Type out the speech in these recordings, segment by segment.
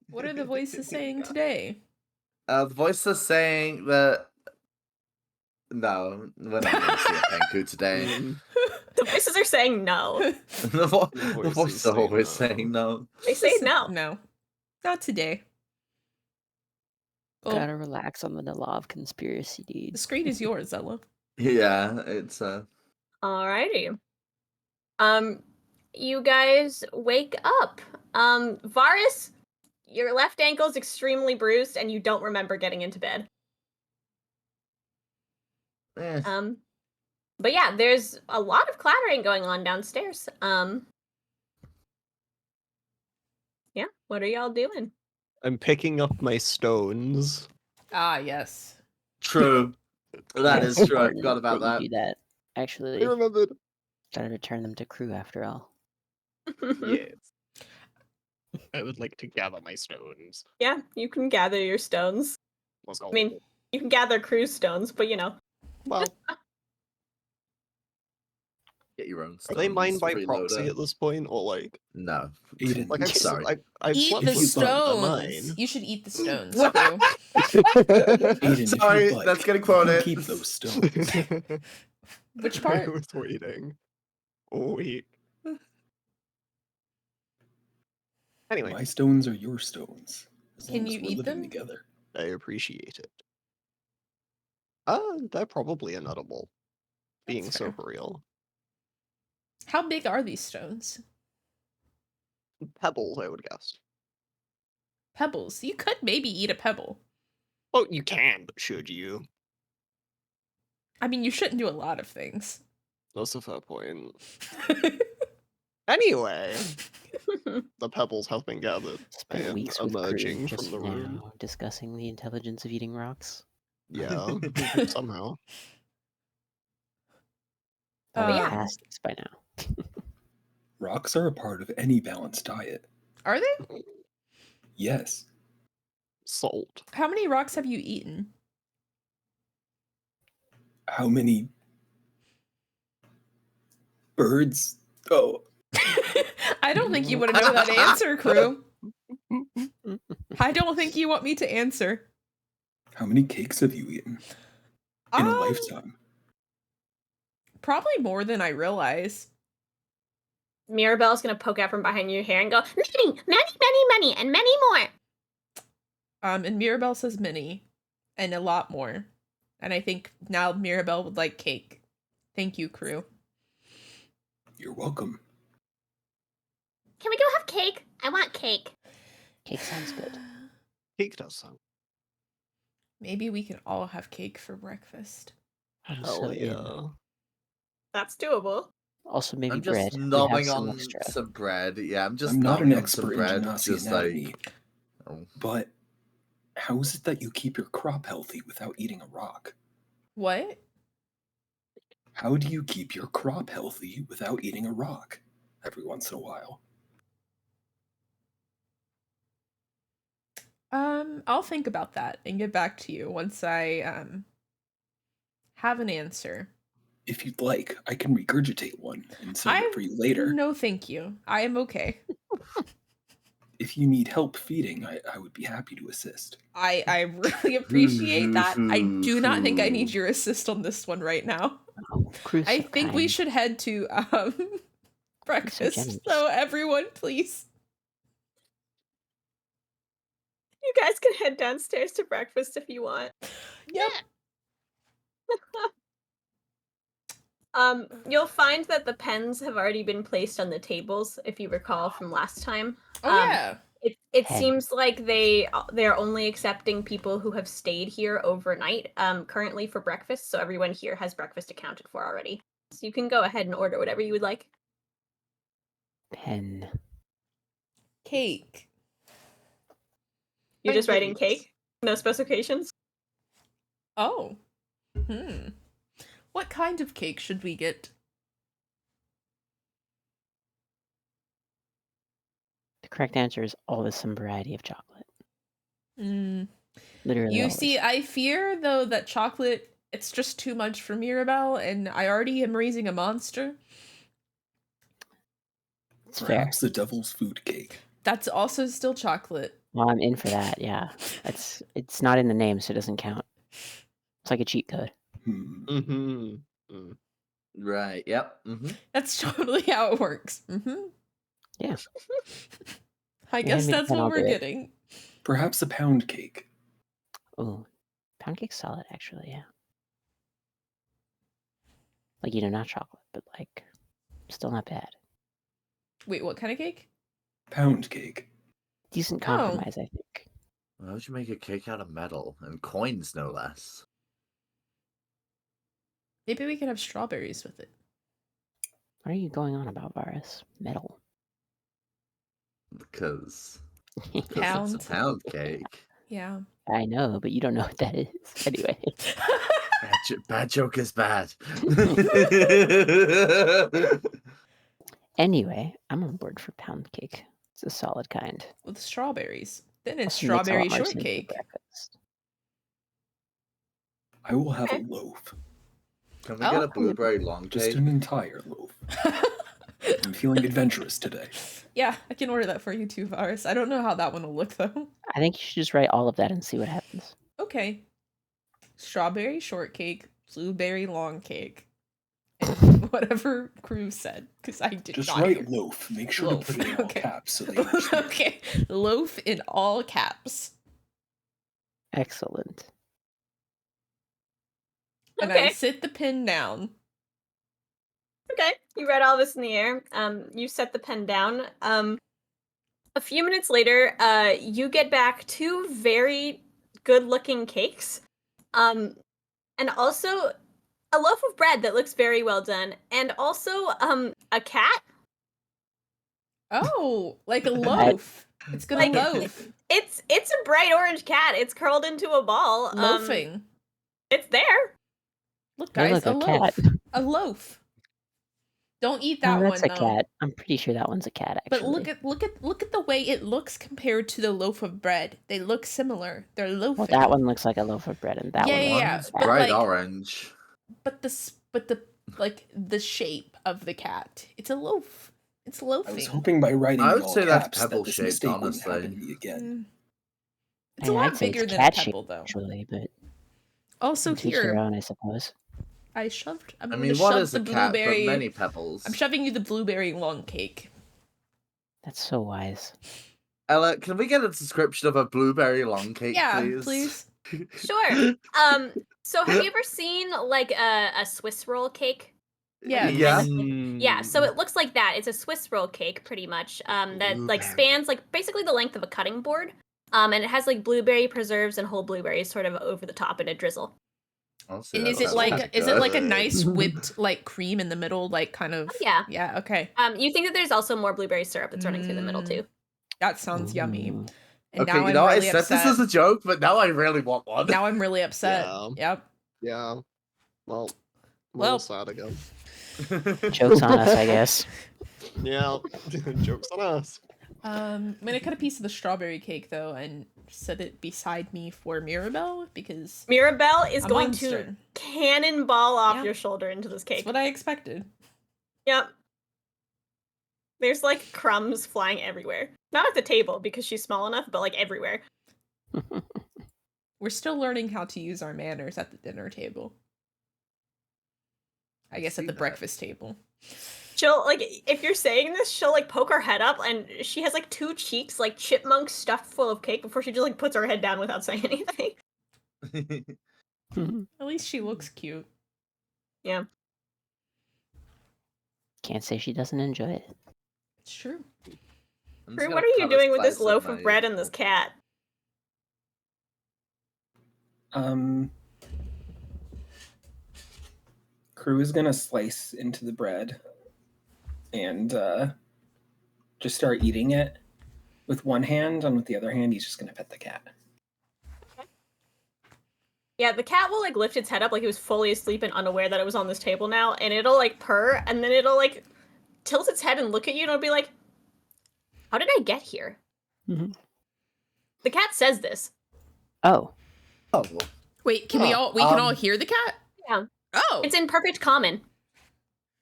What are the voices saying today? The voice is saying that... No, we're not going to see a Penku today. The voices are saying no. The voices are always saying no. They say no. No. Not today. Oh, Gotta relax on the law of conspiracy, dude. the screen is yours, Ella. Yeah, it's Alrighty. You guys wake up. Varas, your left ankle's extremely bruised and you don't remember getting into bed. But yeah, there's a lot of clattering going on downstairs. Yeah, what are y'all doing? I'm picking up my stones. Ah, yes. true. That is true. I forgot about that. that. You do that. I Actually, remembered. gotta return them to Kruu after all. Yes. I would like to gather my stones. Yeah, you can gather your stones. Let's go. I mean, you can gather Kruu stones, but you know. Well, Get your own. are they mine by freeloader. proxy at this point, or like? No. Aiden, Like Sorry. I've Eat slept the with them, they're stones. mine. You should eat the stones, What? Kruu. Aiden, Sorry, if you'd like, that's getting you can quoted. keep those stones. Which I part? was waiting. Oh wait. Anyway, My stones are your stones. As Can long as you we're eat living them? together. I appreciate it. They're probably inedible. Being That's so fair. for real. How big are these stones? Pebbles, I would guess. Pebbles. You could maybe eat a pebble. Oh, you can, but should you? I mean, you shouldn't do a lot of things. That's a fair point. Anyway, the pebbles have been gathered. Spent and weeks with emerging Kruu from just the room. now discussing the intelligence of eating rocks. Yeah, somehow. They're yeah. past this by now. Rocks are a part of any balanced diet. Are they? Yes. Salt. How many rocks have you eaten? How many birds? Oh, I don't think you want to know that answer, Kruu. I don't think you want me to answer. how many cakes have you eaten in a lifetime? Probably more than I realize. Mirabelle's gonna poke out from behind your hair and go, many, and many more. And Mirabelle says many, and a lot more. And I think now Mirabelle would like cake. Thank you, Kruu. You're welcome. Can we go have cake? I want cake. Cake sounds good. Cake does sound. Maybe we can all have cake for breakfast. I'm Hell so in. yeah. That's doable. Also, maybe I'm bread. just We have nobbing some on extra. some bread. Yeah, I'm just I'm not an nobbing on some expert in bread. genasi Just anatomy, like... Oh. but how is it that you keep your crop healthy without eating a rock? What? How do you keep your crop healthy without eating a rock every once in a while? I'll think about that and get back to you once I have an answer. If you'd like, I can regurgitate one and save it for you later. No, thank you. I am okay. If you need help feeding, I would be happy to assist. I really appreciate that. I do not think I need your assist on this one right now. Oh, Kruu's I so think we kind. should head to breakfast. generous. So everyone, please. You guys can head downstairs to breakfast if you want. Yep. You'll find that the pens have already been placed on the tables, if you recall from last time. Oh yeah. It Pen. seems like they're only accepting people who have stayed here overnight currently for breakfast, so everyone here has breakfast accounted for already. So you can go ahead and order whatever you would like. Pen. Cake. You're just writing Pancakes. cake? No specifications? Oh. What kind of cake should we get? The correct answer is always some variety of chocolate. Literally You always. see, I fear though that chocolate, it's just too much for Mirabelle, and I already am raising a monster. It's fair. Perhaps the devil's food cake. That's also still chocolate. Well, I'm in for that. Yeah, it's not in the name, so it doesn't count. It's like a cheat code. Mm-hmm. Right. Yep. That's totally how it works. Yeah. I You guess hand me the that's pen, what I'll we're do it. getting. Perhaps a pound cake. Ooh, pound cake's solid, actually. Yeah. Like, not chocolate, but like, still not bad. Wait, what kind of cake? Pound cake. Decent Oh. compromise, I think. Why would you make a cake out of metal and coins, no less? Maybe we could have strawberries with it. What are you going on about, Varas? Metal. Because Pound. it's a pound cake. Yeah. I know, but you don't know what that is. Anyway. Bad joke is bad. Anyway, I'm on board for pound cake. It's a solid kind. With strawberries. Then it's Also makes a lot strawberry more sense for shortcake. breakfast. I will have a loaf. Can we get a blueberry long Just cake? an entire loaf. I'm feeling adventurous today. Yeah, I can order that for you too, Varas. I don't know how that one will look though. I think you should just write all of that and see what happens. Okay. Strawberry shortcake, blueberry long cake, and whatever Kruu said, because I did Just not write hear. loaf. Make sure Loaf. to put it in all Okay. caps so they understand. Okay, loaf in all caps. Excellent. And I Okay. sit the pen down. Okay, you read all this in the air. You set the pen down. A few minutes later, you get back 2 very good-looking cakes, and also a loaf of bread that looks very well done, and also a cat. Oh, like a loaf. It's gonna Like, loaf. It's a bright orange cat. It's curled into a ball. Loafing. It's there. Look, They guys, look a a loaf. cat. A loaf. Don't eat No, that that's one a though. cat. I'm pretty sure that one's a cat, actually. But look at the way it looks compared to the loaf of bread. They look similar. They're loafing. Well, that one looks like a loaf of bread, and that one looks Yeah. One's but bright like- orange. But the shape of the cat. It's a loaf. It's I loafing. was hoping by writing I in would all say that's caps that this pebble-shaped, mistake wouldn't happen honestly. to me again. It's a Yeah, lot I'd say bigger it's than a cat-shaped, pebble, though. actually, but Also to each their here, own, I suppose. I shoved. I'm I gonna mean, what shove is the a cat but blueberry. many pebbles? I'm shoving you the blueberry long cake. That's so wise. Ella, can we get a description of a blueberry long cake, Yeah, please? Sure. So have you ever seen like a Swiss roll cake? Yeah. Yeah. Yeah, so it looks like that. It's a Swiss roll cake, pretty much. That like Blueberry. spans like basically the length of a cutting board. And it has like blueberry preserves and whole blueberries sort of over the top in a drizzle. Honestly, And that is it sounds like pretty a good. nice whipped like cream in the middle, like kind of? Yeah. Yeah. Okay. You think that there's also more blueberry syrup that's running through the middle too. That sounds yummy. Ooh. And Okay, now you I'm know what? I really said upset. this as a joke, but now I really want one. Now I'm really upset. Yeah. Yep. Yeah. Well, Well. sad again. Joke's on us, I guess. Yeah. Joke's on us. I'm gonna cut a piece of the strawberry cake though and set it beside me for Mirabelle because Mirabelle is A going monster. to cannonball off Yeah. your shoulder into this that's cake. what I expected. Yep. There's like crumbs flying everywhere. Not at the table because she's small enough, but like everywhere. We're still learning how to use our manners at the dinner table. I guess see at the that. breakfast table. She'll like if you're saying this, she'll like poke her head up and she has like 2 cheeks like chipmunks stuffed full of cake before she just like puts her head down without saying anything. At least she looks cute. Yeah. Can't say she doesn't enjoy it. It's true. I'm just Kruu, gonna what are you cut a doing with this slice loaf my- of bread and this cat? Kruu is gonna slice into the bread and just start eating it with one hand, and with the other hand, he's just gonna pet the cat. Yeah, the cat will like lift its head up like it was fully asleep and unaware that it was on this table now, and it'll like purr, and then it'll like tilt its head and look at you, and it'll be like, "How did I get here?" Mhm. The cat says this. Oh, Oh, Wait, can we Huh, can all hear the cat? Yeah. Oh. It's in perfect common.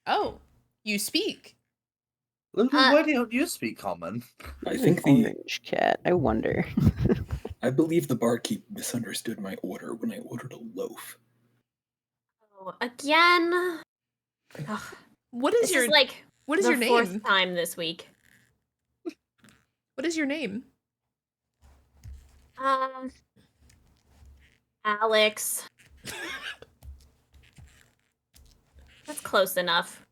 Oh. You speak. Lulu, why don't you speak common? I An think the orange cat. I wonder. I believe the barkeep misunderstood my order when I ordered a loaf. Oh, again. Ugh, What is this your is like what is the your name? fourth time this week. What is your name? Alex. That's close enough.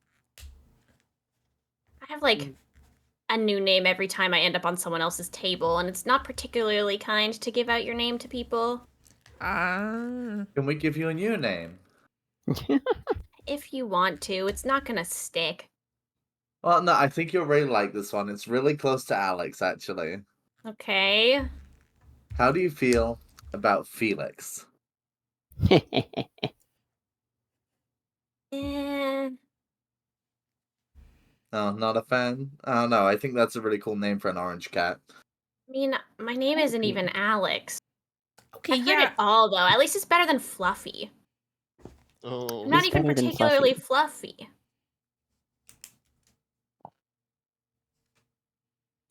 I have like a new name every time I end up on someone else's table, and it's not particularly kind to give out your name to people. Ah. Can we give you a new name? If you want to, it's not gonna stick. Well, no, I think you'll really like this one. It's really close to Alex, actually. Okay. How do you feel about Felix? Eh, Oh, not a fan? Oh, no, I think that's a really cool name for an orange cat. I mean, my name isn't even Alex. Okay, I've heard yeah. it all, though. At least it's better than Fluffy. Oh, I'm not It's even better than particularly fluffy.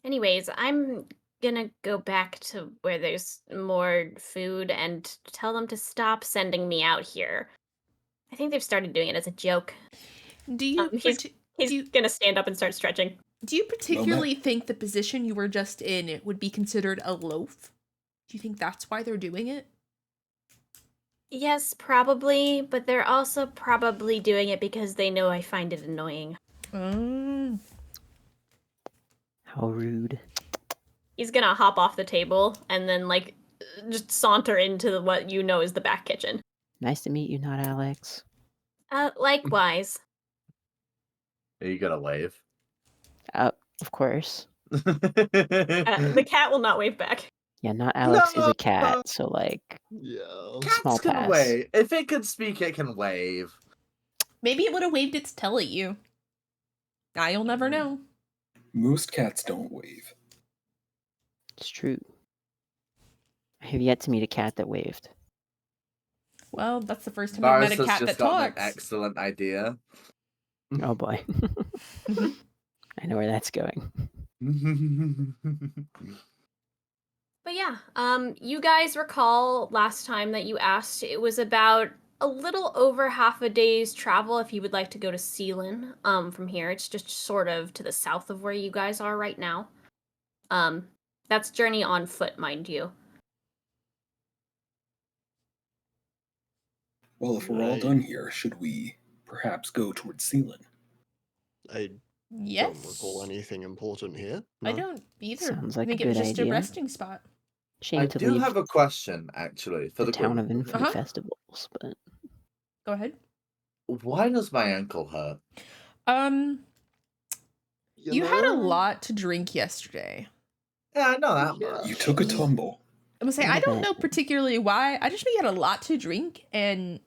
Anyways, I'm gonna go back to where there's more food and tell them to stop sending me out here. I think they've started doing it as a joke. Do you He's do you gonna stand up and start stretching. do you particularly think the position you were just in would be considered a loaf? Do you think that's why they're doing it? Yes, probably, but they're also probably doing it because they know I find it annoying. How rude. He's gonna hop off the table and then like just saunter into what you know is the back kitchen. Nice to meet you, not Alex. Likewise. Are you gonna wave? Of course. The cat will not wave back. Yeah, not Alex is No! a cat, so like yeah. small Cats can pass. wave. If it can speak, it can wave. Maybe it would have waved its tail at you. Now you'll never know. Most cats don't wave. It's true. I have yet to meet a cat that waved. Well, that's the first time I've Varas met a has cat that just gotten an talks. excellent idea. Oh boy. I know where that's going. But yeah, you guys recall last time that you asked, it was about a little over half a day's travel if you would like to go to Sealen, from here. It's just sort of to the south of where you guys are right now. That's journey on foot, mind you. Well, if we're all Right. done here, should we perhaps go towards Sealen? I Yes. don't recall anything important here. I No? don't either. Sounds I like a think it was good just a idea. resting spot. Shame I to do leave have a question, actually, for the the town group. of infant Uh-huh. festivals, but Go ahead. Why does my ankle hurt? You had a know? lot to drink yesterday. Yeah, I know that Yeah. much. You took a tumble. I'm gonna say What I don't about- know particularly why. I just know you had a lot to drink, and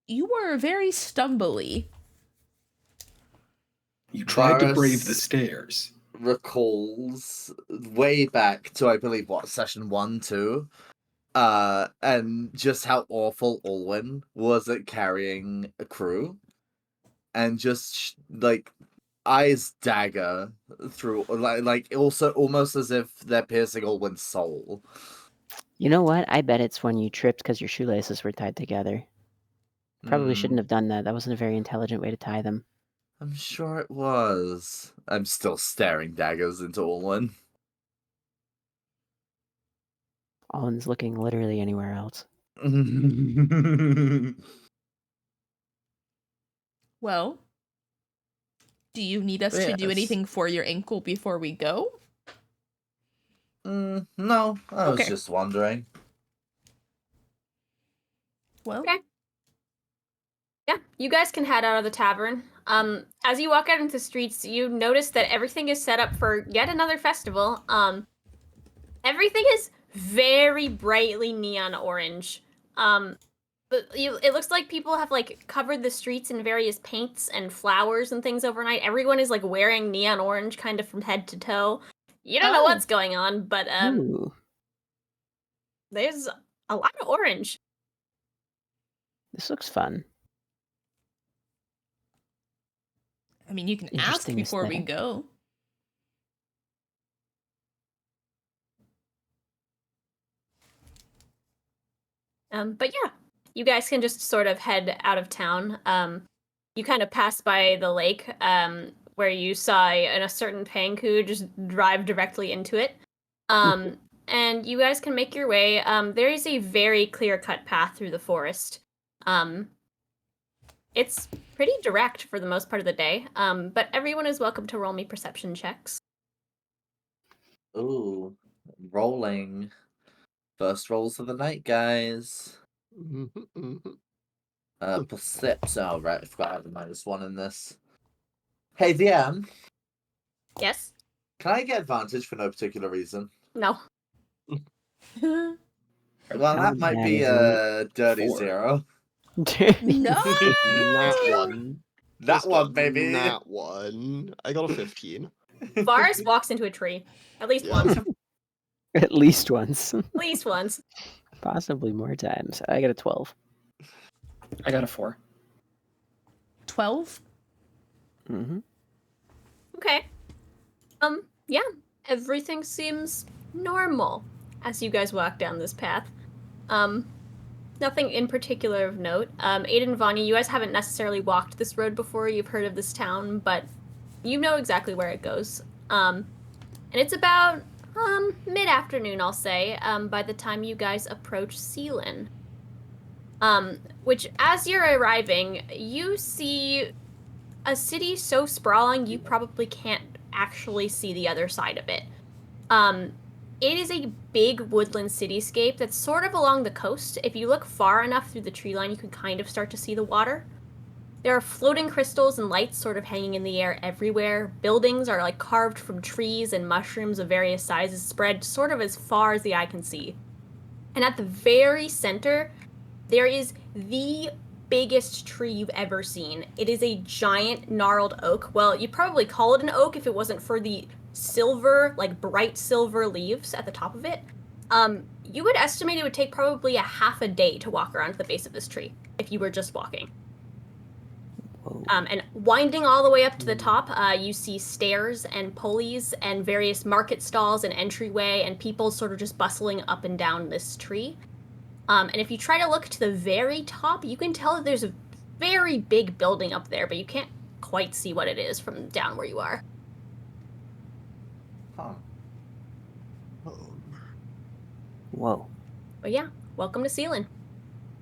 you were very stumbly. You tried to brave the Varas stairs. recalls way back to, I believe, what, session 1, 2? And just how awful Alwyn was at carrying a Kruu. And just, like, eyes dagger through, like also almost as if they're piercing Alwyn's soul. you know what? I bet it's when you tripped because your shoelaces were tied together. Probably Mm, shouldn't have done that. That wasn't a very intelligent way to tie them. I'm sure it was. I'm still staring daggers into Alwyn. Alwyn's looking literally anywhere else. Well, do you need us to do Yes. anything for your ankle before we go? No, I was Okay. just wondering. Well, Okay. Yeah, you guys can head out of the tavern. As you walk out into the streets, you notice that everything is set up for yet another festival. Everything is very brightly neon orange. But it looks like people have like covered the streets in various paints and flowers and things overnight. Everyone is like wearing neon orange kind of from head to toe. You don't know Oh. what's going on, but Ooh, there's a lot of orange. this looks fun. I mean, you can ask Interesting before we aesthetic. go. But yeah, you guys can just sort of head out of town. You kind of pass by the lake, where you saw a certain Panku just drive directly into it. And you guys can make your way. There is a very clear-cut path through the forest. It's pretty direct for the most part of the day, but everyone is welcome to roll me perception checks. Ooh, rolling. First rolls of the night, guys. Perception. Oh, right, I forgot I had a -1 in this. Hey, DM, Yes? can I get advantage for no particular reason? No. Well, that might be That a dirty 4. 0. No. That one. That Just one, got baby. That one. I got a 15. Varus walks into a tree. At least Yeah. once. At least once. At least once. Possibly more times. I got a 12. I got a 4. 12. Mm-hmm. Okay. Yeah. Everything seems normal as you guys walk down this path. Nothing in particular of note. Aiden and Vanya, you guys haven't necessarily walked this road before. You've heard of this town, but you know exactly where it goes. And it's about mid-afternoon, I'll say, by the time you guys approach Sealen. Which, as you're arriving, you see a city so sprawling you probably can't actually see the other side of it. It is a big woodland cityscape that's sort of along the coast. If you look far enough through the tree line, you can kind of start to see the water. There are floating crystals and lights sort of hanging in the air everywhere. Buildings are like carved from trees and mushrooms of various sizes spread sort of as far as the eye can see. And at the very center, there is the biggest tree you've ever seen. It is a giant gnarled oak. Well, you'd probably call it an oak if it wasn't for the silver, like bright silver leaves at the top of it. You would estimate it would take probably a half a day to walk around to the base of this tree if you were just walking. And winding all the way up to the top, you see stairs and pulleys and various market stalls and entryway and people sort of just bustling up and down this tree. And if you try to look to the very top, you can tell that there's a very big building up there, but you can't quite see what it is from down where you are. Huh. Whoa. But yeah, welcome to Sealen.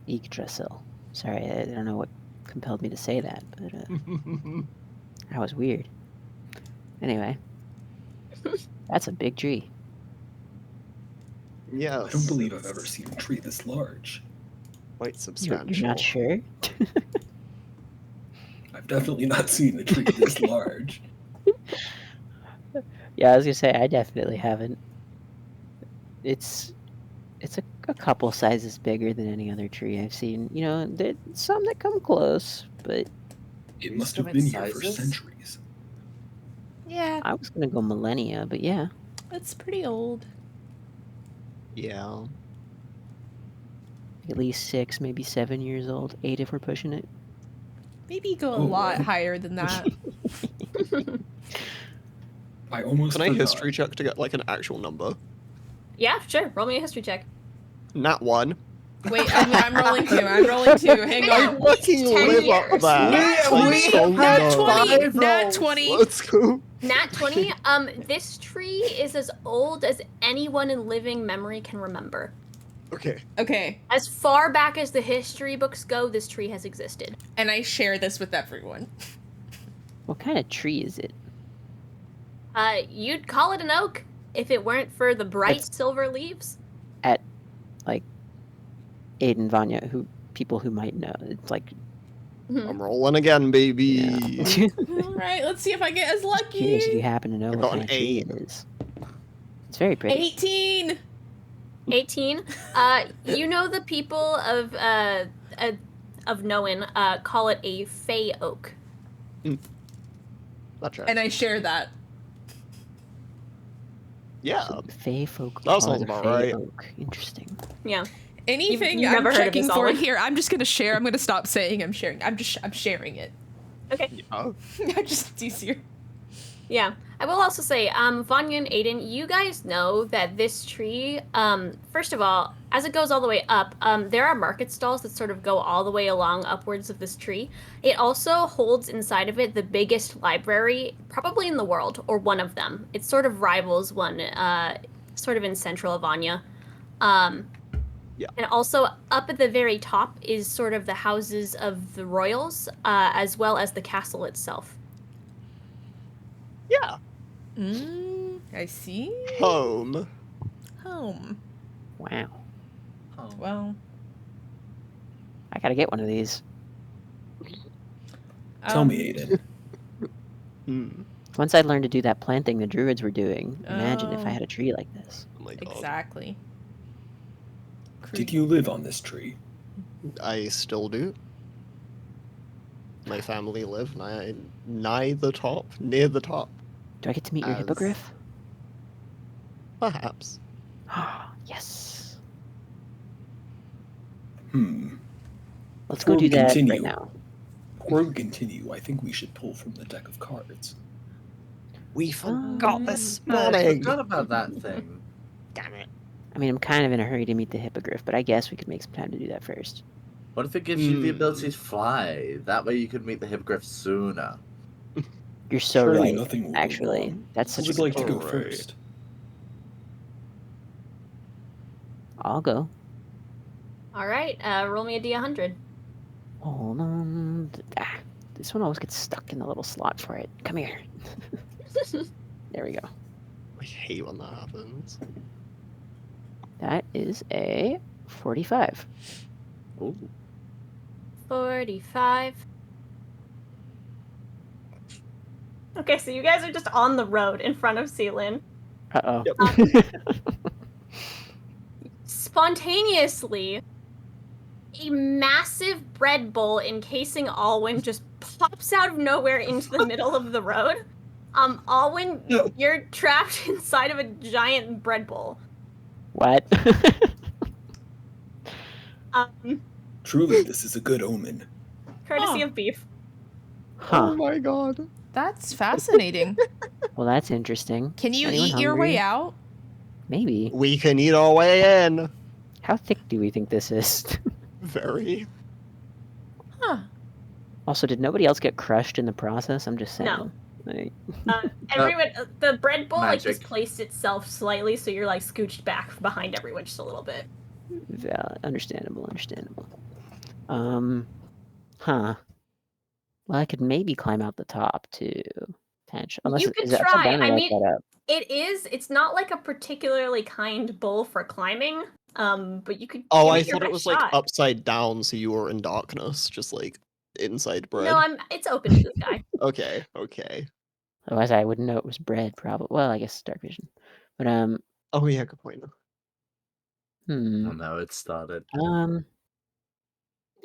Yggdrasil. Sorry, I don't know what compelled me to say that, but that was weird. Anyway. That's a big tree. Yes. I don't believe I've ever seen a tree this large. Quite You're substantial. not sure? I've definitely not seen a tree this large. Yeah, I was gonna say I definitely haven't. It's a couple sizes bigger than any other tree I've seen. You know, there's some that come close, but It must have Instrument been here for sizes? centuries. Yeah, I was gonna go millennia. But yeah, it's pretty old. Yeah. at least 6, maybe 7 years old. 8 if we're pushing it. Maybe go a Oh, lot wow. higher than that. I almost Can I forgot. history check to get like an actual number? Yeah, sure. Roll me a history check. Nat 1. Wait, I'm rolling 2. I'm rolling 2. Hang I on. fucking 10 live years. up there. Nat 20, So nat no. 20, Five nat rolls. 20. Let's go. Nat 20. This tree is as old as anyone in living memory can remember. Okay. Okay, As far back as the history books go, this tree has existed. and I share this with everyone. What kind of tree is it? You'd call it an oak if it weren't for the bright It's- silver leaves. Aiden, Vanya, people who might know. It's like, I'm rolling again, baby. yeah. All right, let's see if I get as Curious if you lucky. happen to know I what got kind an of tree 8. it is. It's very pretty. 18. 18. You know the people of Nowen call it a fey oak. That checks. And I share that. Yeah. Fey folk. That call sounds it a about fey right. Oak. Interesting. Yeah. Anything you've I'm never heard of checking this, for Alwyn? here, I'm just gonna share. I'm gonna stop saying I'm sharing. I'm sharing it. Okay. Yeah. I just it's easier. Yeah. I will also say, Vanya and Aiden, you guys know that this tree, first of all, as it goes all the way up, there are market stalls that sort of go all the way along upwards of this tree. It also holds inside of it the biggest library, probably in the world, or one of them. It sort of rivals one, sort of in central Vanya. Yeah. And also up at the very top is sort of the houses of the royals, as well as the castle itself. Yeah. I see. Home. Home. Wow. Oh. Well, I gotta get one of these. Tell me, Aiden. Hmm. Once I learned to do that planting the druids were doing, imagine if I Oh. had a tree like this. Oh my god. Exactly. Did you live on this tree? I still do. My family live nigh the top, near the top, Do I get to meet your As- hippogriff? perhaps. Yes. Before Let's go we do that continue- right now. Before we continue, I think we should pull from the deck of cards. We forgot this I morning. forgot about that thing. Damn it. I mean, I'm kind of in a hurry to meet the hippogriff, but I guess we could make some time to do that first. What if it gives you the ability to fly? That way you could meet the hippogriff sooner. You're so Surely right. nothing will go Actually, wrong. that's Who such a would like good to go point. Alright. first? I'll go. All right, roll me a D100. Hold on. This one always gets stuck in the little slot for it. Come here. There we go. I hate when that happens. That is a 45. Ooh. 45. Okay, so you guys are just on the road in front of Sealen. Uh-oh. Spontaneously, a massive bread bowl encasing Alwyn just pops out of nowhere into the middle of the road. Alwyn, you're trapped inside of a giant bread bowl. What? Truly, this is a good omen. Courtesy Huh. of beef. Huh. Oh my god. That's fascinating. Well, that's interesting. Can you Anyone eat your way hungry? out? Maybe. We can eat our way in. How thick do we think this is? Very. Huh. Also, did nobody else get crushed in the process? I'm just saying. No. Like, Everyone, the bread bowl like Magic. displaced itself slightly, so you're like scooched back behind everyone just a little bit. understandable. Huh. Well, I could maybe climb out the top too. Unless You is could it upside try. down or I right mean, side up? It's not like a particularly kind bowl for climbing. But you could. Oh, give I it your thought it best was like shot. upside down, so you were in darkness, just like inside bread. No, it's open to the sky. Okay. Otherwise, I wouldn't know it was bread. Probably. Well, I guess dark vision. But Oh yeah, good point. Oh no, it started.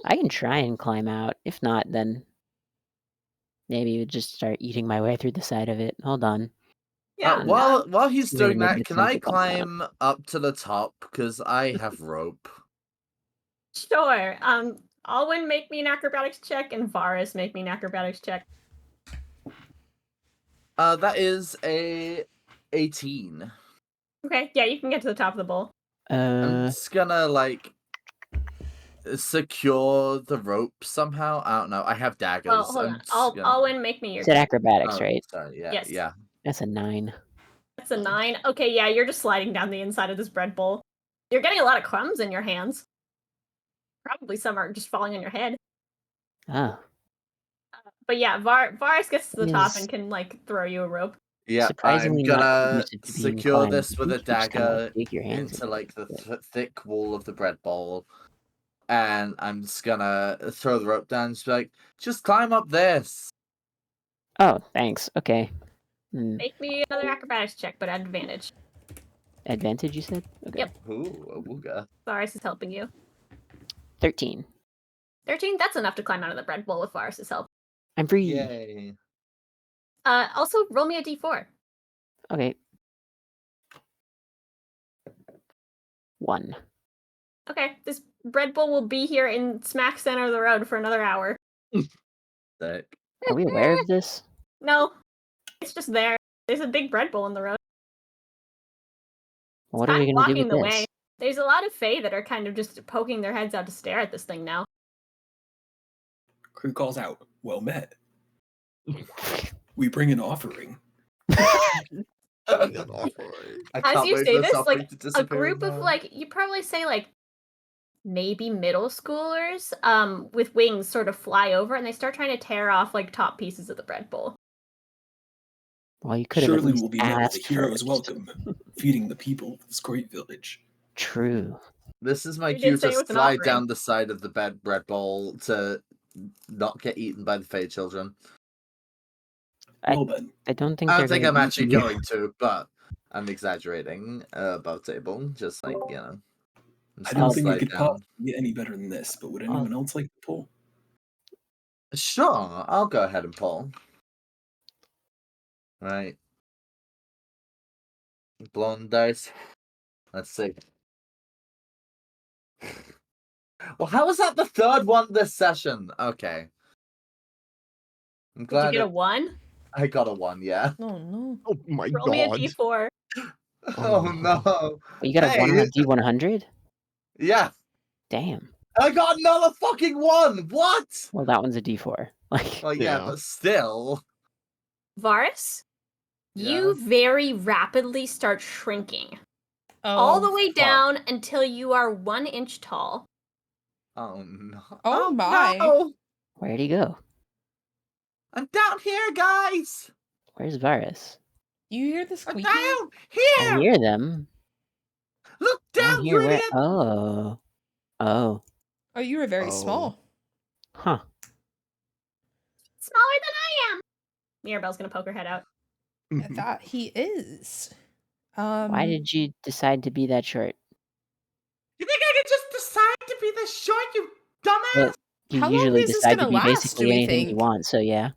I can try and climb out. If not, then maybe just start eating my way through the side of it. Hold on. Yeah. While he's Maybe doing make that, an can attempt I to climb climb up to the top? Because I have rope. Sure. Alwyn, make me an acrobatics check, and Varas, make me an acrobatics check. That is a 18. Okay. Yeah, you can get to the top of the bowl. I'm just gonna like secure the rope somehow. I don't know. I have daggers. Well, hold I'm on. just gonna- Alwyn, make me your. You said check. acrobatics, Oh, right? sorry. Yeah. Yes. Yeah. That's a 9. That's a 9. Okay, yeah, you're just sliding down the inside of this bread bowl. You're getting a lot of crumbs in your hands. Probably some are just falling on your head. Oh. But yeah, Varas gets to the top Yes. and can like throw you a rope. Yeah. Surprisingly I'm not gonna conducive to being secure climbed. this You with a think you just kinda, dagger dig your hands into in. like the thick wall of the bread bowl, and I'm just gonna throw the rope down. And just be like, just climb up this. Oh, thanks. Okay. Make me another acrobatics check, but at advantage. Advantage, you said? Okay. Yep. Ooh, a wooga. Varas is helping you. 13. 13, that's enough to climb out of the bread bowl with Varas' help. I'm free. Yay. Also, roll me a d4. Okay. 1. Okay, this bread bowl will be here in smack center of the road for another hour. Sick. Are we aware of this? No. It's just there. There's a big bread bowl in the road. What are we Kind of gonna do blocking with the this? way. There's a lot of Fae that are kind of just poking their heads out to stare at this thing now. Kruu calls out, "Well met. We bring an offering." I As can't you wait say for this, suffering like to a disappear group of now. like you probably say like maybe middle schoolers with wings sort of fly over and they start trying to tear off like top pieces of the bread bowl. Well, you could have at Surely least we'll be met with a asked hero's first. welcome, feeding the people of this great village. True. This is my You cue did say to it was an slide offering. down the side of the bread bowl to not get eaten by the Fey children. Well then, I don't think I they're don't think gonna I'm be actually here. going to, but I'm exaggerating about table. Just like, you know. I'm I just don't gonna think we slide could down. possibly get any better than this, but would anyone else like to pull? Sure, I'll go ahead and pull. Right. Blonde dice. Let's see. Well, how was that the third one this session? Okay. I'm Did you glad get a 1? I got a 1, yeah. Oh no. Oh my Roll me a god. d4. Oh no. Well, you got a 1 on a Hey, D100? yeah. Damn. I got another fucking 1! What? Well, that one's a D4. Like, Well, yeah, Yeah. but still. Varus, Yeah. you very rapidly start shrinking. Oh, All the way fuck. down until you are 1 inch tall. Oh no. Oh, my. No. where'd he go? I'm down here, guys. Where's Varus? You hear the I'm squeaking? down I here. hear them. Look I down, hear you where. idiot. Oh. Oh. Oh, you were very Oh. small. Huh. Smaller than I am. Mirabelle's gonna poke her head out. That he is. Why did you decide to be that short? You think I could just decide to be this short, you dumbass? Well, you How long usually is this decide to gonna be last, do basically we anything you think? want, so yeah.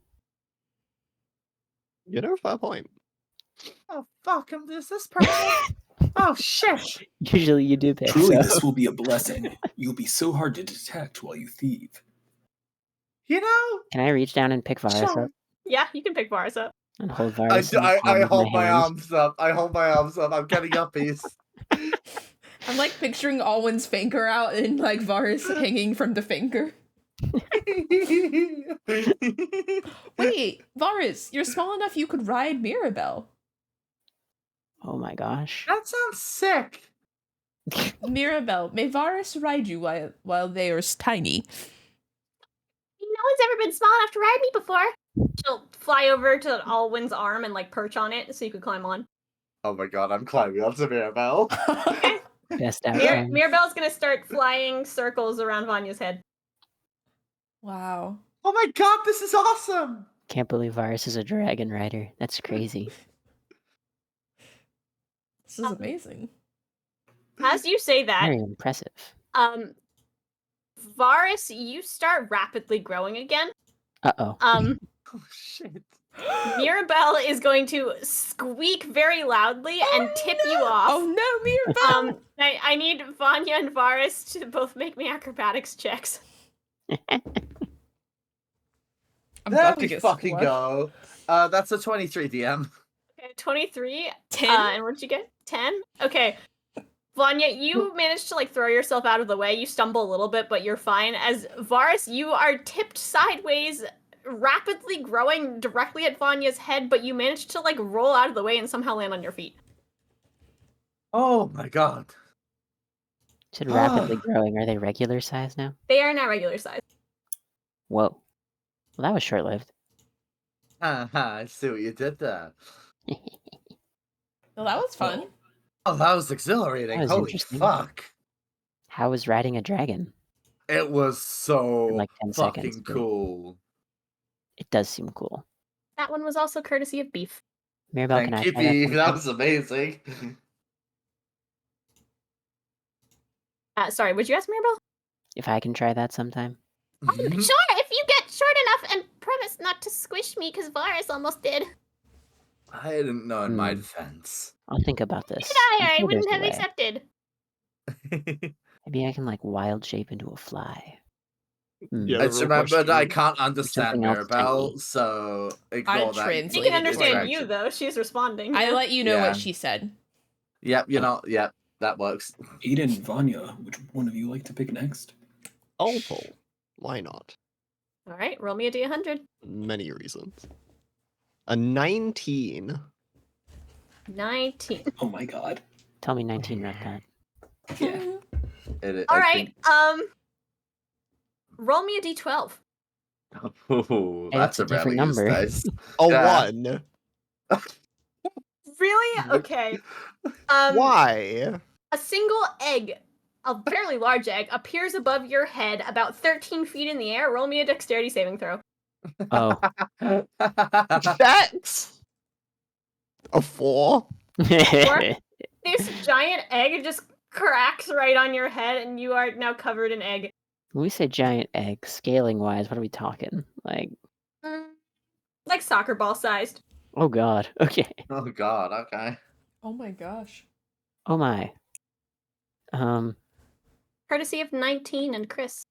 You know, fair point. Oh fuck! Is this person? Oh shit! Usually you do pick. Truly, So. this will be a blessing. You'll be so hard to detect while you thieve. You know, Can I reach down and pick Varus sure. up Yeah, you can pick Varus up. and hold Varus? I, in the I, palm I of hold my hand? arms up. I hold my arms up. I'm getting uppies. I'm like picturing Alwyn's finger out and like Varus hanging from the finger. Wait, Varus, you're small enough you could ride Mirabelle. Oh my gosh. That sounds sick. Mirabelle, may Varus ride you while they are tiny? No one's ever been small enough to ride me before. She'll fly over to Alwyn's arm and like perch on it so you could climb on. Oh my god, I'm climbing onto Mirabelle. Best outcome. Mirabelle's gonna start flying circles around Vanya's head. Wow. Oh my god, this is awesome. Can't believe Varus is a dragon rider. That's crazy. This is amazing. As you say that, Very impressive. Varus, you start rapidly growing again. Uh-oh. Oh shit. Mirabelle is going to squeak very loudly and tip you off. Oh no, Mirabelle! I need Vanya and Varus to both make me acrobatics checks. I'm There about to we get fucking squashed. go. That's a 23 DM. Okay, 23. 10? And what'd you get? 10? Okay. Vanya, you managed to like throw yourself out of the way. You stumble a little bit, but you're fine. As Varus, you are tipped sideways, rapidly growing directly at Vanya's head, but you managed to like roll out of the way and somehow land on your feet. Oh my god. Said rapidly growing. Are they regular size now? They are now regular size. Whoa. Well, that was short-lived. Haha, I see what you did there. Well, that was fun. Oh, that was exhilarating. That was Holy interesting. fuck. How was riding a dragon? It was so For like 10 fucking seconds. but cool. It does seem cool. That one was also courtesy of Beef. Mirabelle, can I Thank you, try that Beef. That sometime? was amazing. Sorry, would you ask Mirabelle? If I can try that sometime? Sure, if you get short enough and promise not to squish me, because Varus almost did. I didn't know in my Hmm. defense. I'll think about this. Did I? I'm I sure wouldn't there's a have way. accepted. Maybe I can like wild shape into a fly. Yeah, I the just real remembered I question- can't understand something else Mirabelle, so ignore that. translate She can it understand for you, though. She's responding. I yeah. let you know Yeah. what she said. Yep, yep, that works. Aiden, Vanya, which one of you like to pick next? Opal. Why not? All right, roll me a d100. Many reasons. A 19. 19. Oh my god. Tell me 19, not that. Yeah. All I right. think- Roll me a d12. Ooh, Hey, that's that's a a rarely different used number. dice. A Yeah. 1. Really? Okay. Why? A single egg, a fairly large egg, appears above your head about 13 feet in the air. Roll me a dexterity saving throw. Oh. Dex! A 4. This giant egg just cracks right on your head, and you are now covered in egg. When we say giant egg, scaling wise, what are we talking? Like, Like soccer ball sized. oh god. Okay. Oh god, okay. Oh my gosh. Oh my. Courtesy of 19 and Chris.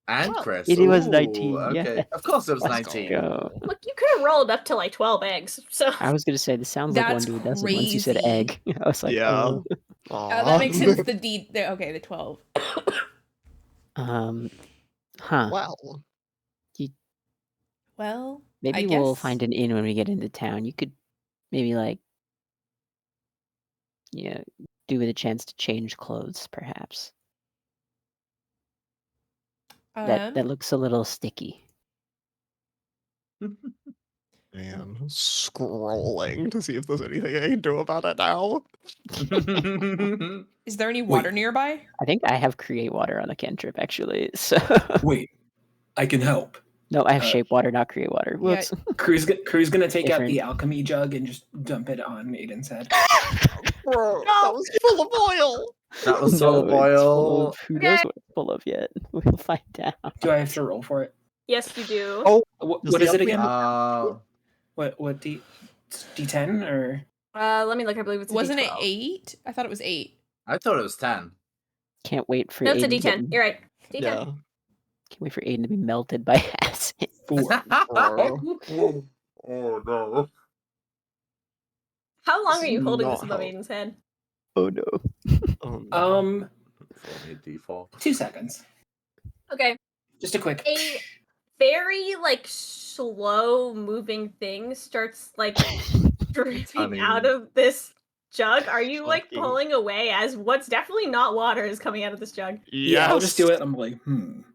And Well, Chris. it was Ooh, 19, Okay. yes. Of course it was Let's 19. go. Look, you could have rolled up to like 12 eggs. So I was gonna say this sounds like one That's to a dozen once you said crazy. egg. I was like, Yeah. oh. That makes sense. Okay, the 12. Huh. Well, Well, Maybe I we'll guess- find an inn when we get into town. You could maybe like, do with a chance to change clothes, perhaps. That looks a little sticky. man, scrolling to see if there's anything I can do about it now. Is there any water Wait. nearby? I think I have create water on a cantrip actually. So Wait, I can help. no, I have Uh, shape water, not create water. Yeah. Whoops. Krew's gonna take out the Different. alchemy jug and just dump it on Aiden's head. Bro, that was full of oil. That was No, full of it's full oil. of- who knows what it's full of yet? We'll find out. Do I have to roll for it? yes, you do. Oh, What, Does what the is it alchemy- again? What D10 or Let me look. I believe it's a Wasn't it D12. 8? I thought it was 8. I thought it was 10. Can't wait for No, it's a Aiden to get- D10. You're right. D10. yeah. Can't wait for Aiden to be melted by acid. 4? Oh no. How long are This you is holding not this above help. Aiden's head? Oh no. Oh, no. Only a D4. 2 seconds. Okay. Just a quick. A very like slow moving thing starts like dripping Honey. out of this jug. Are you like Fucking- pulling away as what's definitely not water is coming out of this jug? Yeah, I'll just do Yes. it. I'm like,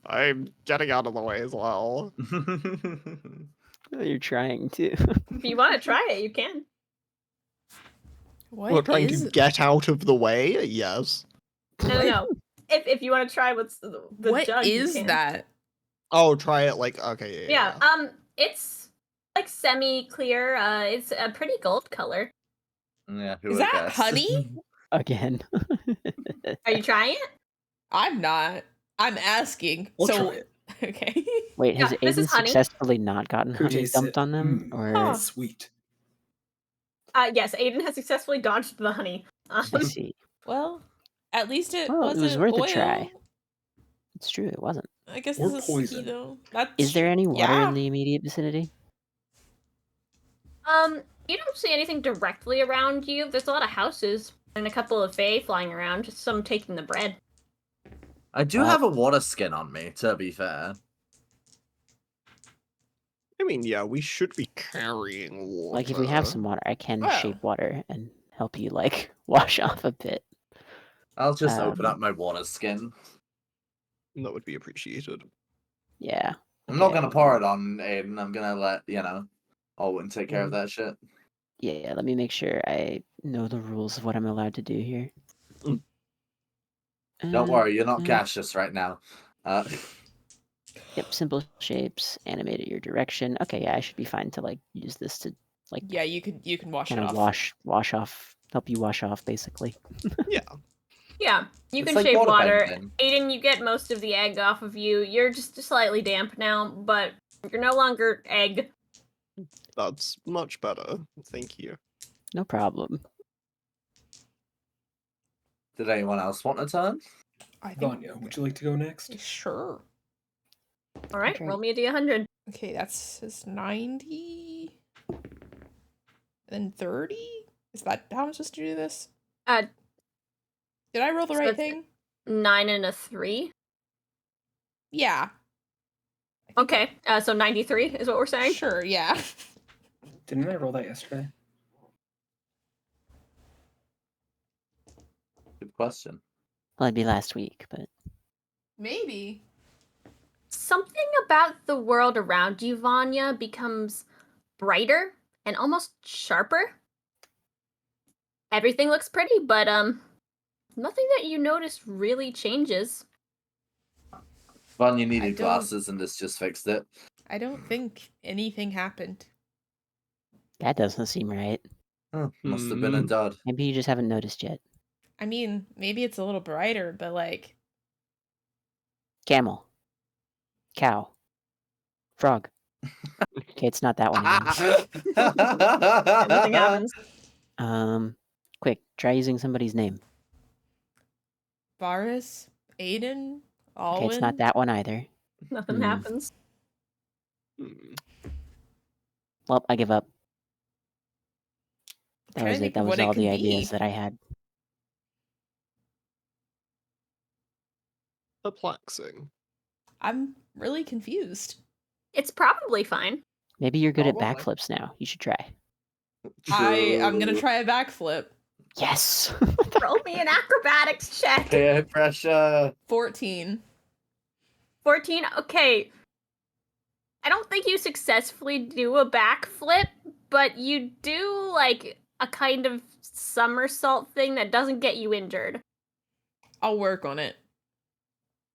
I'm getting out of the way as well. Oh, you're trying to. If you want to try it, you can. What We're trying is- to get out of the way. Yes. No. If you want to try what's the What jug, you is can. that? Oh, try it. Like, okay. Yeah. It's like semi-clear. It's a pretty gold color. Yeah, who Is would that guess? honey? Again. Are you trying it? I'm not. I'm asking. we'll so try it. okay. Wait, has Yeah, this is Aiden honey. successfully not gotten Who honey tastes dumped it? on them? Or Huh. It's sweet. Yes, Aiden has successfully dodged the honey. I see. Well, at least it Well, it wasn't was worth a oil. try. It's true, it wasn't. I guess Or this is poison. though. That's Is there any water yeah. in the immediate vicinity? You don't see anything directly around you. There's a lot of houses and a couple of fae flying around, just some taking the bread. I do have a water skin on me, to be fair. I mean, yeah, we should be carrying water. Like, if we have some water, I can Oh. shape water and help you, like, wash off a bit. I'll just open Um, up my water skin. that would be appreciated. Yeah. I'm not okay. gonna pour it on Aiden. I'm gonna let, Alwyn take care of that shit. Yeah, let me make sure I know the rules of what I'm allowed to do here. Mm. Don't worry, you're not Uh, Cassius right now. Yep, simple shapes, animate at your direction. Okay, yeah, I should be fine to, like, use this to, like, Yeah, you can wash it kind of off. wash off, help you wash off, basically. Yeah. Yeah, you It's can like shape water water. bending. Aiden, you get most of the egg off of you. You're just slightly damp now, but you're no longer egg. That's much better. Thank you. No problem. Did anyone else want a turn? I think Vanya, would you like to go next? sure. All right, Okay. roll me a d100. Okay, that's 90. Then 30? Is that how I'm supposed to do this? Uh, Did I roll the so right it's- thing? 9 and a 3. Yeah. Okay, so 93 is what we're saying. Sure, yeah. Didn't I roll that yesterday? Good question. Well, it'd be last week, but Maybe. Something about the world around you, Vanya, becomes brighter and almost sharper. Everything looks pretty, but nothing that you notice really changes. Vanya I needed don't- glasses and this just fixed it. I don't think anything happened. that doesn't seem right. Must have been a dud. Maybe you just haven't noticed yet. I mean, maybe it's a little brighter, but like, Camel. Cow. Frog. Okay, it's not that one again. Nothing happens. Quick, try using somebody's name. Varas, Aiden, Alwyn. Okay, it's not that one either. Nothing happens. Well, I give up. That Trying was to it. think That of was what it all the could ideas be. that I had. Perplexing. I'm really confused. It's probably fine. Maybe you're good at Probably. backflips now. You should try. I'm gonna True. try a backflip. Yes. Roll me an acrobatics check. Peer pressure. 14. 14. Okay. I don't think you successfully do a backflip, but you do like a kind of somersault thing that doesn't get you injured. I'll work on it.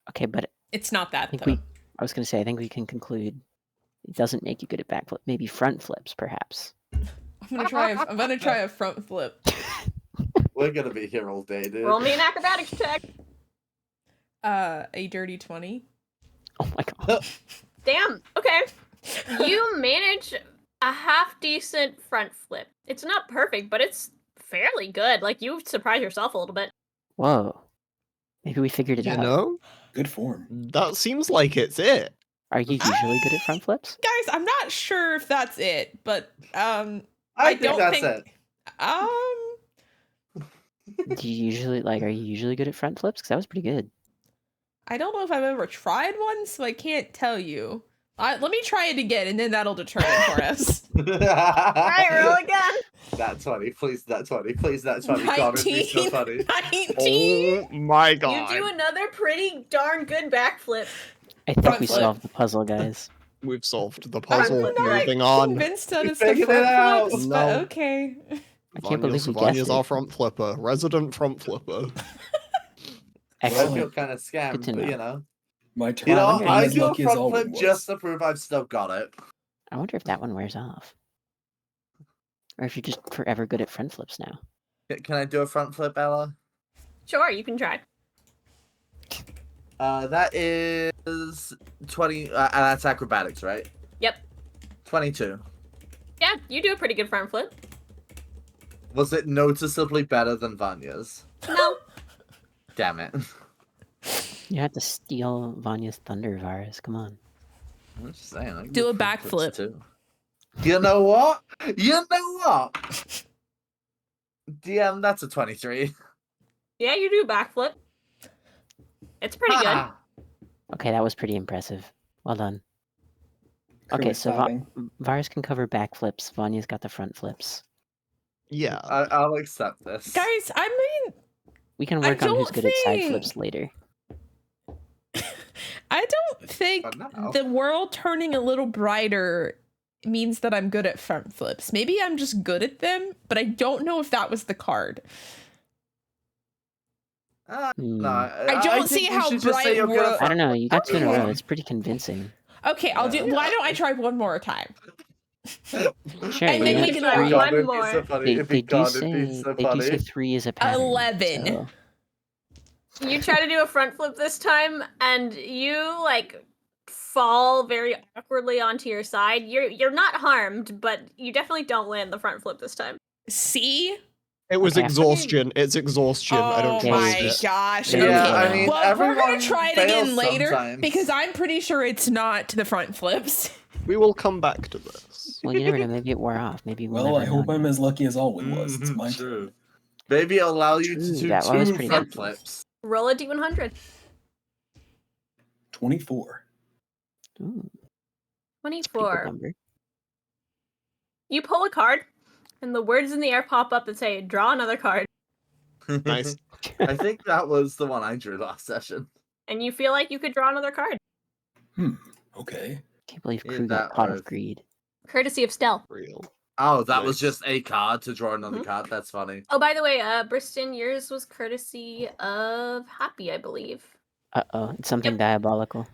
Okay, but It's not that I think though. I was going to say, I think we can conclude it doesn't make you good at backflip. Maybe front flips, perhaps. I'm gonna try a front flip. We're gonna be here all day, dude. Roll me an acrobatics check. A dirty 20. Oh my god. Damn. Okay. You manage a half decent front flip. It's not perfect, but it's fairly good. Like you surprise yourself a little bit. Whoa. Maybe we figured it You out. know, Good form. that seems like it's it. Are you usually good at front flips? Guys, I'm not sure if that's it, but I I think don't that's think- it. Do you usually are you usually good at front flips? Because that was pretty good. I don't know if I've ever tried one, so I can't tell you. Let me try it again, and then that'll determine for us. All right, roll again. That 20, please, that 20, please, that 20. God, it'd be so 19. funny. 19. Oh my You god. do another pretty darn good backflip. I think Front we flip. solved the puzzle, guys. We've solved the I'm puzzle. not Moving on. convinced that We it's the figured it front out. flips, No. but okay. I can't believe we guessed Vanya's it. our front flipper. Resident front flipper. I Excellent. feel kind of Good scammed, to but know. you know. My turn. You know, wonder- I as do a lucky as front Alwyn flip was. just to prove I've still got it. I wonder if that one wears off. Or if you're just forever good at front flips now. Can I do a front flip, Ella? Sure, you can try. That is 20. That's acrobatics, right? Yep. 22. Yeah, you do a pretty good front flip. Was it noticeably better than Vanya's? No. Damn it. You have to steal Vanya's thunder, Varus. Come on. I'm just saying. I can Do a front flips backflip. too. You know what? You know what? DM, that's a 23. Yeah, you do a backflip. It's pretty good. Ah. Okay, that was pretty impressive. Well done. Kruu Okay, is so sobbing. Varus can cover backflips. Vanya's got the front flips. Yeah. I'll accept this. Guys, I mean, We can I work on who's don't good at side think- flips later. I don't think But now- the world turning a little brighter means that I'm good at front flips. Maybe I'm just good at them, but I don't know if that was the card. Hmm. No, I don't think see you how should just say bright you're good at wor- I don't know. You got two in a row. Okay. It's pretty convincing. Okay, I'll do. Why don't I try one more time? Sure. And then you we have can try three- one it'd be more. so funny. They, If they he do can't, say it'd be so they do say funny. 3 is a pattern. 11. so- You try to do a front flip this time, and you like fall very awkwardly onto your side. You're not harmed, but you definitely don't land the front flip this time. See? It was Okay. exhaustion. It's exhaustion. I don't Oh trust my it. gosh. Yeah, Okay. I mean, well, we're gonna everyone try it fails again later sometimes. because I'm pretty sure it's not the front flips. We will come back to this. Well, you never know. Maybe it wore off. Maybe we'll Well, never I hope know. I'm as lucky as Alwyn was. It's my turn. True. Maybe it'll allow you to True, do that was 2 pretty front good. flips. Roll a d100. 24. Ooh, pretty good 24. number. You pull a card, and the words in the air pop up that say, draw another card. Nice. I think that was the one I drew last session. And you feel like you could draw another card. Okay. Can't believe Yeah, Kroo got that caught was- of greed. Courtesy of stealth. Real. Oh, that was Nice. just a card to draw another Mhm. card. That's funny. Oh, by the way, Briston, yours was courtesy of Happy, I believe. Uh-oh, it's something diabolical.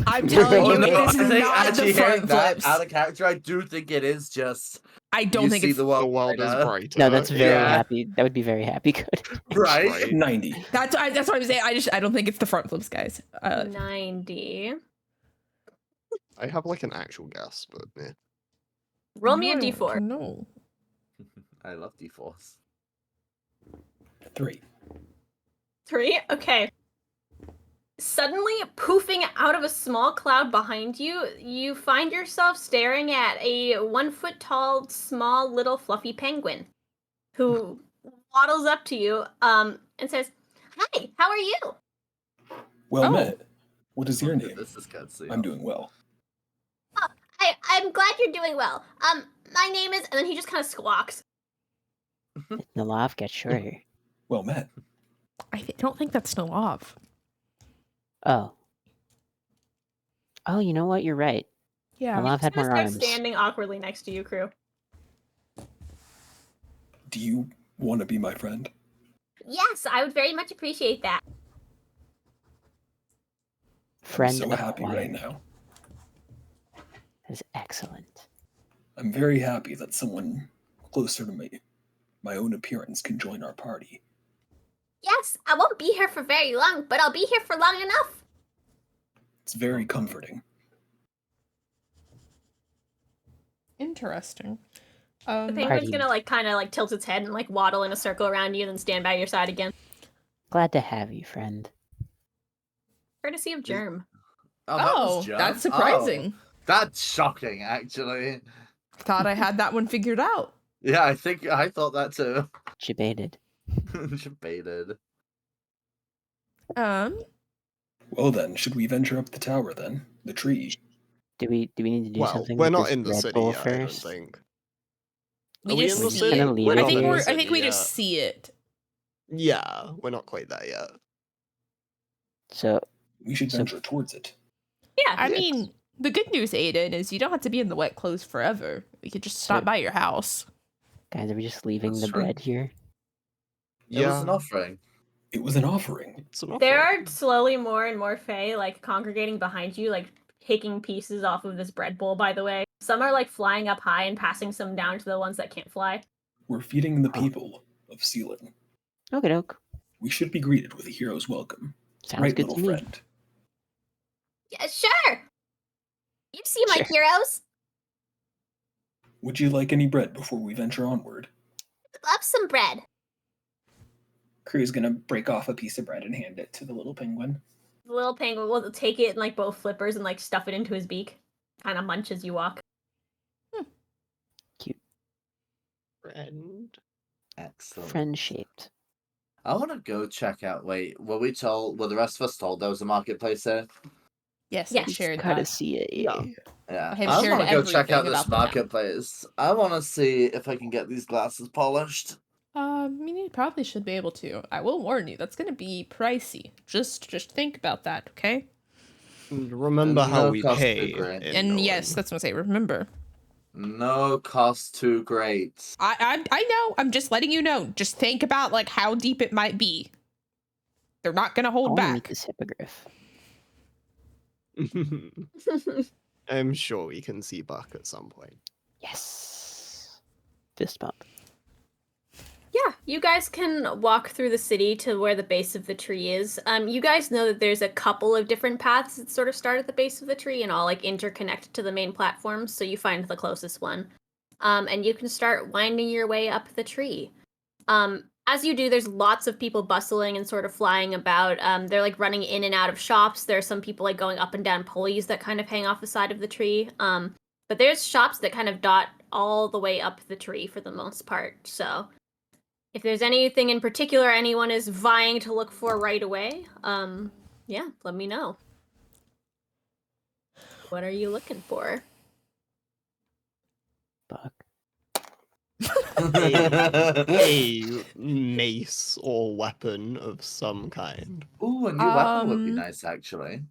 I'm telling Oh, you, no, it I is think not actually the front hearing that flips. out of character, I do think it is just. I don't you think see it's the The world, world is brighter. brighter. No, that's very Yeah. happy. That would be very happy. Good. Right? 90. that's what I'm saying. I don't think it's the front flips, guys. 90. I have like an actual guess, but yeah. Roll me a d4. No. I love D4s. 3. 3? Okay. Suddenly, poofing out of a small cloud behind you, you find yourself staring at a 1 foot tall, small, little fluffy penguin who waddles up to you and says, "Hi, how are you?" Well Oh. met. What is your Okay, name? This is cutscene. I'm doing well. I'm glad you're doing well. My name is, and then he just kind of squawks. The laugh gets shorter. Well met. I don't think that's still off. Oh. Oh, you know what? You're right. Yeah. The laugh He's had gonna more start arms. standing awkwardly next to you, Kruu. Do you want to be my friend? Yes, I would very much appreciate that. Friend I'm so happy acquired. right now. That is excellent. I'm very happy that someone closer to me, my own appearance, can join our party. Yes, I won't be here for very long, but I'll be here for long enough. It's very comforting. Interesting. The Um, penguin's Party. gonna kind of tilt its head and waddle in a circle around you, and then stand by your side again. Glad to have you, friend. Courtesy of Germ. that was Germ? that's surprising. Oh, that's shocking, actually. Thought I had that one figured out. Yeah, I thought that too. Debated. Debated. Well then, should we venture up the tower then? The tree. Do we need to do Well, something? we're with not this in the Red city Bull yet, I don't first? think. We Are we just in the see city? Gonna it. leave We're it not I think in here. the we're. I think city we yet. just see it. Yeah, we're not quite there yet. So We should So- venture towards it. Yeah. I Yes. mean, the good news, Aiden, is you don't have to be in the wet clothes forever. We could just stop So- by your house. guys, are we just leaving That's the true. bread here? It was an offering. It was an offering. It's an There offering. are slowly more and more Fae congregating behind you, taking pieces off of this bread bowl. By the way, some are flying up high and passing some down to the ones that can't fly. We're feeding the people of Sealen. Okie doke. We should be greeted with a hero's welcome. Sounds Right, good little to me. friend. Yeah, sure. You see my Sure. heroes. Would you like any bread before we venture onward? Love some bread. Kruu's gonna break off a piece of bread and hand it to the little penguin. The little penguin will take it in both flippers and stuff it into his beak. Kind of munch as you walk. Cute. Friend. Excellent. Friend shaped. I want to go check out. Wait, were the rest of us told there was a marketplace there? Yes, Yes. I shared Gotta that. see it. Yeah. Yeah. I have I shared want to go check out everything this about the map. marketplace. I want to see if I can get these glasses polished. You probably should be able to. I will warn you, that's gonna be pricey. Just think about that, okay? And remember And how no we cost pay. too great. in And Nowen. yes, that's what I say. Remember, No cost too great. I know. I'm just letting you know. Just think about how deep it might be. They're not gonna I hold want to meet back. this hippogriff. I'm sure we can see Buck at some point. Yes. Fist bump. Yeah, you guys can walk through the city to where the base of the tree is. You guys know that there's a couple of different paths that sort of start at the base of the tree and all interconnect to the main platform, so you find the closest one. And you can start winding your way up the tree. As you do, there's lots of people bustling and sort of flying about. They're like running in and out of shops. There's some people like going up and down pulleys that kind of hang off the side of the tree. But there's shops that kind of dot all the way up the tree for the most part. So if there's anything in particular anyone is vying to look for right away, yeah, let me know. What are you looking for? Fuck. A mace or weapon of some kind. Ooh, a new weapon would be Um, nice, actually.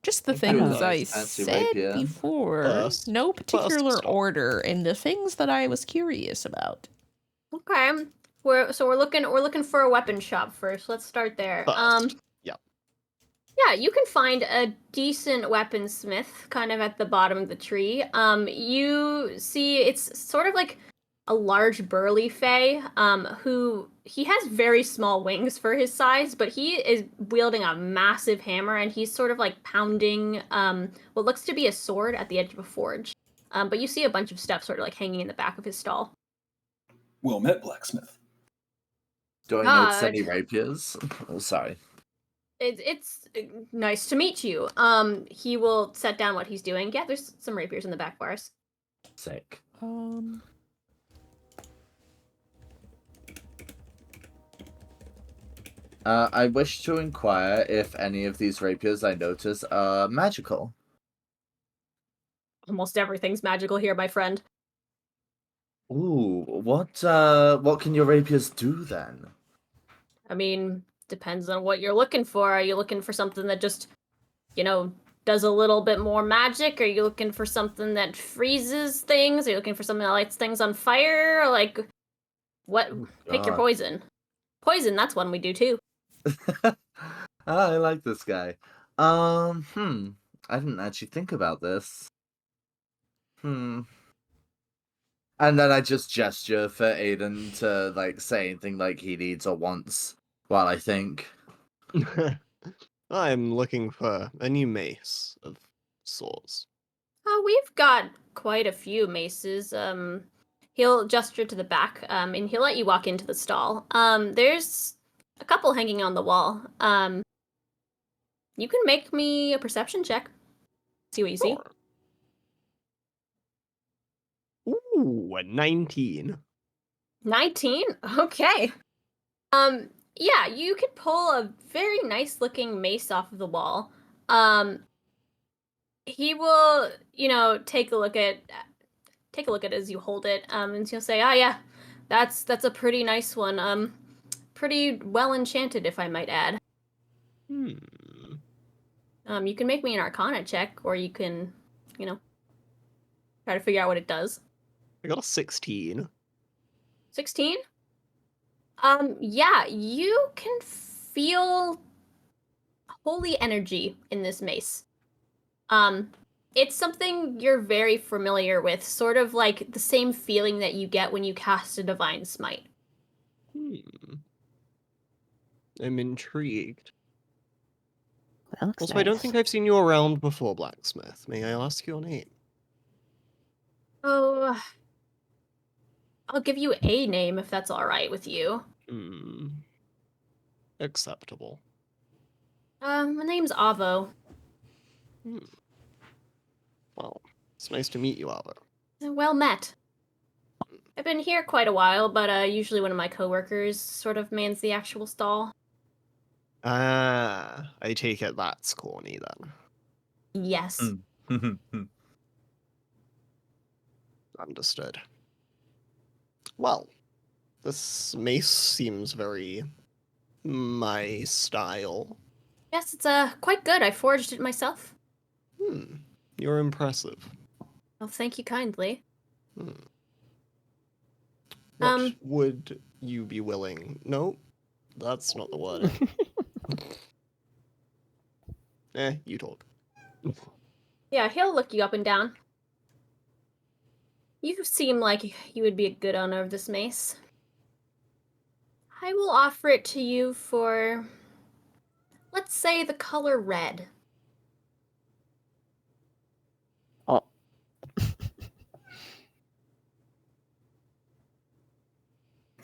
Just the Think of a things I nice fancy said rapier. before. First- No particular stop. order in the things that I was curious about. Okay. We're looking for a weapon shop first. Let's start there. First. Yeah, you can find a decent weaponsmith kind of at the bottom of the tree. You see it's sort of like a large burly fae, who he has very small wings for his size, but he is wielding a massive hammer and he's sort of like pounding what looks to be a sword at the edge of a forge. But you see a bunch of stuff sort of like hanging in the back of his stall. Wilmette Blacksmith. Do I notice any rapiers? Oh, sorry. It's nice to meet you. He will set down what he's doing. Yeah, there's some rapiers in the back bars. Sick. I wish to inquire if any of these rapiers I notice are magical. Almost everything's magical here, my friend. Ooh, what can your rapiers do then? I mean, depends on what you're looking for. Are you looking for something that just, does a little bit more magic? Are you looking for something that freezes things? Are you looking for something that lights things on fire? Like, what? Pick your God. poison. Poison, that's one we do too. I like this guy. I didn't actually think about this. And then I just gesture for Aiden to like say anything like he needs or wants while I think. I'm looking for a new mace of sorts. We've got quite a few maces. He'll gesture to the back, and he'll let you walk into the stall. There's a couple hanging on the wall. You can make me a perception check. See what you see. Sure. Ooh, a 19. 19? Okay. Yeah, you could pull a very nice looking mace off of the wall. He will, take a look at it as you hold it, and he'll say, yeah, that's a pretty nice one. Pretty well enchanted, if I might add. You can make me an Arcana check, or you can, try to figure out what it does. I got a 16. 16? Yeah, you can feel holy energy in this mace. It's something you're very familiar with, sort of like the same feeling that you get when you cast a divine smite. I'm intrigued. That looks Also, nice. I don't think I've seen you around before, Blacksmith. May I ask your name? Oh, I'll give you a name if that's all right with you. Acceptable. My name's Avo. Well, it's nice to meet you, Alta. Well met. I've been here quite a while, but usually one of my coworkers sort of mans the actual stall. Ah, I take it that's corny then. Yes. Understood. Well, this mace seems very my style. Yes, it's quite good. I forged it myself. You're impressive. Well, thank you kindly. What would you be willing? No, that's not the word. You talk. Yeah, he'll look you up and down. You seem like you would be a good owner of this mace. I will offer it to you for, let's say, the color red. Oh.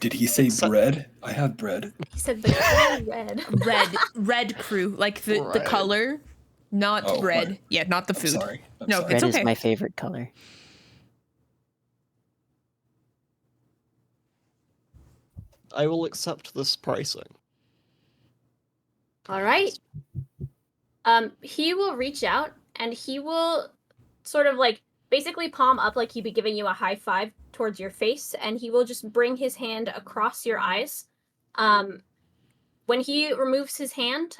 Did he say So- bread? I have bread. He said the color red. Red Kruu, like the Right. color, not Oh, bread. right. Yeah, not the I'm food. sorry. I'm No, sorry. it's Red is okay. my favorite color. I will accept this pricing. All right. He will reach out and he will sort of like basically palm up like he'd be giving you a high five towards your face, and he will just bring his hand across your eyes. When he removes his hand,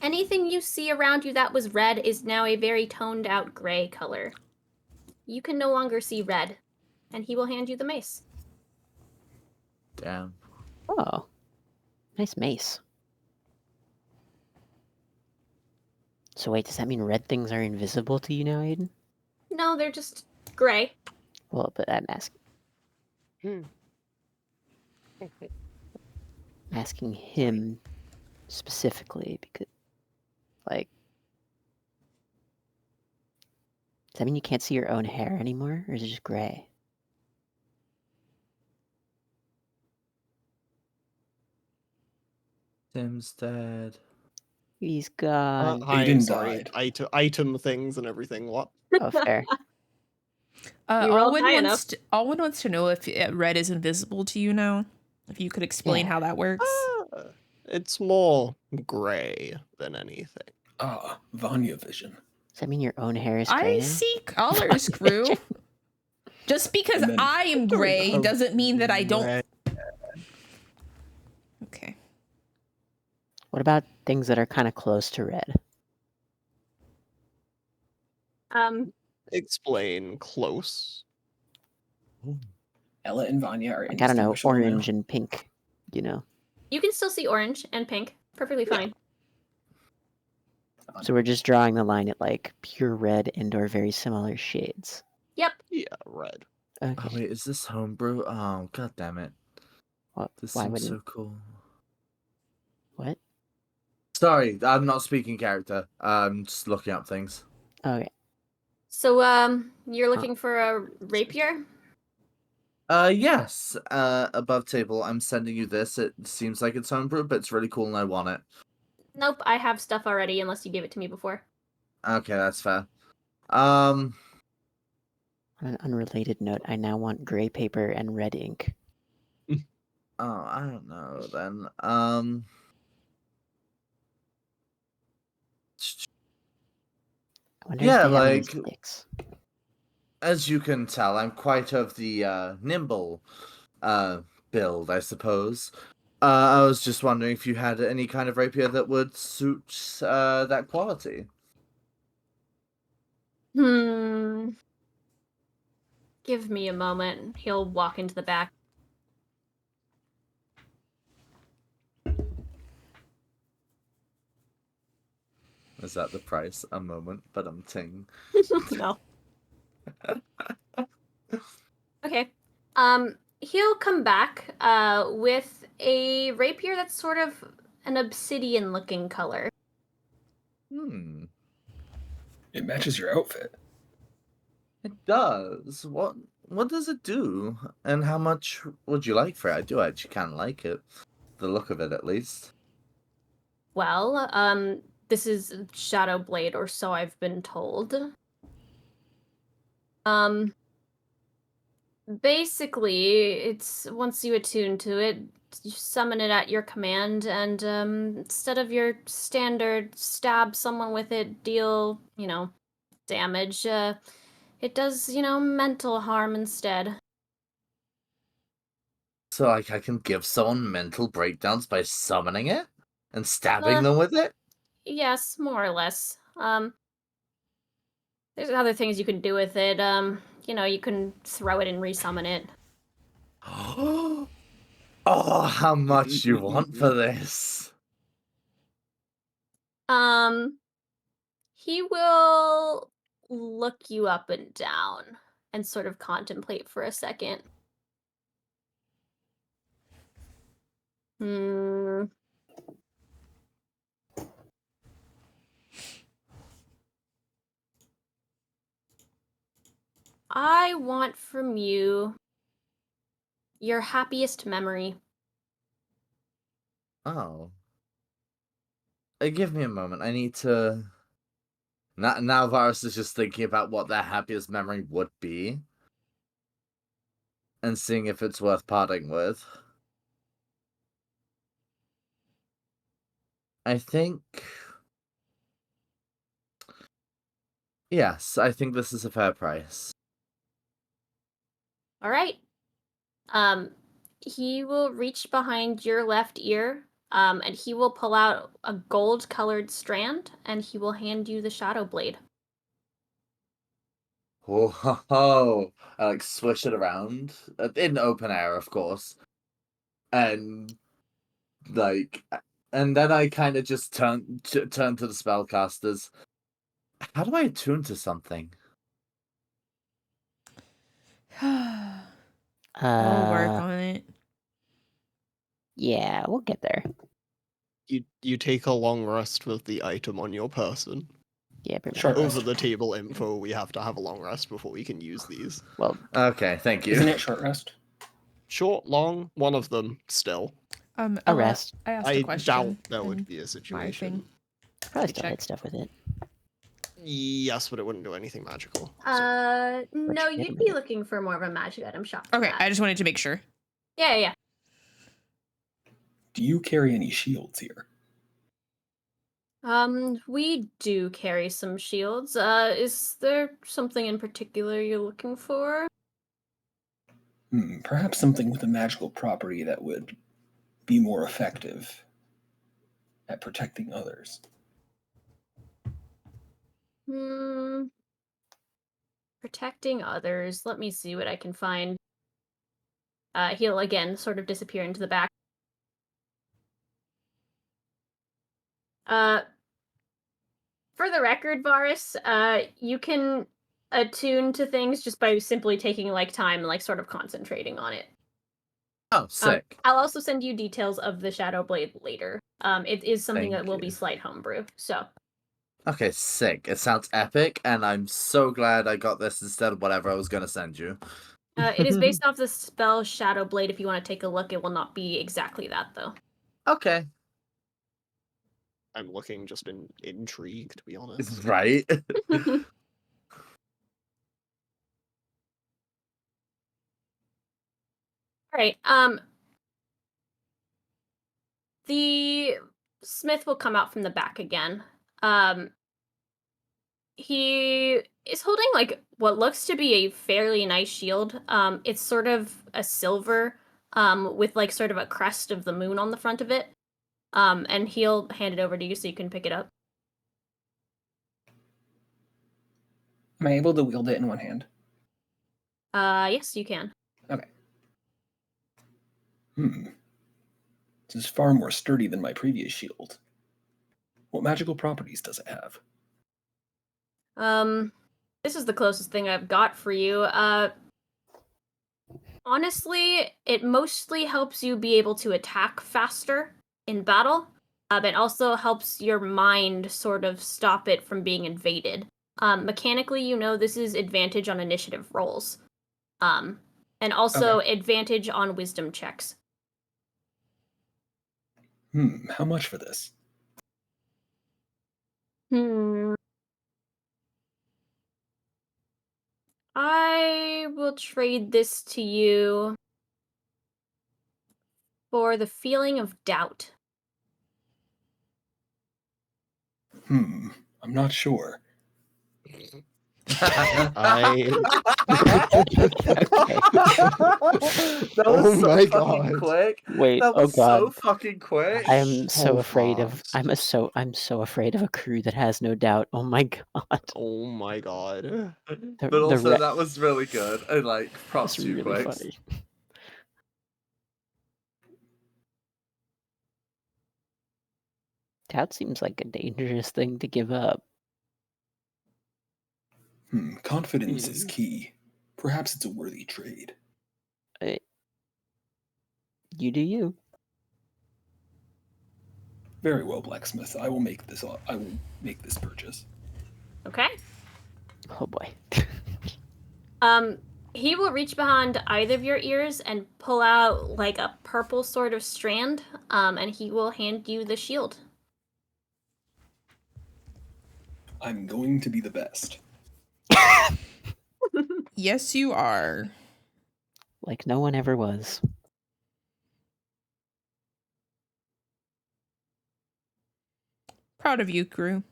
anything you see around you that was red is now a very toned out gray color. You can no longer see red, and he will hand you the mace. Damn. Oh, nice mace. So wait, does that mean red things are invisible to you now, Aiden? No, they're just gray. Well, but I'm asking him specifically because, like, does that mean you can't see your own hair anymore, or is it just gray? Tim's dead. He's gone. Hi, Aiden sorry. died. Item things and everything. What? Oh, fair. You rolled high enough. Alwyn wants to know if red is invisible to you now. If you could explain Yeah. how that works. It's more gray than anything. Ah, Vanya vision. Does that mean your own hair is gray I now? see colors, Kruu. Just because And then- I am gray doesn't mean that I don't. Red. Okay. What about things that are kind of close to red? Explain close. Ella and Vanya are Like, I don't know, indistinguishable now. orange and pink, you know? You can still see orange and pink. Perfectly fine. So we're just drawing the line at, like, pure red and or very similar shades. Yep. Yeah, red. Okay. Oh wait, is this homebrew? Oh god damn it. This Why seems wouldn't... so cool. What? Sorry, I'm not speaking character. I'm just looking up things. Okay. So, you're looking for a rapier? Yes. Above table, I'm sending you this. It seems like it's homebrew, but it's really cool and I want it. Nope, I have stuff already, unless you gave it to me before. Okay, that's fair. On an unrelated note, I now want gray paper and red ink. Oh, I don't know then. I wonder Yeah, if they have any like- sticks. As you can tell, I'm quite of the nimble build, I suppose. I was just wondering if you had any kind of rapier that would suit that quality. Give me a moment. He'll walk into the back. Is that the price? A moment, but I'm ting. No. Okay. He'll come back with a rapier that's sort of an obsidian looking color. Hmm. It matches your outfit. It does. What does it do? And how much would you like for it? I do actually kind of like it. The look of it, at least. Well, this is Shadow Blade, or so I've been told. Basically, it's once you attune to it, you summon it at your command, and instead of your standard stab someone with it, deal, damage, it does, mental harm instead. So, like, I can give someone mental breakdowns by summoning it and stabbing Uh, them with it? Yes, more or less. There's other things you can do with it. You can throw it and resummon it. Oh, how much you want for this? He will look you up and down and sort of contemplate for a second. I want from you Your happiest memory. Oh. Give me a moment. I need to... Now Varus is just thinking about what their happiest memory would be. And seeing if it's worth parting with. I think... Yes, I think this is a fair price. All right. He will reach behind your left ear, and he will pull out a gold-colored strand, and he will hand you the shadow blade. Whoa! I like swish it around in open air, of course, and like, and then I kind of just turn to the spellcasters. How do I attune to something? We'll work on it. Yeah, we'll get there. You take a long rest with the item on your person. Yeah, pretty much. Short Over rest. the table info, we have to have a long rest before we can use these. Well, Okay, thank you. Isn't it short rest? Short, long, one of them still. a Ella, rest. I asked I a question. doubt there would and be a my situation. thing. Probably me still check. hit stuff with it. Yes, but it wouldn't do anything magical. No, Which you'd item? be looking for more of a magic item shop. for Okay, that. I just wanted to make sure. Yeah. Do you carry any shields here? We do carry some shields. Is there something in particular you're looking for? Perhaps something with a magical property that would be more effective at protecting others. Protecting others. Let me see what I can find. He'll again sort of disappear into the back. For the record, Varus, you can attune to things just by simply taking like time and like sort of concentrating on it. Oh, sick. I'll also send you details of the Shadow Blade later. It is something Thank that will be you. slight homebrew. So Okay, sick. It sounds epic, and I'm so glad I got this instead of whatever I was gonna send you. it is based off the spell Shadow Blade. If you want to take a look, it will not be exactly that though. Okay. I'm looking just intrigued, to be honest. Right? Alright, the smith will come out from the back again. He is holding like what looks to be a fairly nice shield. It's sort of a silver, with like sort of a crest of the moon on the front of it. And he'll hand it over to you so you can pick it up. Am I able to wield it in one hand? Yes, you can. Okay. This is far more sturdy than my previous shield. What magical properties does it have? This is the closest thing I've got for you. Honestly, it mostly helps you be able to attack faster in battle. It also helps your mind sort of stop it from being invaded. Mechanically, you know this is advantage on initiative rolls. And also advantage on wisdom checks. How much for this? I will trade this to you for the feeling of doubt. I'm not sure. That Oh was so my fucking God. quick. Wait, That oh was so god. fucking quick. I am so So afraid of fast. I'm so afraid of a crew that has no doubt. Oh my god. Oh my god. But also, that was really good. And like, props That's to you, really Quicks. funny. Doubt seems like a dangerous thing to give up. Confidence is key. Perhaps it's a worthy trade. You do you. Very well, blacksmith. I will make this purchase. Okay? Oh boy. He will reach behind either of your ears and pull out like a purple sort of strand, and he will hand you the shield. I'm going to be the best. Yes, you are. Like no one ever was. Proud of you, Kruu.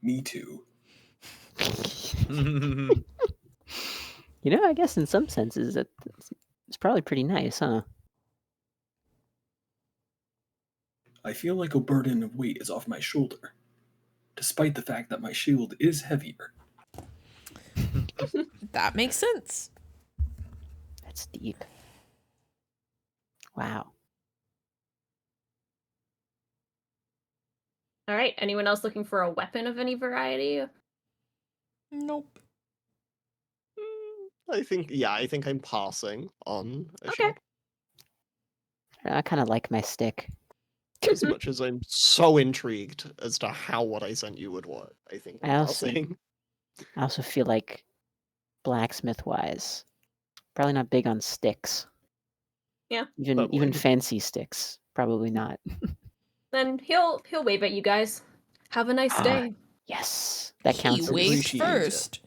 Me too. You know, I guess in some senses it's probably pretty nice, huh? I feel like a burden of weight is off my shoulder, despite the fact that my shield is heavier. That makes sense. That's deep. Wow. All right. Anyone else looking for a weapon of any variety? Nope. I think I'm passing on a Okay. shield. I kind of like my stick. As much as I'm so intrigued as to how what I sent you would work, I think I'm I also- passing. I also feel like blacksmith-wise, probably not big on sticks. Yeah. Even Probably. fancy sticks, probably not. Then he'll wave at you guys. Have a nice Ah, day. Yes, that He counts. waved Appreciate it. first.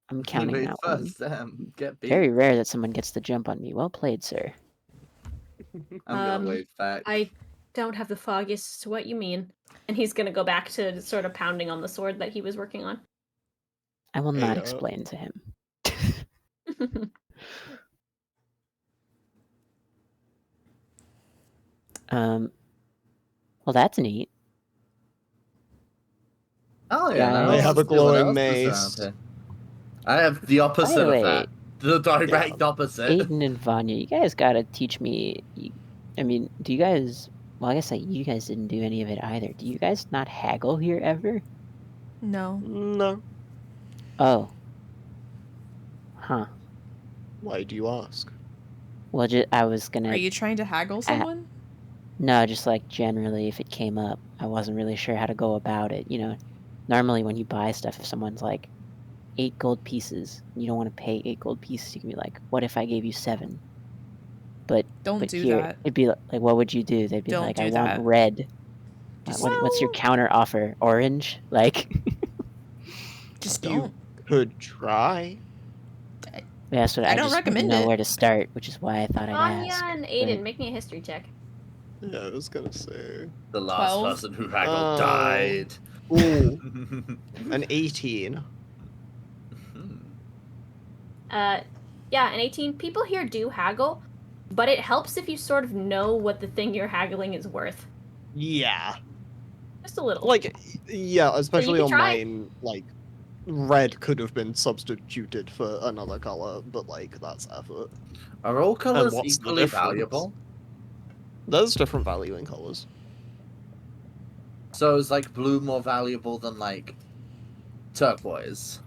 I'm counting Wait that one. first, get beat. Very rare that someone gets the jump on me. Well played, sir. I'm gonna wave back. I don't have the foggiest as to what you mean. And he's gonna go back to sort of pounding on the sword that he was working on. I will Hey, not explain to him. Well, that's neat. Oh yeah, Guys. now I have a let's see what glowing else is mace. around here. I have the opposite the of way, that. The direct opposite. Aiden and Vanya, you guys gotta teach me. I mean, do you guys? Well, I guess you guys didn't do any of it either. Do you guys not haggle here ever? No. No. Oh. Huh. Why do you ask? Well, I was gonna. Are you trying to haggle someone? No, just like generally, if it came up, I wasn't really sure how to go about it. You know, normally when you buy stuff, if someone's like 8 gold pieces, you don't want to pay 8 gold pieces. You can be like, "What if I gave you 7?" But Don't but do here, that. it'd be like, "What would you do?" They'd be Don't like, do "I want that. red." Just- What's your Well- counter offer? Orange? Like, Just You don't. could try. yeah, that's what I I don't just didn't recommend know it. where to start, which is why I thought I'd Vanya ask. and Aiden, but- make me a history check. Yeah, I was gonna say. The last 12? person who haggled Oh. died. Ooh, an 18. Yeah, an 18. People here do haggle, but it helps if you sort of know what the thing you're haggling is worth. Yeah. Just a little. Like, yeah, especially can on try. mine, like, red could have been substituted for another color, but, like, that's effort. Are all colors what's the equally difference? valuable? There's different value in colors. So is like blue more valuable than like turquoise?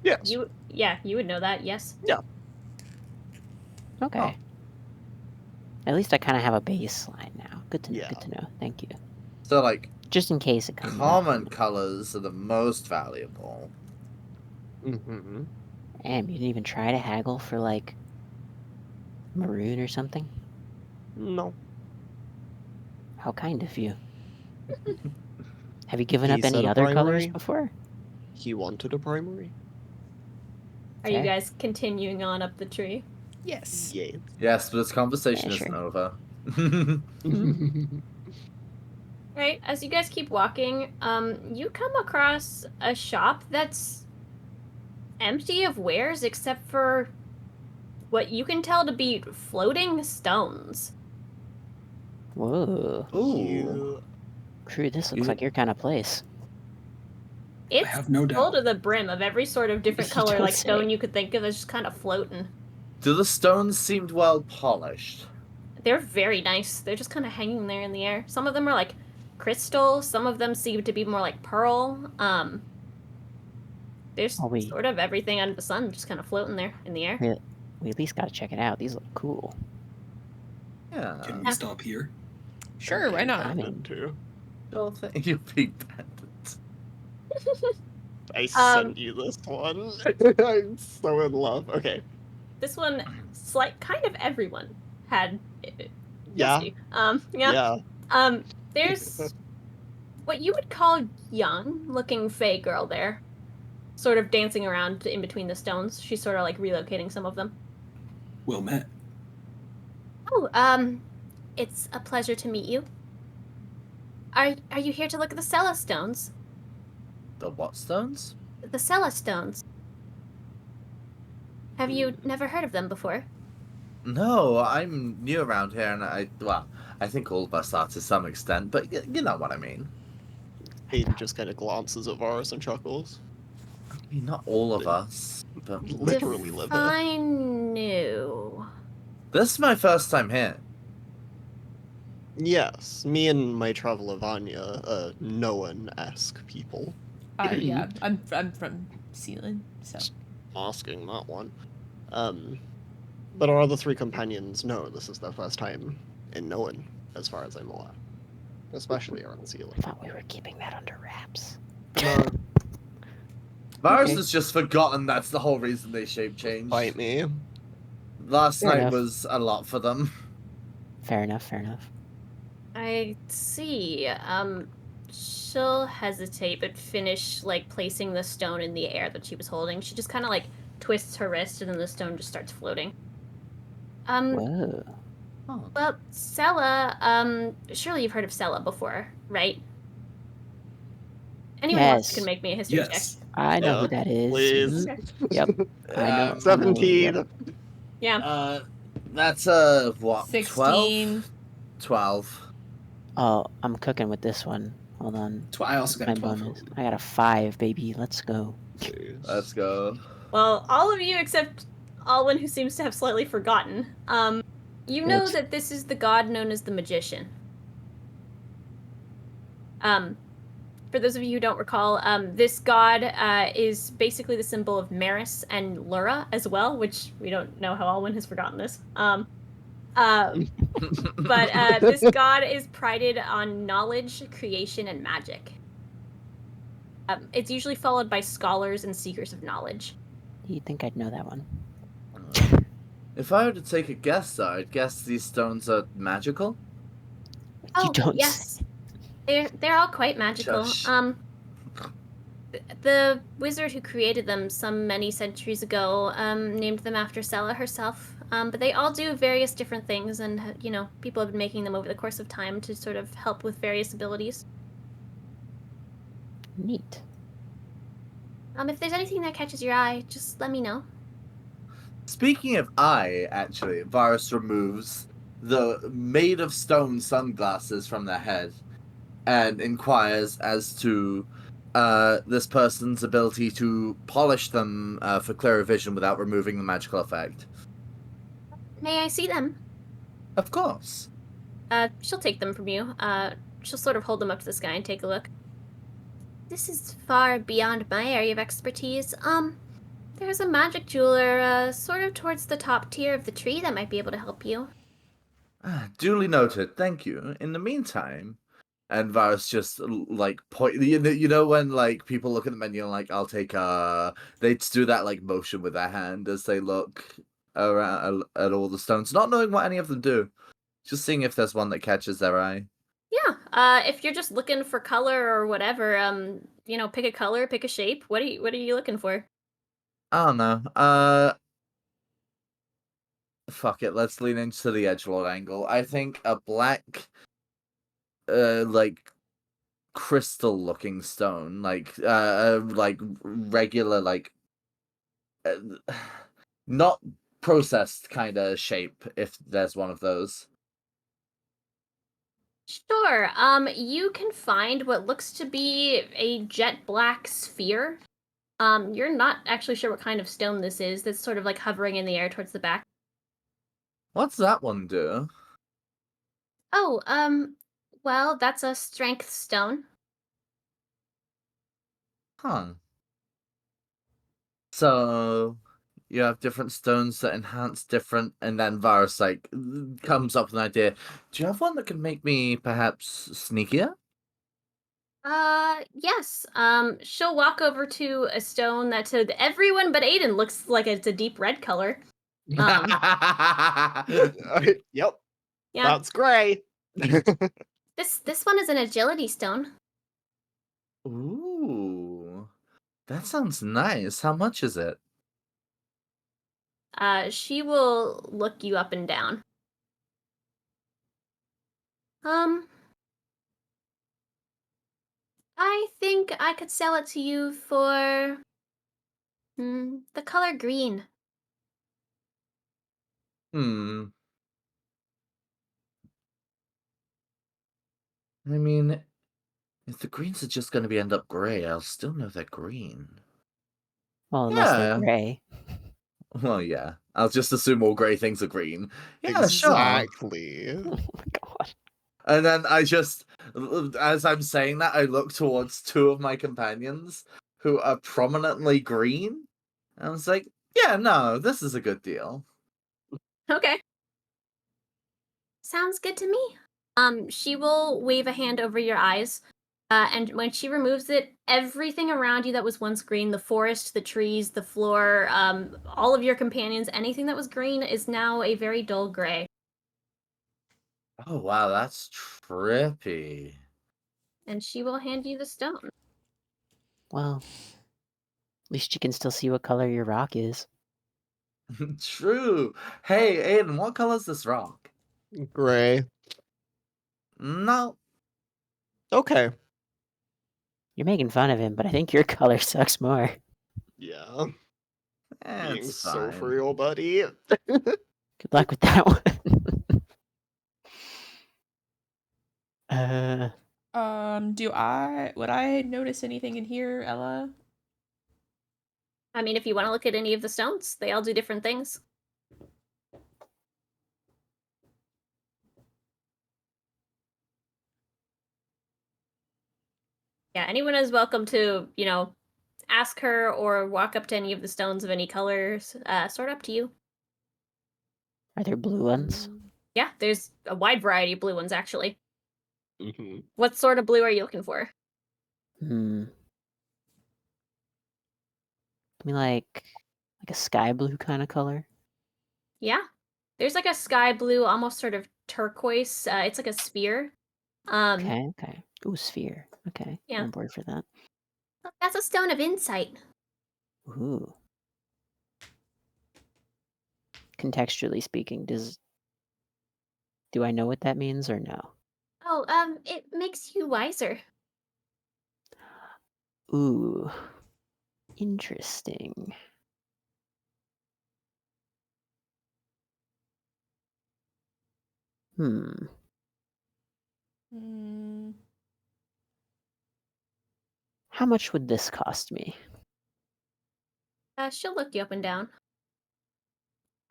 Yes. You would know that, yes. Okay. Oh. At least I kind of have a baseline now. Good to know. Yeah. Good to know. Thank you. So like Just in case it comes up. common colors are the most valuable. Mm-hmm. Damn, you didn't even try to haggle for like maroon or something? No. How kind of you. Have you given He up any said a other colors primary. before? He wanted a primary. Are you Okay. guys continuing on up the tree? Yes. Yeah. Yes, but this conversation Yeah, isn't sure. over. Right, as you guys keep walking, you come across a shop that's empty of wares except for what you can tell to be floating stones. Whoa. Ooh. Kruu, this looks You- like your kind of place. It's have no full doubt. to the brim of every sort of different You color don't like say. stone you could think of that's just kind of floating. Do the stones seem well polished? They're very nice. They're just kind of hanging there in the air. Some of them are like crystal. Some of them seem to be more like pearl. There's Oh, wait. sort of everything under the sun just kind of floating there in the air. We at least gotta check it out. These look cool. Yeah. Can we stop here? Sure, why not? I mean- Too. Sure thing. You big bandits. I sent you this one. I'm so in love. Okay. This one, kind of everyone had. Yeah. See. Yeah. There's what you would call young-looking fae girl there, sort of dancing around in between the stones. She's sort of like relocating some of them. Well met. Oh, it's a pleasure to meet you. Are you here to look at the Cella stones? The what stones? The Cella stones. Have you never heard of them before? No, I'm new around here, and I think all of us are to some extent, but you know what I mean. Aiden just kind of glances at Varus and chuckles. I mean, not all of us, but Literally live here. Define new. this is my first time here. Yes, me and my traveler Vanya, Nowen-esque people. Yeah, I'm from Sealen, so. Asking that one. But our other three companions know this is their first time in Nowen, as far as I'm aware. Especially around Sealen. I thought we were keeping that under wraps. No, Varus Okay. has just forgotten that's the whole reason they shape changed. bite me. Last Fair night enough. was a lot for them. Fair enough, fair enough. I see. She'll hesitate, but finish like placing the stone in the air that she was holding. She just kind of like twists her wrist, and then the stone just starts floating. Whoa. Oh. Well, Sella. Surely you've heard of Sella before, right? Anyone else Yes. can make me a history Yes. I know Yeah, who that is. please. Mhm. Yep. I know. 17. Yep. check. Yeah. That's what? 16. 12? Oh, I'm cooking with this one. Hold on. I also got My a 12. bonus. I got a 5, baby. Let's go. Let's go. Well, all of you except Alwyn, who seems to have slightly forgotten. You know Good. that this is the god known as the Magician. For those of you who don't recall, this god is basically the symbol of Maris and Lura as well, which we don't know how Alwyn has forgotten this. But this god is prided on knowledge, creation, and magic. It's usually followed by scholars and seekers of knowledge. You'd think I'd know that one. If I were to take a guess, though, I'd guess these stones are magical. You don't yes. They're all quite magical. Shush. The wizard who created them some many centuries ago named them after Sella herself. But they all do various different things, and people have been making them over the course of time to sort of help with various abilities. Neat. If there's anything that catches your eye, just let me know. Speaking of eye, actually, Varus removes the made of stone sunglasses from their head and inquires as to this person's ability to polish them for clearer vision without removing the magical effect. May I see them? Of course. She'll take them from you. She'll sort of hold them up to the sky and take a look. This is far beyond my area of expertise. There's a magic jeweler, sort of towards the top tier of the tree that might be able to help you. Duly noted. Thank you. In the meantime, and Varus just like point. You know when like people look at the menu and like I'll take they do that like motion with their hand as they look around at all the stones, not knowing what any of them do, just seeing if there's one that catches their eye. Yeah. If you're just looking for color or whatever, pick a color, pick a shape. What are you looking for? I don't know. Fuck it. Let's lean into the edgelord angle. I think a black, like crystal-looking stone, like regular, like not processed kind of shape. If there's one of those. Sure. You can find what looks to be a jet black sphere. You're not actually sure what kind of stone this is. That's sort of like hovering in the air towards the back. What's that one do? Oh, well, that's a strength stone. Huh. So you have different stones that enhance different, and then Varus like comes up with an idea. Do you have one that can make me perhaps sneakier? Yes. She'll walk over to a stone that to everyone but Aiden looks like it's a deep red color. Yep, Yeah. that's gray. This one is an agility stone. Ooh, that sounds nice. How much is it? She will look you up and down. I think I could sell it to you for the color green. Hmm. I mean, if the greens are just going to be end up gray, I'll still know they're green. Well, unless they're Yeah. gray. Well, yeah. I'll just assume all grey things are green. Yeah, sure. Exactly. Oh my god. And then I just, as I'm saying that, I look towards two of my companions who are prominently green. And I was like, yeah, no, this is a good deal. Okay. Sounds good to me. She will wave a hand over your eyes. And when she removes it, everything around you that was once green, the forest, the trees, the floor, all of your companions, anything that was green is now a very dull gray. Oh, wow, that's trippy. And she will hand you the stone. Well, at least you can still see what color your rock is. True. Hey, Aiden, what color's this rock? Gray. No. Okay. You're making fun of him, but I think your color sucks more. Yeah. Being It's so fine. for real, buddy. Good luck with that one. Would I notice anything in here, Ella? I mean, if you want to look at any of the stones, they all do different things. Yeah, anyone is welcome to, ask her or walk up to any of the stones of any colors. Sort up to you. Are there blue ones? Yeah, there's a wide variety of blue ones, actually. Mm-hmm. What sort of blue are you looking for? Hmm. I mean, like a sky blue kind of color. Yeah. There's like a sky blue, almost sort of turquoise. It's like a sphere. Okay. Ooh, sphere. Okay. Yeah. I'm on board for that. That's a stone of insight. Ooh. Contextually speaking, do I know what that means or no? Oh, it makes you wiser. Ooh. Interesting. Hmm. Hmm. How much would this cost me? She'll look you up and down.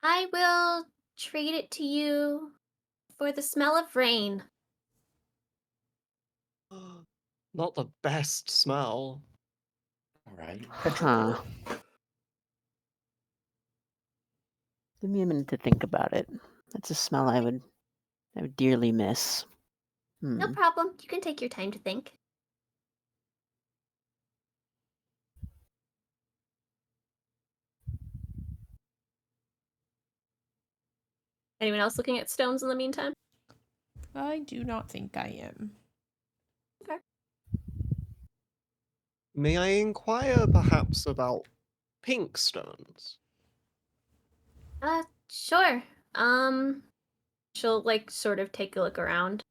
I will trade it to you for the smell of rain. Not the best smell. All right. Huh. Give me a minute to think about it. That's a smell I would dearly miss. No problem. You can take your time to think. Anyone else looking at stones in the meantime? I do not think I am. Okay. May I inquire perhaps about pink stones? Sure. She'll sort of take a look around.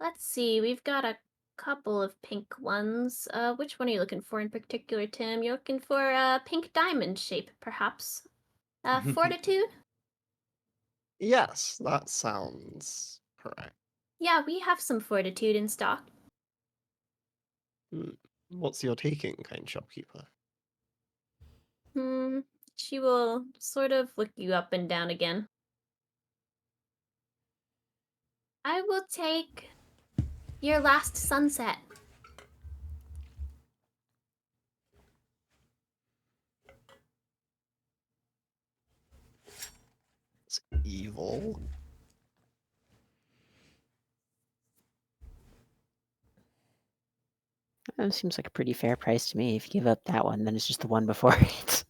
Let's see. We've got a couple of pink ones. Which one are you looking for in particular, Tim? You're looking for a pink diamond shape, perhaps. Fortitude? Yes, that sounds correct. Yeah, we have some fortitude in stock. What's your taking, kind shopkeeper? She will sort of look you up and down again. I will take your last sunset. It's evil. That seems like a pretty fair price to me. If you give up that one, then it's just the one before it.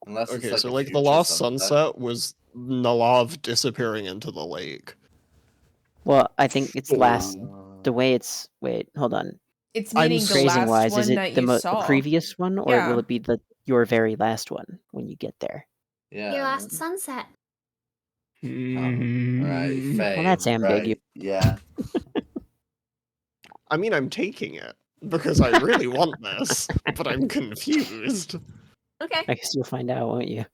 Unless it's Okay, like so a like the future last sunset. sunset was Nalav disappearing into the lake. Well, I think it's last. Uh, The way it's. Wait, hold on. It's I'm meaning the Phrasing last wise, is one it that the, you the saw. previous one, or Yeah. will it be your very last one when you get there? Yeah. Your last sunset. Oh, right, Hmm. Faye. Well, that's ambiguous. Right, yeah. I mean, I'm taking it because I really want this, but I'm confused. Okay. I guess you'll find out, won't you?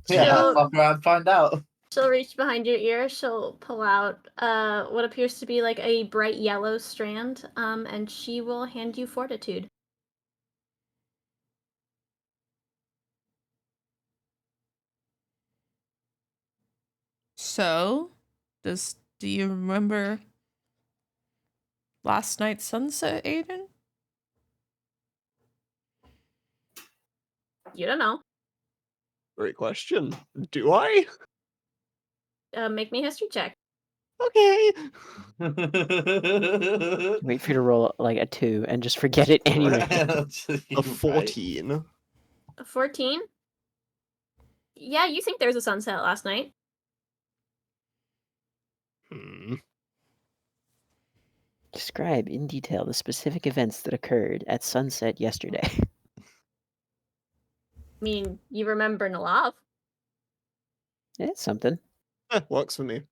Yeah, She'll- fuck around, find out. She'll reach behind your ear. She'll pull out what appears to be like a bright yellow strand, and she will hand you fortitude. So, do you remember last night's sunset, Aiden? You don't know. Great question. Do I? Make me a history check. Okay. Wait for you to roll like a 2 and just forget it anyway. A 14. A 14. Yeah, you think there was a sunset last night. Hmm. Describe in detail the specific events that occurred at sunset yesterday. I mean, you remember Nalav. It's something. Works for me.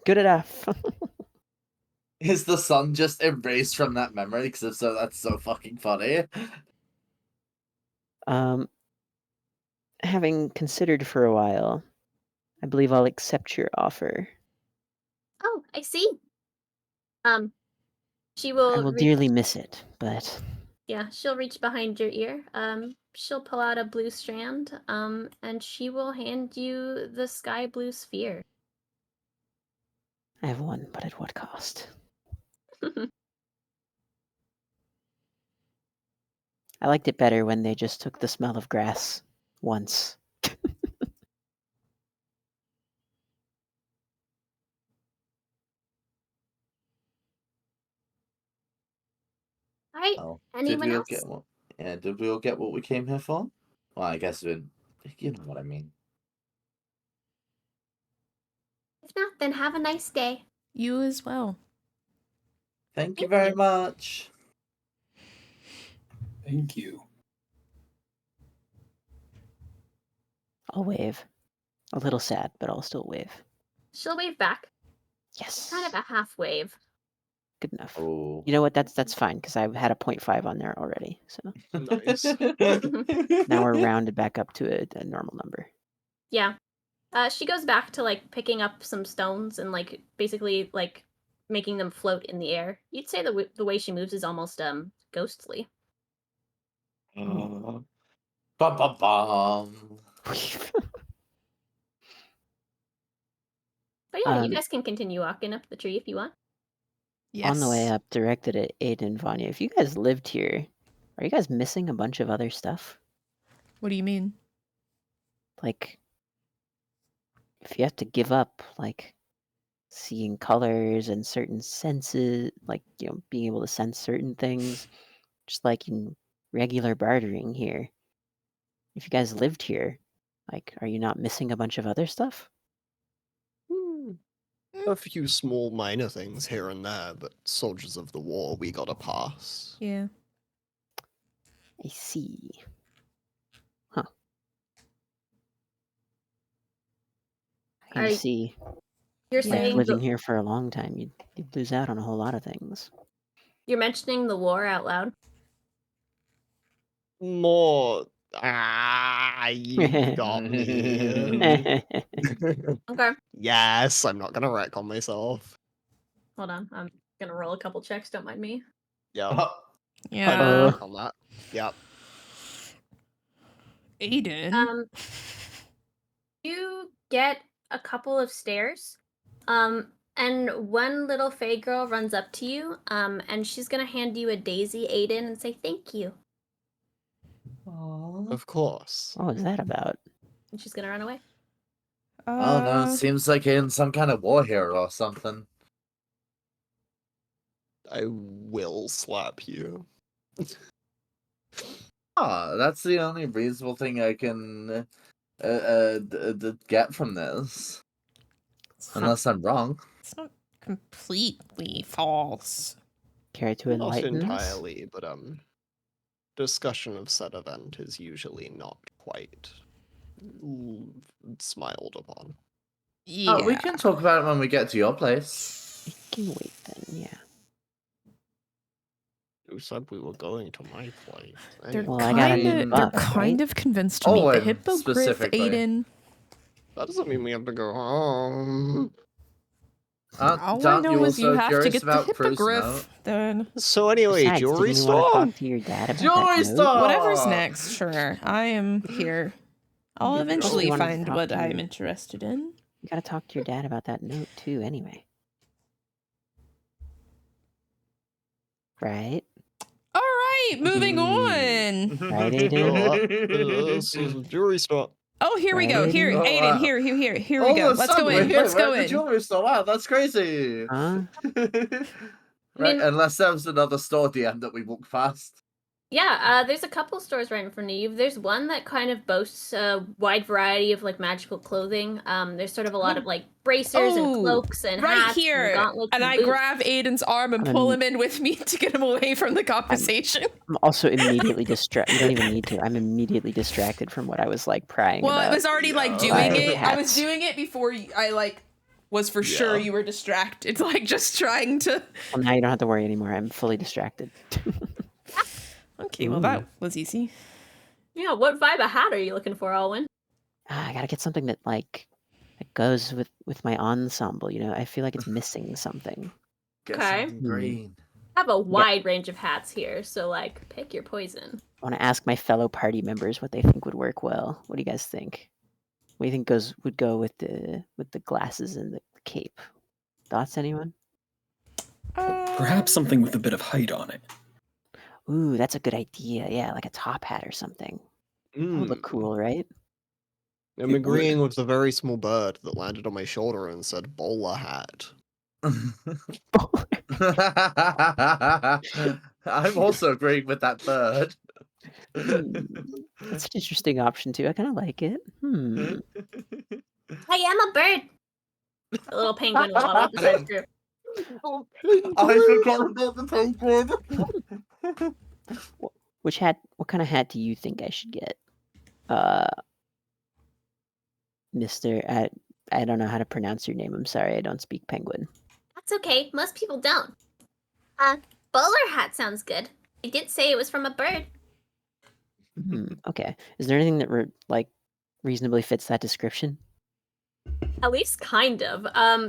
Good enough. Is the sun just erased from that memory? Because if so, that's so fucking funny. Having considered for a while, I believe I'll accept your offer. Oh, I see. She I will. will dearly miss it, but Yeah, she'll reach behind your ear. She'll pull out a blue strand. And she will hand you the sky blue sphere. I have one, but at what cost? I liked it better when they just took the smell of grass once. All right. Oh, Anyone else? Did we all get what we came here for? Well, I guess you know what I mean. If not, then have a nice day. You as well. Thank you Thank very you. much. Thank you. I'll wave. A little sad, but I'll still wave. She'll wave back. Yes. Kind of a half wave. Good enough. Oh. You know what? That's fine because I had a 0.5 on there already. So Nice. now we're rounded back up to a normal number. Yeah. She goes back to like picking up some stones and like basically like making them float in the air. You'd say the way she moves is almost ghostly. Bum, bum, bum. But yeah, you Um, guys can continue walking up the tree if you want. Yes. On the way up, directed at Aiden and Vanya. If you guys lived here, are you guys missing a bunch of other stuff? What do you mean? Like, if you have to give up, like, seeing colors and certain senses, like, being able to sense certain things, just like in regular bartering here. If you guys lived here, like, are you not missing a bunch of other stuff? A few small minor things here and there, but soldiers of the war, we got a pass. Yeah. I see. Huh. I can Are see. You're Yeah. Like, saying living here for a long time, you'd lose out on a whole lot of things. you're mentioning the war out loud. More. You got me. Okay. Yes, I'm not gonna wreck on myself. Hold on. I'm gonna roll a couple checks, don't mind me. Yep. Oh, Yeah. I'm gonna wreck on that. Yep. Aiden. You get a couple of stairs. And one little Fae girl runs up to you, and she's gonna hand you a daisy, Aiden, and say thank you. aw. Of course. What was that about? And she's gonna run away. Oh no, it seems like in some kind of war here or something. I will slap you. That's the only reasonable thing I can get from this. Unless I'm wrong. It's not completely false. Care to Not enlighten us? entirely, but discussion of said event is usually not quite smiled upon. Yeah. We can talk about it when we get to your place. We can wait then, yeah. Who said we were going to my place? They're Anyway, Well, I got a kind new of buff, kind right? of convinced to meet the Owen, hippogriff, specifically. Aiden. that doesn't mean we have to go home. All I Aren't know you is you also have to curious get the about Kroo's hippogriff. note? Then So anyway, Besides, jewelry didn't you want to store? talk to your dad about Jewelry that note? store! whatever's next, sure. I am here. I'll Plus, eventually you wanted to find talk what to I'm your- interested in. You gotta talk to your dad about that note too, anyway. Right? All right, moving on. Right, Aiden? This is a jewelry store. Oh, here we Right, go. Here, Aiden? Oh, Aiden. wow. Here we All go. of a Let's sudden, go we're in. here. Let's We're go at the in. jewelry store. Wow, that's crazy. Huh? Right, mean- unless there was another store DM that we walked past. Yeah, there's a couple stores right in front of you. There's one that kind of boasts a wide variety of like magical clothing. There's sort of a lot of like bracers and Oh, cloaks and right hats here. and gauntlets And and I boots. grab Aiden's arm and I'm pull in- him in with me to get him away from the conversation. I'm also immediately distracted. You don't even need to. I'm immediately distracted from what I was like prying Well, about. I was already like Yeah. doing By it. I was hats. doing it before I like was for sure Yeah. you were distracted, like just trying to. Well, now you don't have to worry anymore. I'm fully distracted. Okay, well Ooh. that was easy. Yeah, what vibe of hat are you looking for, Alwyn? I gotta get something that like that goes with my ensemble. You know, I feel like it's missing something. Get Okay. something green. I have a wide range of hats here, so like pick your poison. I want to ask my fellow party members what they think would work well. What do you guys think? What do you think would go with the glasses and the cape? Thoughts, anyone? Perhaps something with a bit of height on it. Ooh, that's a good idea. Yeah, like a top hat or something. That would look cool, right? I'm It agreeing with the very small bird that landed on my shoulder and said bowler hat. I'm also agreeing with that bird. That's an interesting option too. I kind of like it. I am a bird. A little penguin will waddle up beside Kroo. I forgot about the penguin. Which hat? What kind of hat do you think I should get, Mister? I don't know how to pronounce your name. I'm sorry. I don't speak Penguin. That's okay. Most people don't. Bowler hat sounds good. I did say it was from a bird. Okay. Is there anything that reasonably fits that description? At least kind of.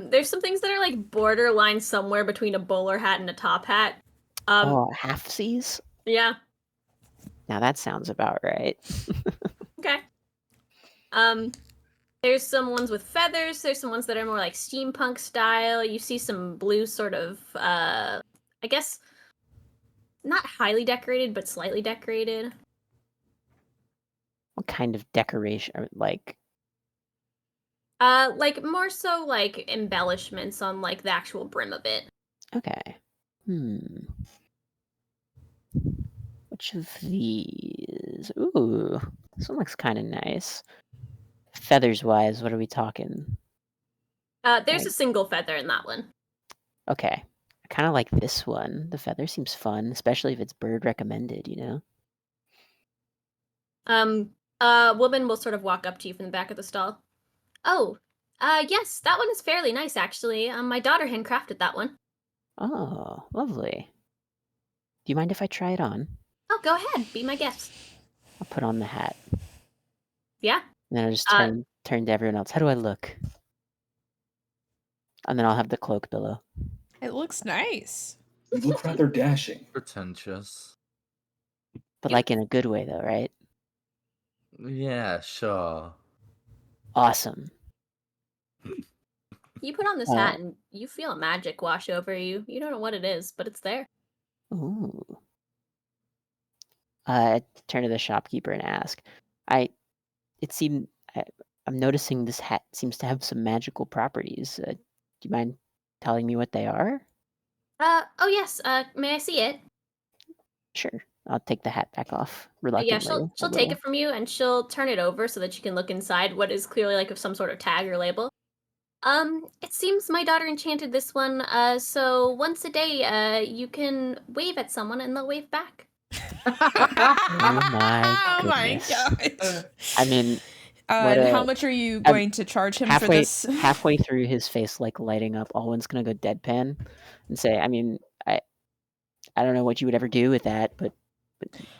There's some things that are like borderline somewhere between a bowler hat and a top hat. Halfsies? Yeah. Now that sounds about right. Okay. There's some ones with feathers. There's some ones that are more like steampunk style. You see some blue sort of, I guess, not highly decorated, but slightly decorated. What kind of decoration? Like More so like embellishments on like the actual brim of it. okay. Which of these? Ooh, this one looks kind of nice. Feathers wise, what are we talking? There's Right. a single feather in that one. Okay. I kind of like this one. The feather seems fun, especially if it's bird recommended, you know? A woman will sort of walk up to you from the back of the stall. Oh, yes, that one is fairly nice, actually. My daughter handcrafted that one. Oh, lovely. Do you mind if I try it on? Oh, go ahead. Be my guest. I'll put on the hat. Yeah. And then I'll just Uh, turn to everyone else. How do I look? And then I'll have the cloak below. It looks nice. You look rather dashing. Pretentious. But Yeah. like in a good way though, right? Yeah, sure. Awesome. You put on this hat and you feel a magic wash over you. You don't know what it is, but it's there. Ooh. I turn to the shopkeeper and ask, I'm noticing this hat seems to have some magical properties. Do you mind telling me what they are? Oh yes. May I see it? Sure. I'll take the hat back off Yeah, reluctantly. she'll take it from you and she'll turn it over so that you can look inside what is clearly like of some sort of tag or label. It seems my daughter enchanted this one. So once a day, you can wave at someone and they'll wave back. Oh my Oh my goodness. gosh. I mean, And how much are you going to charge him for this? halfway through his face like lighting up, Alwyn's gonna go deadpan and say, I mean, I don't know what you would ever do with that, but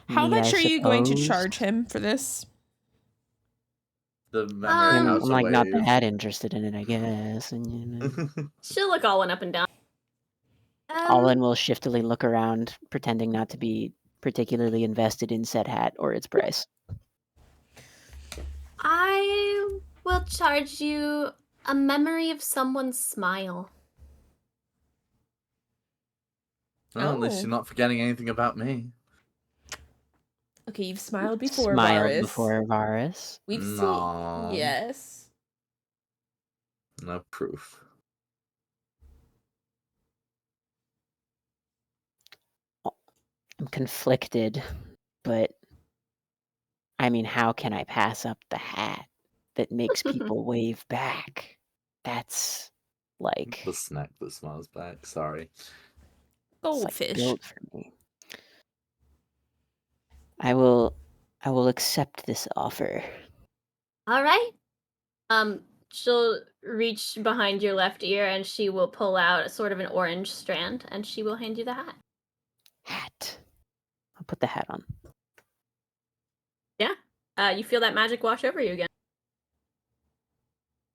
How neat, much I are you going to suppose. charge him for this? The memory I'm of how to like not wave. that interested in it, I guess. And, you know. She'll look Alwyn up and down. Alwyn will shiftily look around, pretending not to be particularly invested in said hat or its price. I will charge you a memory of someone's smile. Well, at least Oh. you're not forgetting anything about me. Okay, you've smiled before, Smiled Varas. before Varas. We've No. seen. Yes. No proof. I'm conflicted, but I mean, how can I pass up the hat that makes people wave back? That's like The snack that smiles back. Sorry. it's Goldfish. like built for me. I will accept this offer. All right. She'll reach behind your left ear and she will pull out a sort of an orange strand and she will hand you the hat. Hat. I'll put the hat on. Yeah. You feel that magic wash over you again.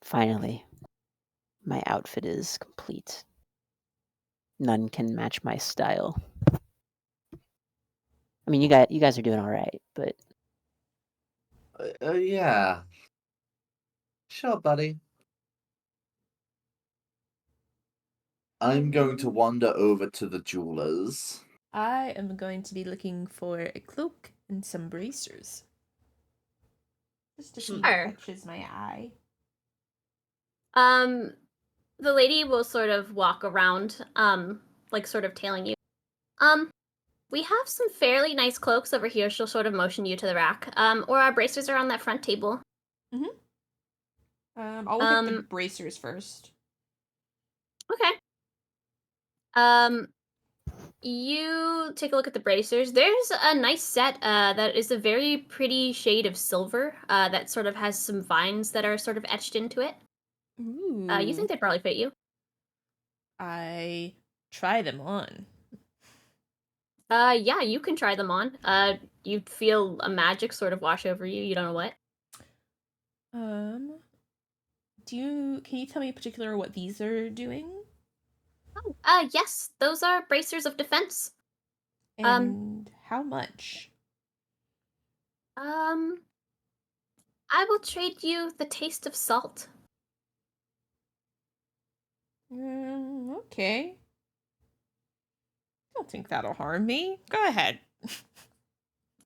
Finally, my outfit is complete. None can match my style. I mean, you guys are doing all right, but Yeah. Sure, buddy. I'm going to wander over to the jewelers. I am going to be looking for a cloak and some bracers. Just to see what Sure. catches my eye. The lady will sort of walk around, like sort of tailing you. We have some fairly nice cloaks over here. She'll sort of motion you to the rack. Or our bracers are on that front table. I'll look at the bracers first. Okay. You take a look at the bracers. There's a nice set that is a very pretty shade of silver that sort of has some vines that are sort of etched into it. Ooh. You think they'd probably fit you? I try them on. Yeah, you can try them on. You feel a magic sort of wash over you. You don't know what. Can you tell me in particular what these are doing? Oh, yes, those are bracers of defense. And how much? I will trade you the taste of salt. Okay. I don't think that'll harm me. Go ahead.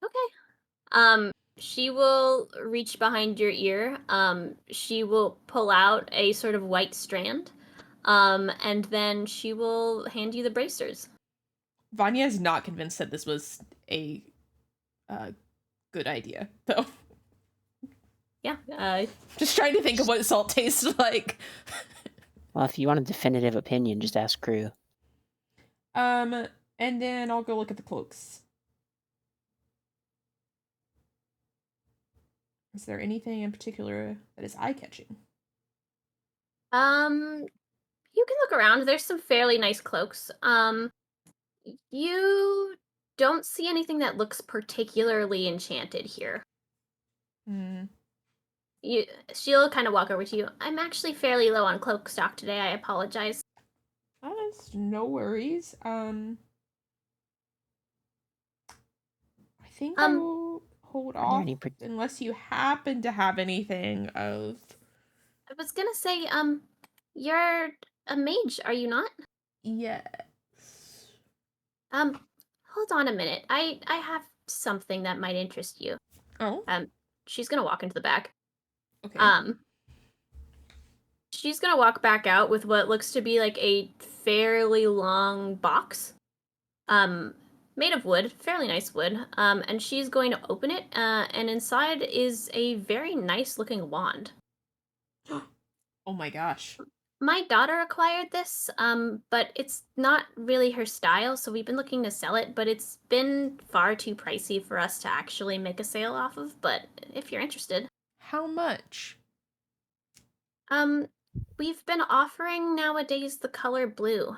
Okay. She will reach behind your ear. She will pull out a sort of white strand. And then she will hand you the bracers. Vanya is not convinced that this was a good idea, though. Yeah. Just trying to think of what salt tastes like. well, if you want a definitive opinion, just ask Kruu. And then I'll go look at the cloaks. Is there anything in particular that is eye-catching? You can look around. There's some fairly nice cloaks. You don't see anything that looks particularly enchanted here. She'll kind of walk over to you. I'm actually fairly low on cloak stock today. I apologize. Oh, that's no worries. I think I will hold off unless you happen to have anything of. I was gonna say, you're a mage, are you not? Yes. Hold on a minute. I have something that might interest you. Oh. She's gonna walk into the back. Okay. She's gonna walk back out with what looks to be like a fairly long box. Made of wood, fairly nice wood. And she's going to open it, and inside is a very nice looking wand. Oh my gosh. My daughter acquired this, but it's not really her style, so we've been looking to sell it, but it's been far too pricey for us to actually make a sale off of, but if you're interested. How much? We've been offering nowadays the color blue.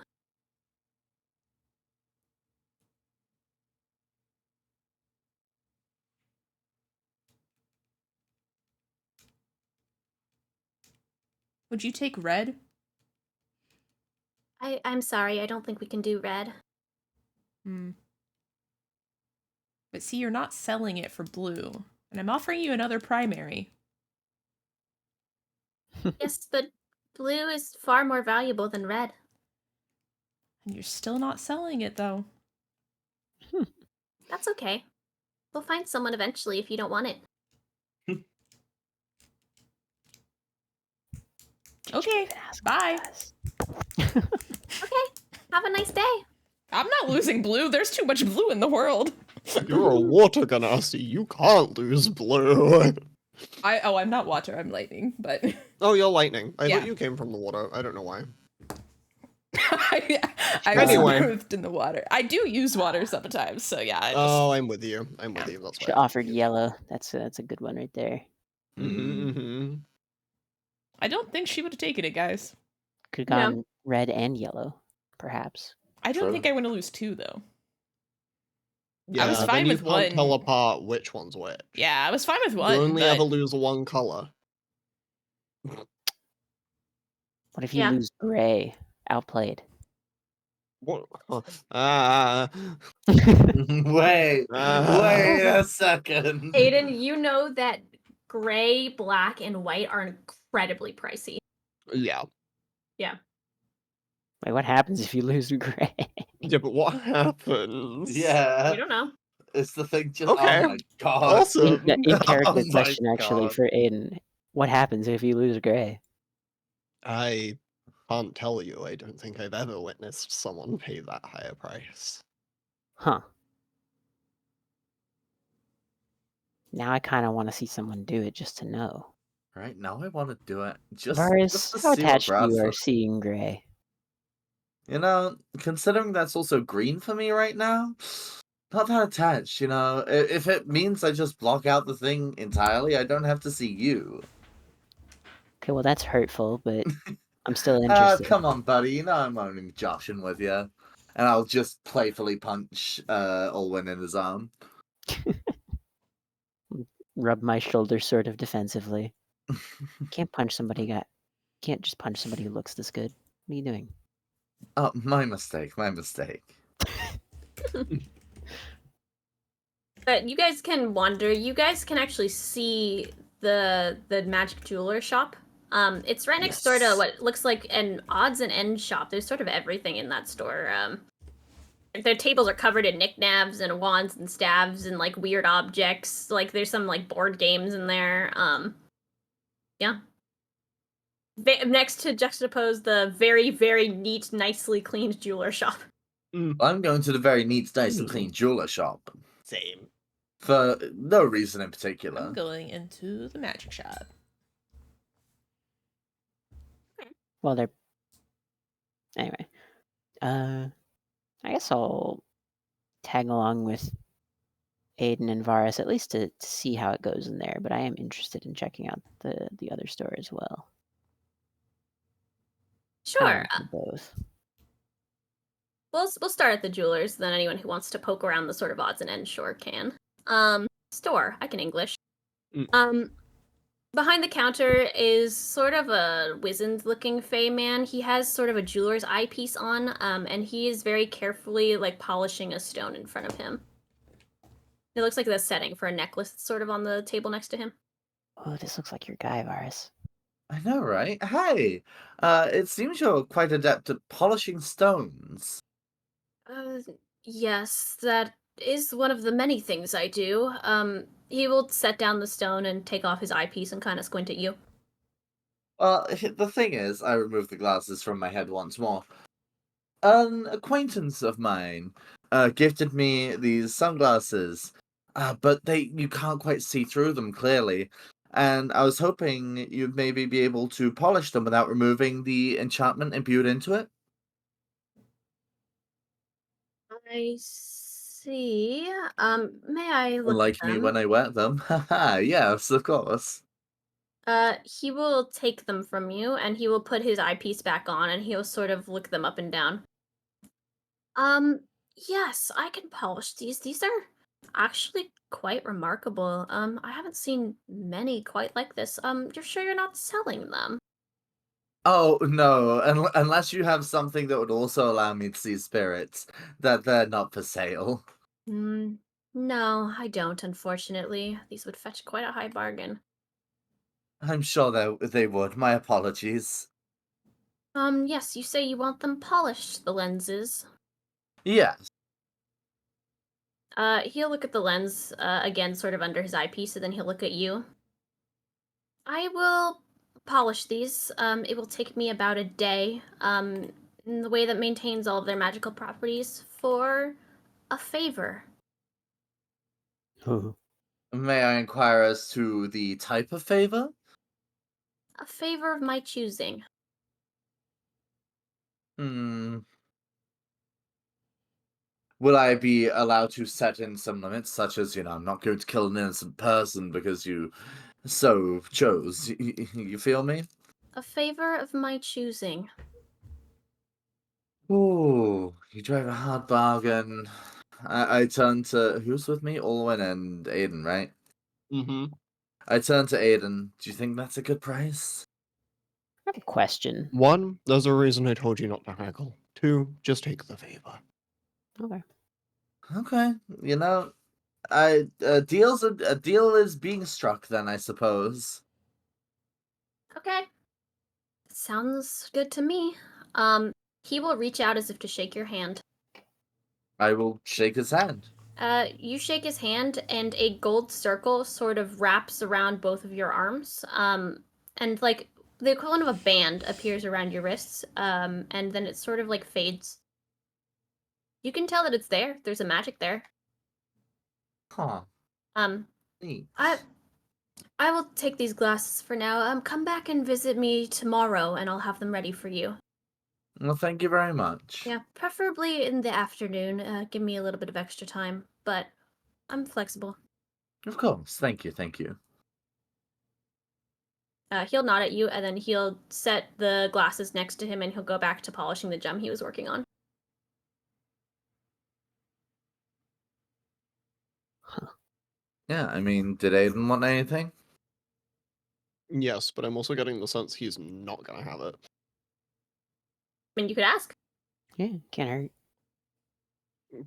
Would you take red? I'm sorry, I don't think we can do red. Hmm. But see, you're not selling it for blue. And I'm offering you another primary. Yes, but blue is far more valuable than red. And you're still not selling it, though. That's okay. We'll find someone eventually if you don't want it. Okay, bye. Okay, have a nice day. I'm not losing blue. There's too much blue in the world. You're a water genasi. You can't lose blue. I'm not water. I'm lightning, but Oh, you're lightning. I Yeah. thought you came from the water. I don't know why. I was Anyway. moved in the water. I do use water sometimes, so yeah. Oh, I'm with you. I'm with Yeah. you. That's Should fine. offered yellow. That's a good one right there. Mm-hmm. I don't think she would have taken it, guys. Could Yeah. have gone red and yellow, perhaps. I don't True. think I want to lose two, though. Yeah, was then fine you with can't tell one. apart which one's which. Yeah, I was fine with one. You only but ever lose one color. What if you Yeah. lose gray? Outplayed. What? Ah. Wait a second. Aiden, you know that gray, black, and white are incredibly pricey. Yeah. Wait, what happens if you lose gray? Yeah, but what happens? Yeah, You don't know. it's the thing. Just Okay. oh my god. Awesome. In character Oh my question, actually, God. for Aiden. What happens if you lose gray? I can't tell you. I don't think I've ever witnessed someone pay that higher price. Huh. Now I kind of want to see someone do it just to know. Right now, I want to do it just Varus, to how see what attached Brad's you are like. seeing gray? You know, considering that's also green for me right now, not that attached. You know, if it means I just block out the thing entirely, I don't have to see you. Okay, well that's hurtful, but I'm still interested. Come on, buddy. You know I'm only joshing with you, and I'll just playfully punch Alwyn in his arm. Rub my shoulder sort of defensively. Can't just punch somebody who looks this good. What are you doing? Oh, my mistake. My mistake. But you guys can wander. You guys can actually see the magic jeweler shop. It's right next door to Yes. what looks like an odds and ends shop. There's sort of everything in that store. Their tables are covered in knickknacks and wands and staves and like weird objects. Like there's some like board games in there. Yeah. Next to juxtapose the very, very neat, nicely cleaned jeweler shop. I'm going to the very neat, nice and clean jeweler shop Same. for no reason in particular. I'm going into the magic shop. Well, they're anyway. I guess I'll tag along with Aiden and Varus at least to see how it goes in there. But I am interested in checking out the other store as well. Sure. Both. We'll start at the jewelers, then anyone who wants to poke around the sort of odds and ends sure can. Store, I can English. Behind the counter is sort of a wizened looking fey man. He has sort of a jeweler's eyepiece on, and he is very carefully like polishing a stone in front of him. It looks like the setting for a necklace that's sort of on the table next to him. Oh, this looks like your guy, Varus. I know, right? Hey, it seems you're quite adept at polishing stones. Yes, that is one of the many things I do. He will set down the stone and take off his eyepiece and kind of squint at you. Well, the thing is, I removed the glasses from my head once more. An acquaintance of mine gifted me these sunglasses, but you can't quite see through them clearly. And I was hoping you'd maybe be able to polish them without removing the enchantment imbued into it. I see. May I look at Unlike me them? when I wear them. Haha, yes, of course. He will take them from you, and he will put his eyepiece back on, and he'll sort of look them up and down. Um, yes, I can polish these. These are actually quite remarkable. I haven't seen many quite like this. You're sure you're not selling them? Oh, no, unless you have something that would also allow me to see spirits, that they're not for sale. Hmm. No, I don't, unfortunately. These would fetch quite a high bargain. I'm sure they would. My apologies. Yes, you say you want them polished, the lenses. Yes. He'll look at the lens, again, sort of under his eyepiece, and then he'll look at you. I will polish these. It will take me about a day, in the way that maintains all of their magical properties for a favor. Ooh. May I inquire as to the type of favor? A favor of my choosing. Hmm. Will I be allowed to set in some limits, such as, I'm not going to kill an innocent person because you so chose? You feel me? A favor of my choosing. Ooh, you drive a hard bargain. I turn to who's with me? Alwyn and Aiden, right? Mm-hmm. I turn to Aiden. Do you think that's a good price? I have a question. One, there's a reason I told you not to haggle. Two, just take the favor. Okay. Okay, a deal is being struck then, I suppose. Okay. Sounds good to me. He will reach out as if to shake your hand. I will shake his hand. You shake his hand, and a gold circle sort of wraps around both of your arms. And like the equivalent of a band appears around your wrists. And then it sort of like fades. You can tell that it's there. There's a magic there. Huh. Um, Neat. I will take these glasses for now. Come back and visit me tomorrow, and I'll have them ready for you. Well, thank you very much. Yeah, preferably in the afternoon. Give me a little bit of extra time, but I'm flexible. Of course. Thank you. He'll nod at you, and then he'll set the glasses next to him, and he'll go back to polishing the gem he was working on. Yeah, I mean, did Aiden want anything? Yes, but I'm also getting the sense he's not gonna have it. I mean, you could ask. Yeah, can't hurt.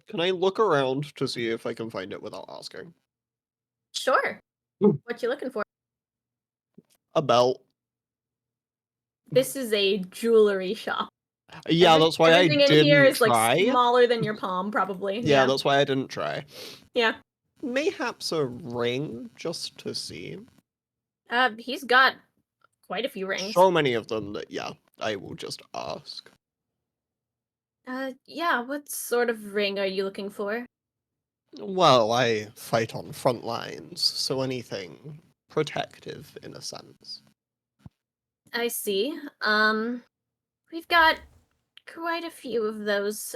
Can I look around to see if I can find it without asking? Sure. Hmm. What you looking for? A belt. This is a jewelry shop. Yeah, that's why I everything in didn't here is try. like smaller than your palm, probably. Yeah, that's why I didn't try. Yeah. Mayhaps a ring, just to see. He's got quite a few rings. So many of them that, yeah, I will just ask. Yeah, what sort of ring are you looking for? Well, I fight on front lines, so anything protective in a sense. I see. We've got quite a few of those.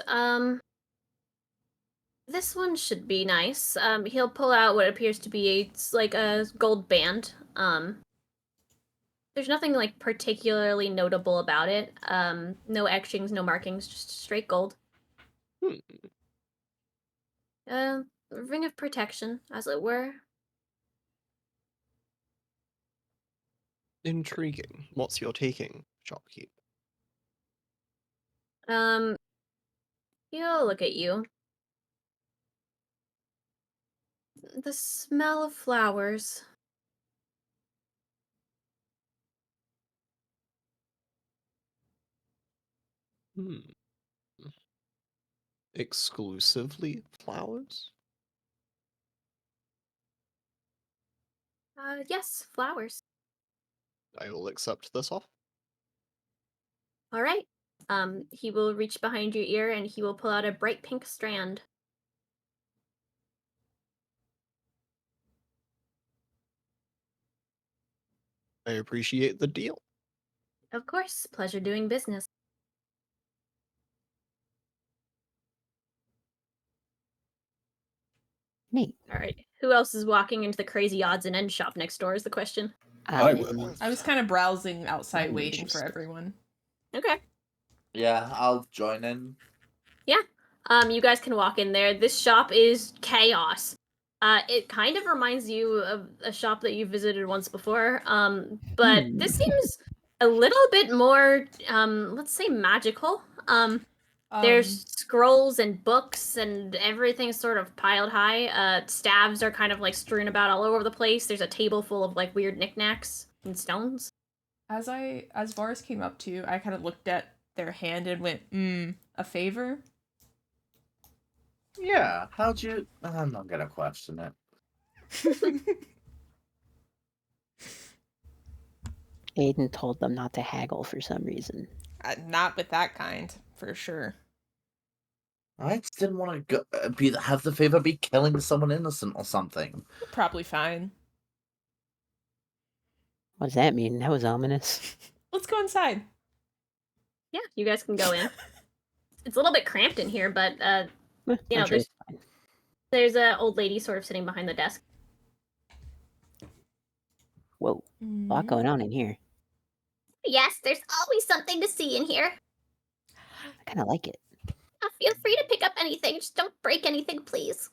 This one should be nice. He'll pull out what appears to be a gold band. There's nothing like particularly notable about it. No etchings, no markings, just straight gold. Hmm. Ring of protection, as it were. Intriguing. What's your taking, shopkeep? Um, he'll look at you. The smell of flowers. Hmm. Exclusively flowers? Yes, flowers. I will accept this offer. All right. He will reach behind your ear and he will pull out a bright pink strand. I appreciate the deal. Of course, pleasure doing business. Neat. All right. Who else is walking into the crazy odds and ends shop next door is the question. I Avid. will. I was kind of browsing outside, I'm waiting for interested. everyone. Okay. Yeah, I'll join in. You guys can walk in there. This shop is chaos. It kind of reminds you of a shop that you visited once before. But this seems a little bit more, let's say magical. There's scrolls and books and everything's sort of piled high. Staves are kind of like strewn about all over the place. There's a table full of like weird knickknacks and stones. As Varas came up to, I kind of looked at their hand and went, a favor? Yeah, how'd you... I'm not gonna question it. Aiden told them not to haggle for some reason. Not with that kind, for sure. I just didn't want to have the favor be killing someone innocent or something. Probably fine. What does that mean? That was ominous. Let's go inside. Yeah, you guys can go in. It's a little bit cramped in here, but you know, I'm sure it's fine. there's an old lady sort of sitting behind the desk. Whoa, a lot going on in here. Yes, there's always something to see in here. I kind of like it. Feel free to pick up anything. Just don't break anything, please.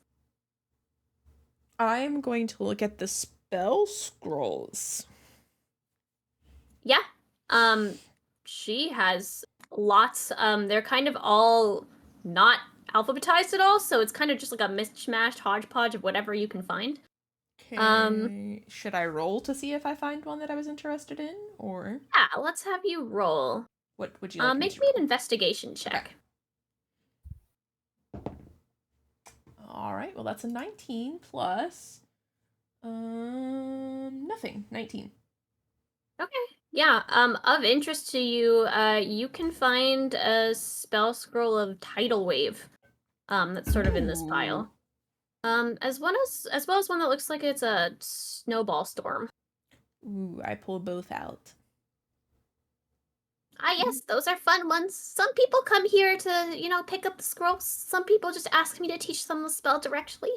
I'm going to look at the spell scrolls. Yeah. She has lots. They're kind of all not alphabetized at all, so it's kind of just like a mishmashed hodgepodge of whatever you can find. Okay. Should I roll to see if I find one that I was interested in, or Yeah, let's have you roll. what would you like? Make me an investigation check. All right. Well, that's a 19 plus. Nothing. 19. Okay. Yeah. Of interest to you, you can find a spell scroll of tidal wave. That's sort of in this pile. As well as one that looks like it's a snowball storm. Ooh, I pull both out. Ah, yes, those are fun ones. Some people come here to, pick up the scrolls. Some people just ask me to teach them the spell directly.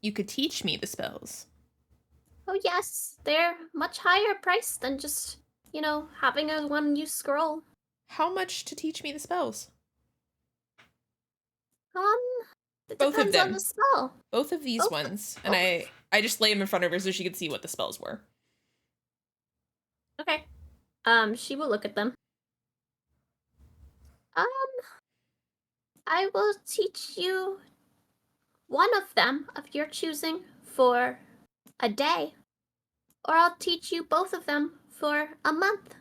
You could teach me the spells. Oh, yes, they're much higher priced than just, having a one-use scroll. How much to teach me the spells? It Both of depends on them. the spell. Both of these Both- ones. And I just lay them in front of her so she could see what the spells were. Okay. She will look at them. I will teach you one of them of your choosing for a day, or I'll teach you both of them for a month.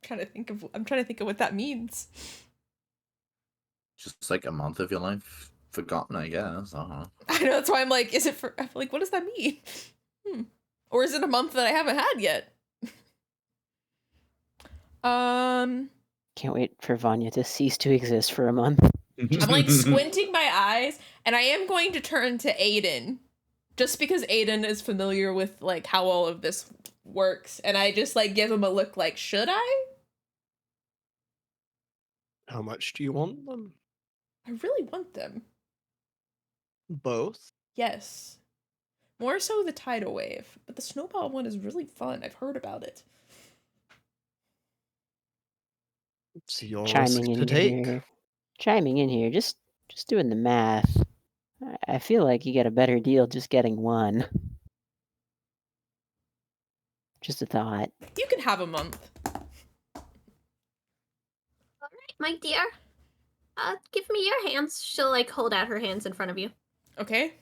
I'm trying to think of what that means. Just like a month of your life forgotten, I guess. I don't know. I know, that's why I'm like, what does that mean? Or is it a month that I haven't had yet? Can't wait for Vanya to cease to exist for a month. I'm like squinting my eyes, and I am going to turn to Aiden, just because Aiden is familiar with like how all of this works, and I just like give him a look like, should I? How much do you want them? I really want them. Both? Yes. More so the tidal wave, but the snowball one is really fun. I've heard about it. It's your risk Chiming to in take. here. Chiming in here. Just doing the math. I feel like you get a better deal just getting one. Just a thought. You can have a month. All right, my dear. Give me your hands. She'll hold out her hands in front of you. Okay.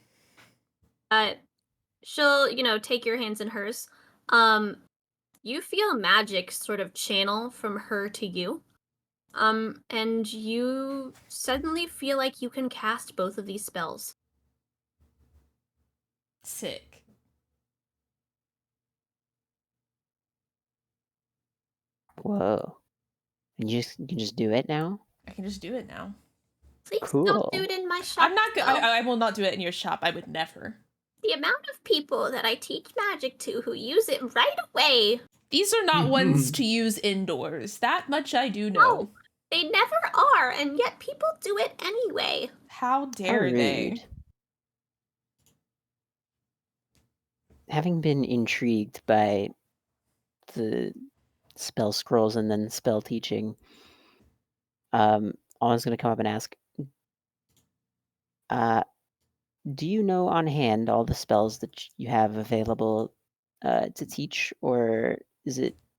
She'll, take your hands in hers. You feel magic sort of channel from her to you. And you suddenly feel like you can cast both of these spells. Sick. Whoa. And you can just do it now? I can just do it now. Please Cool. don't do it in my shop. I'm not good. though. I will not do it in your shop. I would never. The amount of people that I teach magic to who use it right away. These are not ones to use indoors. That much I do know. No, they never are, and yet people do it anyway. How How dare they? rude. Having been intrigued by the spell scrolls and then spell teaching, Alwyn's gonna come up and ask, do you know on hand all the spells that you have available to teach, or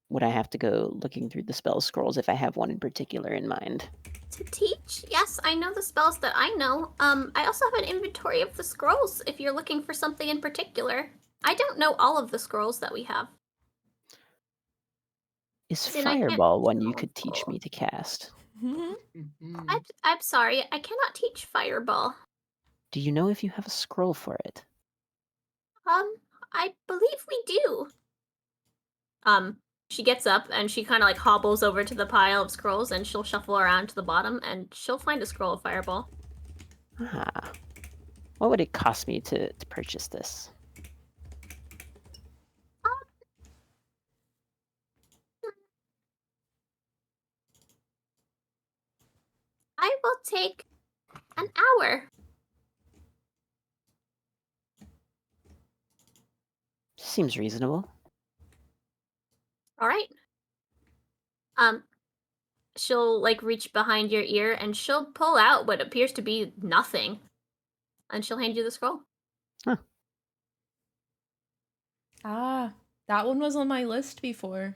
would I have to go looking through the spell scrolls if I have one in particular in mind? To teach? Yes, I know the spells that I know. I also have an inventory of the scrolls if you're looking for something in particular. I don't know all of the scrolls that we have. Is Then I can't Fireball one you tell. could teach me to cast? I'm sorry, I cannot teach Fireball. Do you know if you have a scroll for it? I believe we do. She gets up and she kind of like hobbles over to the pile of scrolls and she'll shuffle around to the bottom and she'll find a scroll of Fireball. Ah. What would it cost me to purchase this? I will take an hour. Seems reasonable. All right. She'll like reach behind your ear and she'll pull out what appears to be nothing. And she'll hand you the scroll. Ah, that one was on my list before.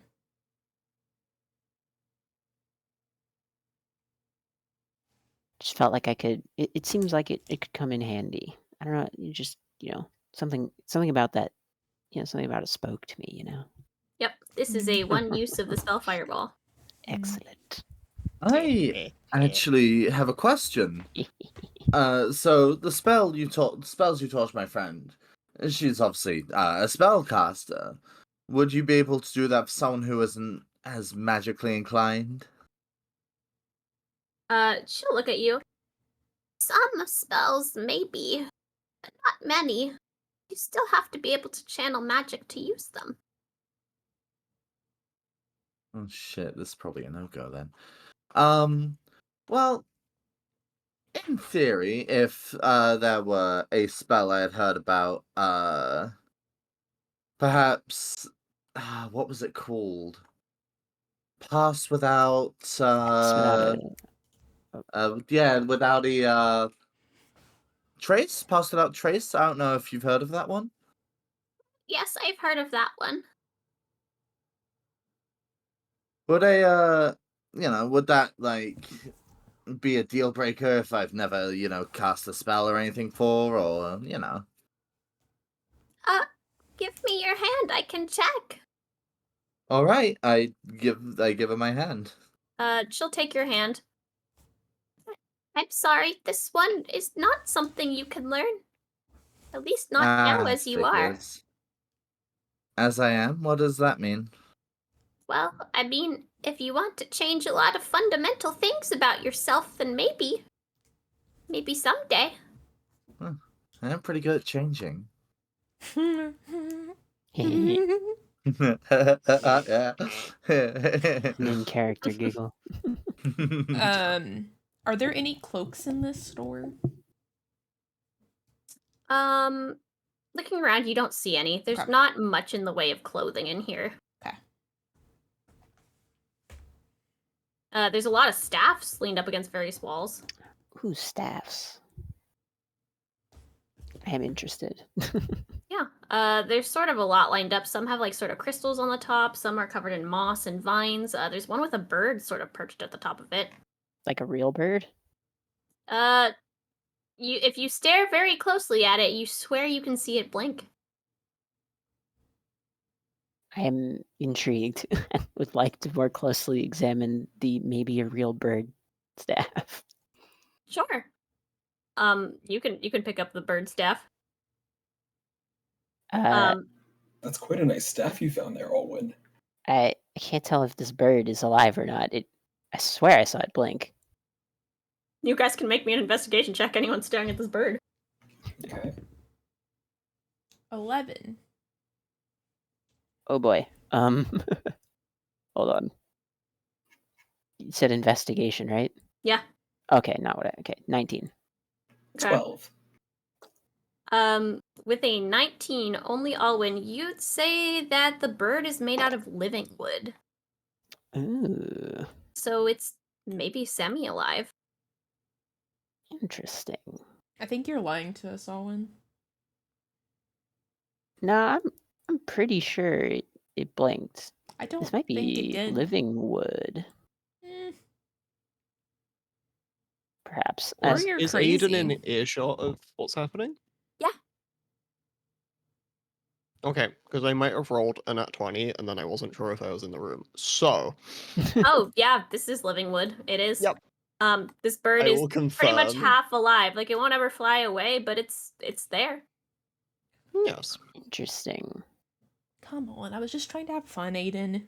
Just felt like I could. It seems like it could come in handy. I don't know. You just something about that. Something about it spoke to me. Yep, this is a one use of the spell Fireball. Excellent. I actually have a question. So the spells you taught my friend, she's obviously a spellcaster. Would you be able to do that for someone who isn't as magically inclined? She'll look at you. Some spells, maybe, but not many. You still have to be able to channel magic to use them. Oh shit, this is probably a no-go then. Well, in theory, if there were a spell I had heard about, perhaps what was it called? Pass without without a trace? Pass without trace? I don't know if you've heard of that one. Yes, I've heard of that one. Would would that like be a deal breaker if I've never, cast a spell or anything for, or Give me your hand, I can check. All right, I give her my hand. She'll take your hand. I'm sorry, this one is not something you can learn. At least not now as you are. Figures. As I am? What does that mean? Well, I mean, if you want to change a lot of fundamental things about yourself, then maybe. Maybe someday. I'm pretty good at changing. Main character giggle. Are there any cloaks in this store? Looking around, you don't see any. There's Okay. not much in the way of clothing in here. Okay. There's a lot of staffs leaned up against various walls. Ooh, staffs. I am interested. Yeah. There's sort of a lot lined up. Some have like sort of crystals on the top. Some are covered in moss and vines. There's one with a bird sort of perched at the top of it. Like a real bird? If you stare very closely at it, you swear you can see it blink. I am intrigued and would like to more closely examine the maybe a real bird staff. Sure. You can pick up the bird staff. Uh, That's quite a nice staff you found there, Alwyn. I can't tell if this bird is alive or not. I swear I saw it blink. You guys can make me an investigation check. Anyone staring at this bird. Okay. 11. Oh boy. Hold on. You said investigation, right? Yeah. Okay, not what okay. 19. Okay. 12. With a 19, only Alwyn, you'd say that the bird is made out of living wood. Ooh, So it's maybe semi-alive. interesting. I think you're lying to us, Alwyn. No, I'm pretty sure it blinked. I don't This might think it be did. living wood, Eh, perhaps. Or Is, you're is crazy. Aiden in earshot of what's happening? Yeah. Okay, because I might have rolled a nat 20 and then I wasn't sure if I was in the room. So, Oh, yeah, this is living wood. It is. Yep. This bird I is will pretty much confirm. half alive. Like, it won't ever fly away, but it's there. Yes. Interesting. Come on, I was just trying to have fun, Aiden.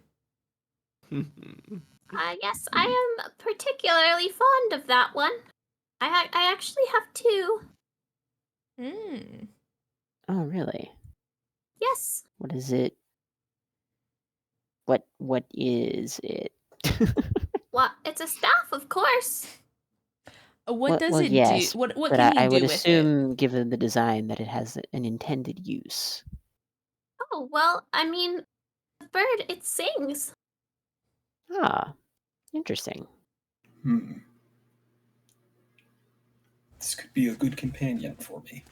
Yes, I am particularly fond of that one. I actually have two. Hmm. Oh, really? Yes. What is it? What is it? Well, it's a staff, of course. What does it yes, do? What but can I you would do with it? assume, given the design, that it has an intended use. Oh, well, I mean, the bird, it sings. Ah, interesting. This could be a good companion for me.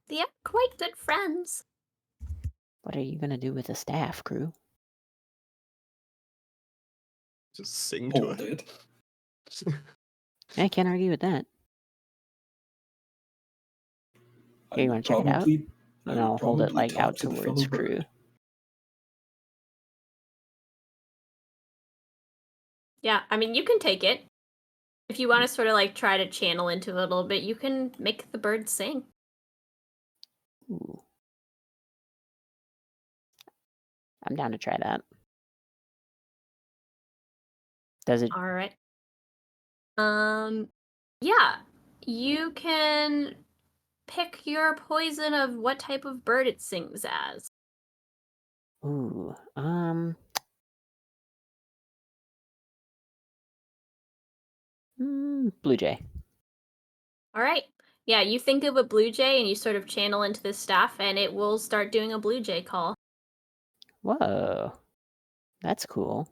They are quite good friends. What are you gonna do with the staff, Kruu? Just sing to Hold it. it. I can't argue with that. Here, you want to check it out? And I'll hold it like out towards Kruu. Yeah, I mean, you can take it. If you want to sort of like try to channel into it a little bit, you can make the bird sing. Ooh. I'm down to try that. Does it? All right. Yeah, you can pick your poison of what type of bird it sings as. Ooh. Blue jay. All right. Yeah, you think of a blue jay and you sort of channel into this staff, and it will start doing a blue jay call. Whoa. That's cool.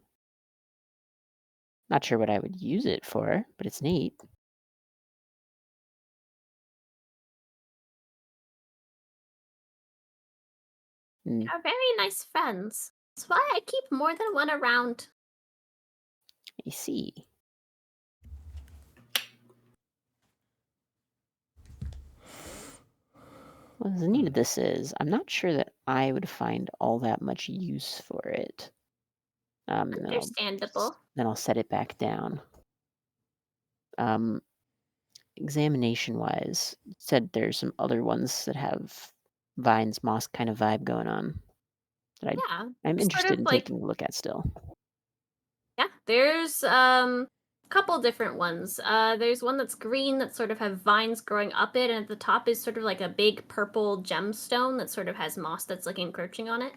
Not sure what I would use it for, but it's neat. They are very nice friends. That's why I keep more than one around. I see. Well, as neat as this is, I'm not sure that I would find all that much use for it. Understandable. Then I'll set it back down. Examination-wise, you said there's some other ones that have vines, moss kind of vibe going on. That Yeah. I'm Sort interested of in like- taking a look at still. Yeah, there's a couple different ones. There's one that's green that sort of have vines growing up it, and at the top is sort of like a big purple gemstone that sort of has moss that's like encroaching on it.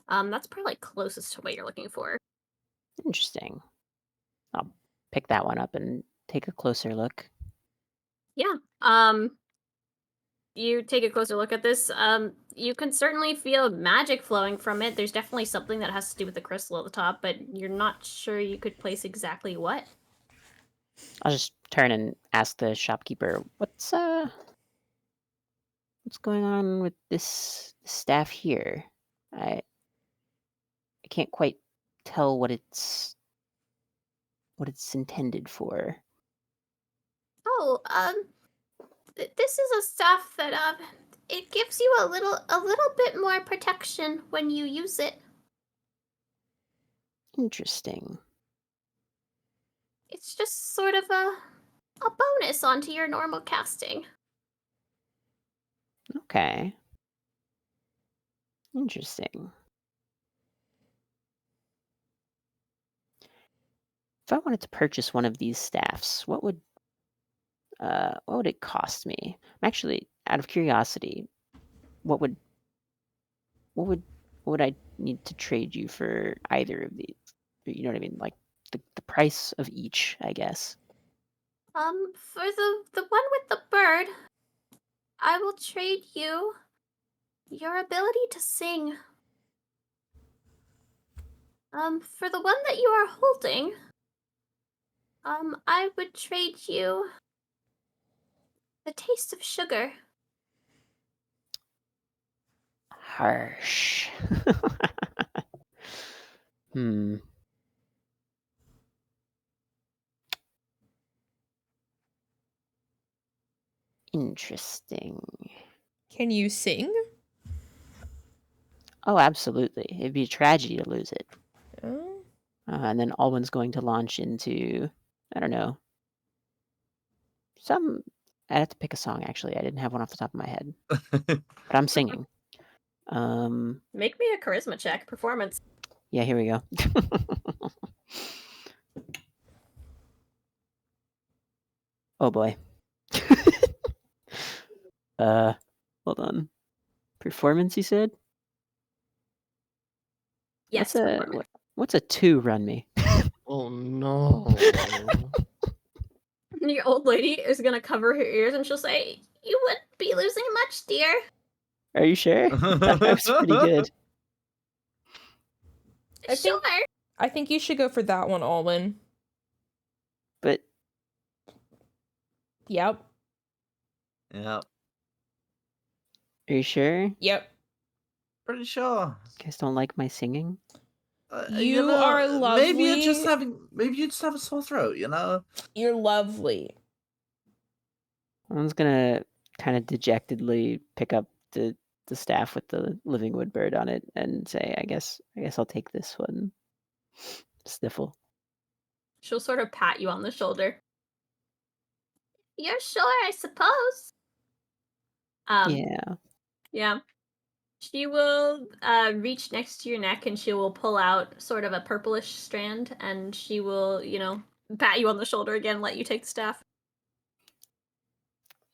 That's probably like closest to what you're looking for. Interesting. I'll pick that one up and take a closer look. Yeah. You take a closer look at this. You can certainly feel magic flowing from it. There's definitely something that has to do with the crystal at the top, but you're not sure you could place exactly what. I'll just turn and ask the shopkeeper, what's going on with this staff here? I can't quite tell what it's intended for. Oh, This is a staff that it gives you a little bit more protection when you use it. Interesting. It's just sort of a bonus onto your normal casting. Okay. Interesting. If I wanted to purchase one of these staffs, what would it cost me? I'm actually, out of curiosity, what would I need to trade you for either of these? You know what I mean? Like the price of each, I guess. For the one with the bird, I will trade you your ability to sing. For the one that you are holding, I would trade you the taste of sugar. Harsh. Hmm. Interesting. Can you sing? Oh, absolutely. It'd be a tragedy to lose it. Oh. And then Alwyn's going to launch into, I don't know, I'd have to pick a song, actually. I didn't have one off the top of my head. But I'm singing. Make me a charisma check. Performance. Yeah, here we go. Oh boy. Hold on. Performance, you said? Yes. What's a 2 run me? Oh no. Your old lady is gonna cover her ears and she'll say, You wouldn't be losing much, dear. Are you sure? That was pretty good. Sure. I think you should go for that one, Alwyn. But Yep. Yeah, are you sure? Yep. pretty sure. You guys don't like my singing? You are Maybe you lovely. just have a sore throat. You know. You're lovely. One's gonna kind of dejectedly pick up the staff with the living wood bird on it and say, I guess I'll take this one. Sniffle. she'll sort of pat you on the shoulder. You're sure, I suppose. Yeah. Yeah. She will reach next to your neck and she will pull out sort of a purplish strand and she will, pat you on the shoulder again, let you take the staff.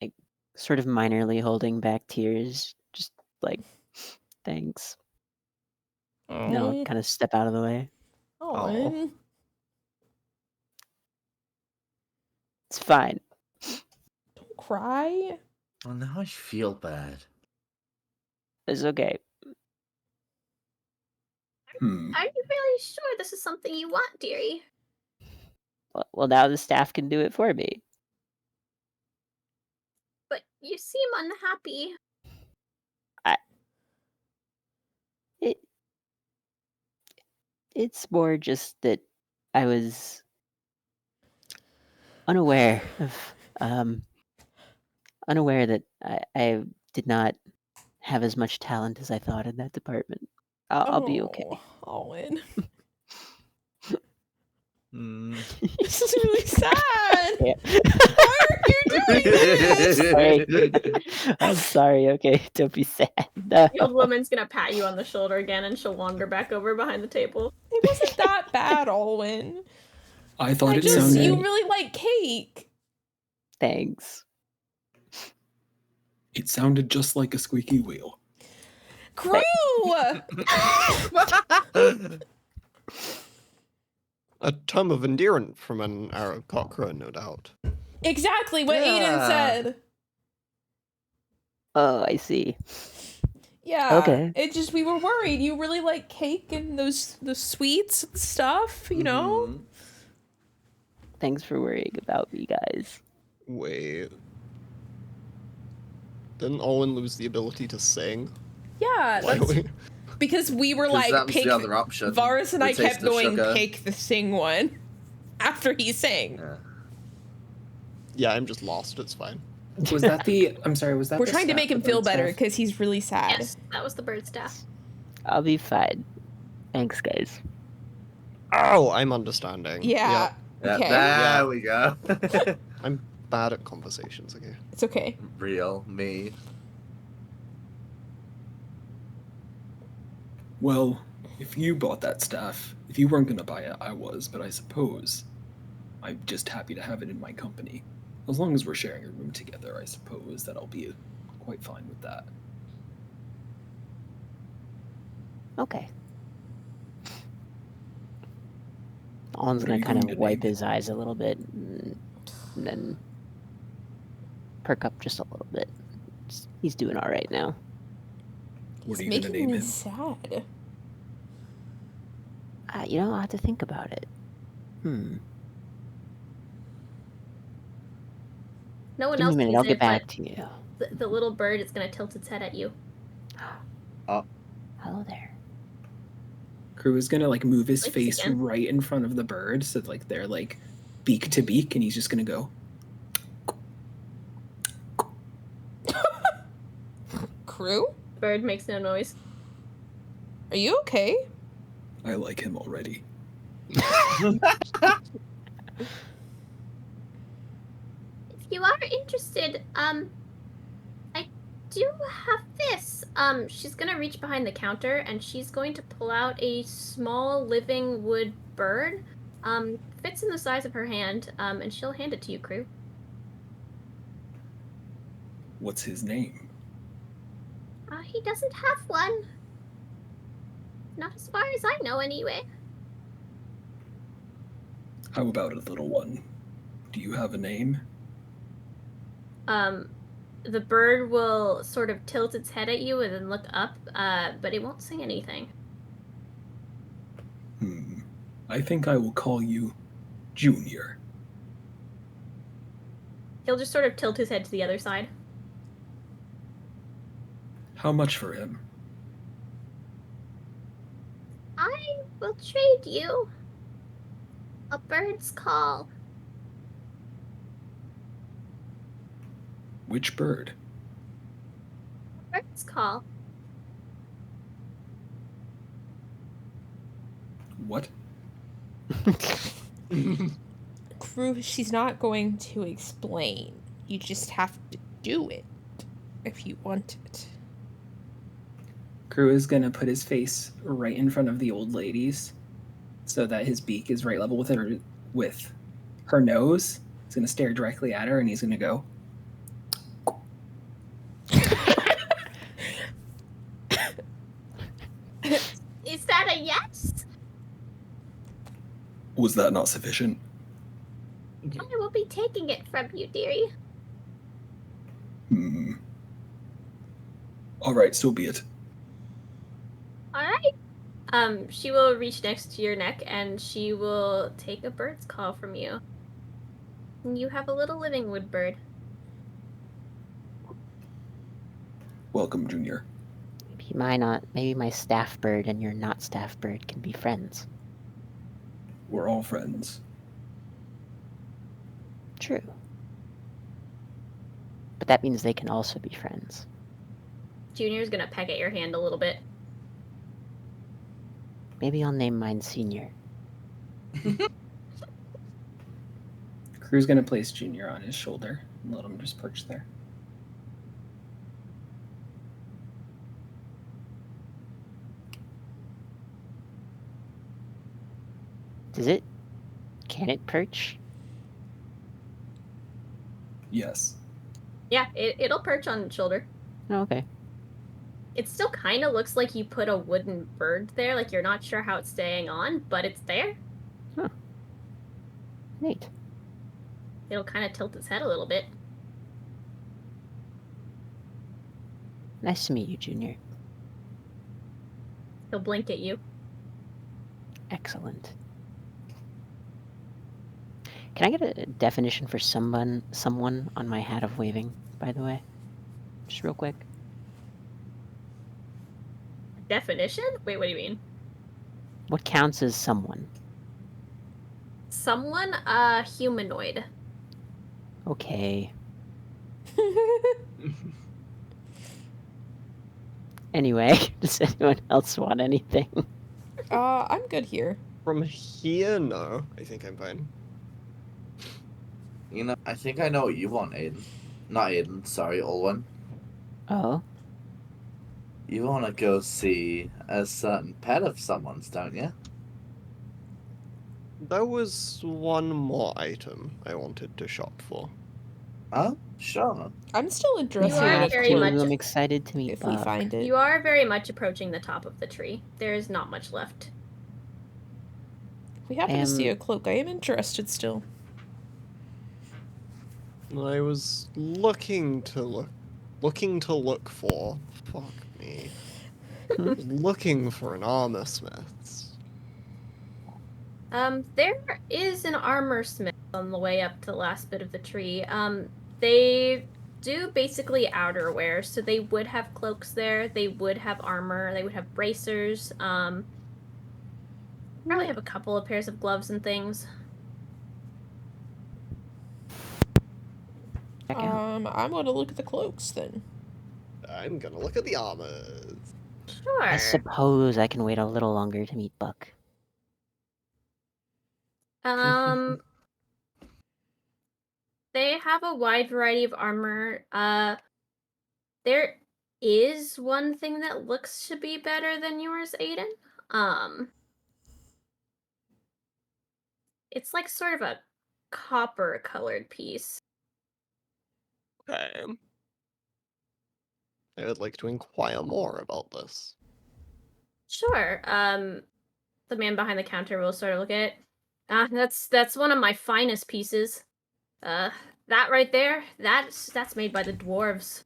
Like, sort of minorly holding back tears. Just like, thanks. No, kind of step out of the way. Alwyn. It's fine. Don't cry. Oh, now I feel bad. It's okay. Are you really sure this is something you want, dearie? Well, now the staff can do it for me. But you seem unhappy. It's more just that I was unaware that I did not have as much talent as I thought in that department. I'll be okay. Alwyn. Mm. This is really sad. Yeah. Why are you doing this? I'm sorry. Okay, don't be sad. The old woman's gonna pat you on the shoulder again and she'll wander back over behind the table. It wasn't that bad, Alwyn. I thought it sounded. You really like cake. Thanks. It sounded just like a squeaky wheel. Kruu! A term of endearment from an aarakocra, no doubt. Exactly what Aiden said. Oh, I see. Yeah. Okay. It just, we were worried. You really like cake and the sweets and stuff, you know? Mhm. Thanks for worrying about me, guys. Wait. Didn't Alwyn lose the ability to sing? Yeah, Why that's we... because we were 'Cause like, that was pick the other option. Varas and the I taste kept of going, sugar. pick the sing one after he sang. Yeah. Yeah, I'm just lost. It's fine. Was that the? I'm sorry. Was that? We're the trying to staff, make the him feel bird better staff? because he's really sad. Yes, that was the bird staff. I'll be fine. Thanks, guys. Oh, I'm understanding. Yeah. Yeah, Okay. there Yeah. we go. I'm bad at conversations, okay? It's okay. Real me. Well, if you bought that staff, if you weren't gonna buy it, I was. But I suppose I'm just happy to have it in my company. As long as we're sharing a room together, I suppose that I'll be quite fine with that. Okay. Alden's What are gonna you kind going of to wipe name his eyes a little bit and then perk up just a little bit. He's doing all right now. What He's are you gonna making name me him? sad. I'll have to think about it. No one Give me else a minute. sees I'll get it, back but to you. the little bird is going to tilt its head at you. Hello there. Kruu is gonna like move his Like face again? right in front of the bird, so like they're like beak to beak, and he's just gonna go. Kruu? The bird makes no noise. Are you okay? I like him already. If you are interested, I do have this. She's going to reach behind the counter and she's going to pull out a small living wood bird. Fits in the size of her hand, and she'll hand it to you, Kruu. What's his name? He doesn't have one. Not as far as I know, anyway. How about a little one? Do you have a name? The bird will sort of tilt its head at you and then look up, but it won't say anything. I think I will call you Junior. He'll just sort of tilt his head to the other side. How much for him? I will trade you a bird's call. Which bird? Bird's call. What? Kruu, she's not going to explain. You just have to do it if you want it. Kruu is gonna put his face right in front of the old lady's, so that his beak is right level with her nose. He's gonna stare directly at her, and he's gonna go. Is that a yes? Was that not sufficient? I will be taking it from you, dearie. All right, so be it. All right. She will reach next to your neck and she will take a bird's call from you. And you have a little living wood bird. Welcome, Junior. Maybe my staff bird and your not staff bird can be friends. We're all friends. True. But that means they can also be friends. Junior's gonna peck at your hand a little bit. Maybe I'll name mine Senior. Kruu's gonna place Junior on his shoulder and let him just perch there. Can it perch? Yes. Yeah, it'll perch on its shoulder. Oh, okay. It still kind of looks like you put a wooden bird there, like you're not sure how it's staying on, but it's there. Huh. Neat. It'll kind of tilt its head a little bit. Nice to meet you, Junior. He'll blink at you. Excellent. Can I get a definition for someone on my hat of waving, by the way? Just real quick. Definition? Wait, what do you mean? What counts as someone? Someone, humanoid. Okay. Anyway, does anyone else want anything? I'm good here. From here, no. I think I'm fine. You know, I think I know what you want, Aiden. Not Aiden, sorry, Alwyn. Oh, You want to go see a certain pet of someone's, don't you? There was one more item I wanted to shop for. Oh, sure. I'm still You interested are if, very much- I'm excited to meet if we Buck. find it. You are very much approaching the top of the tree. There is not much left. If we happen to see am- a cloak, I am interested still. I was looking to look for. Fuck me. Looking for an armor smith's. There is an armor smith on the way up to the last bit of the tree. They do basically outerwear, so they would have cloaks there, they would have armor, they would have bracers, probably have a couple of pairs of gloves and things. Check out. I'm gonna look at the cloaks then. I'm gonna look at the armors. Sure. I suppose I can wait a little longer to meet Buck. They have a wide variety of armor. There is one thing that looks to be better than yours, Aiden. It's like sort of a copper colored piece. Okay. I would like to inquire more about this. Sure. The man behind the counter will sort of look at it. That's one of my finest pieces. That right there, that's made by the dwarves.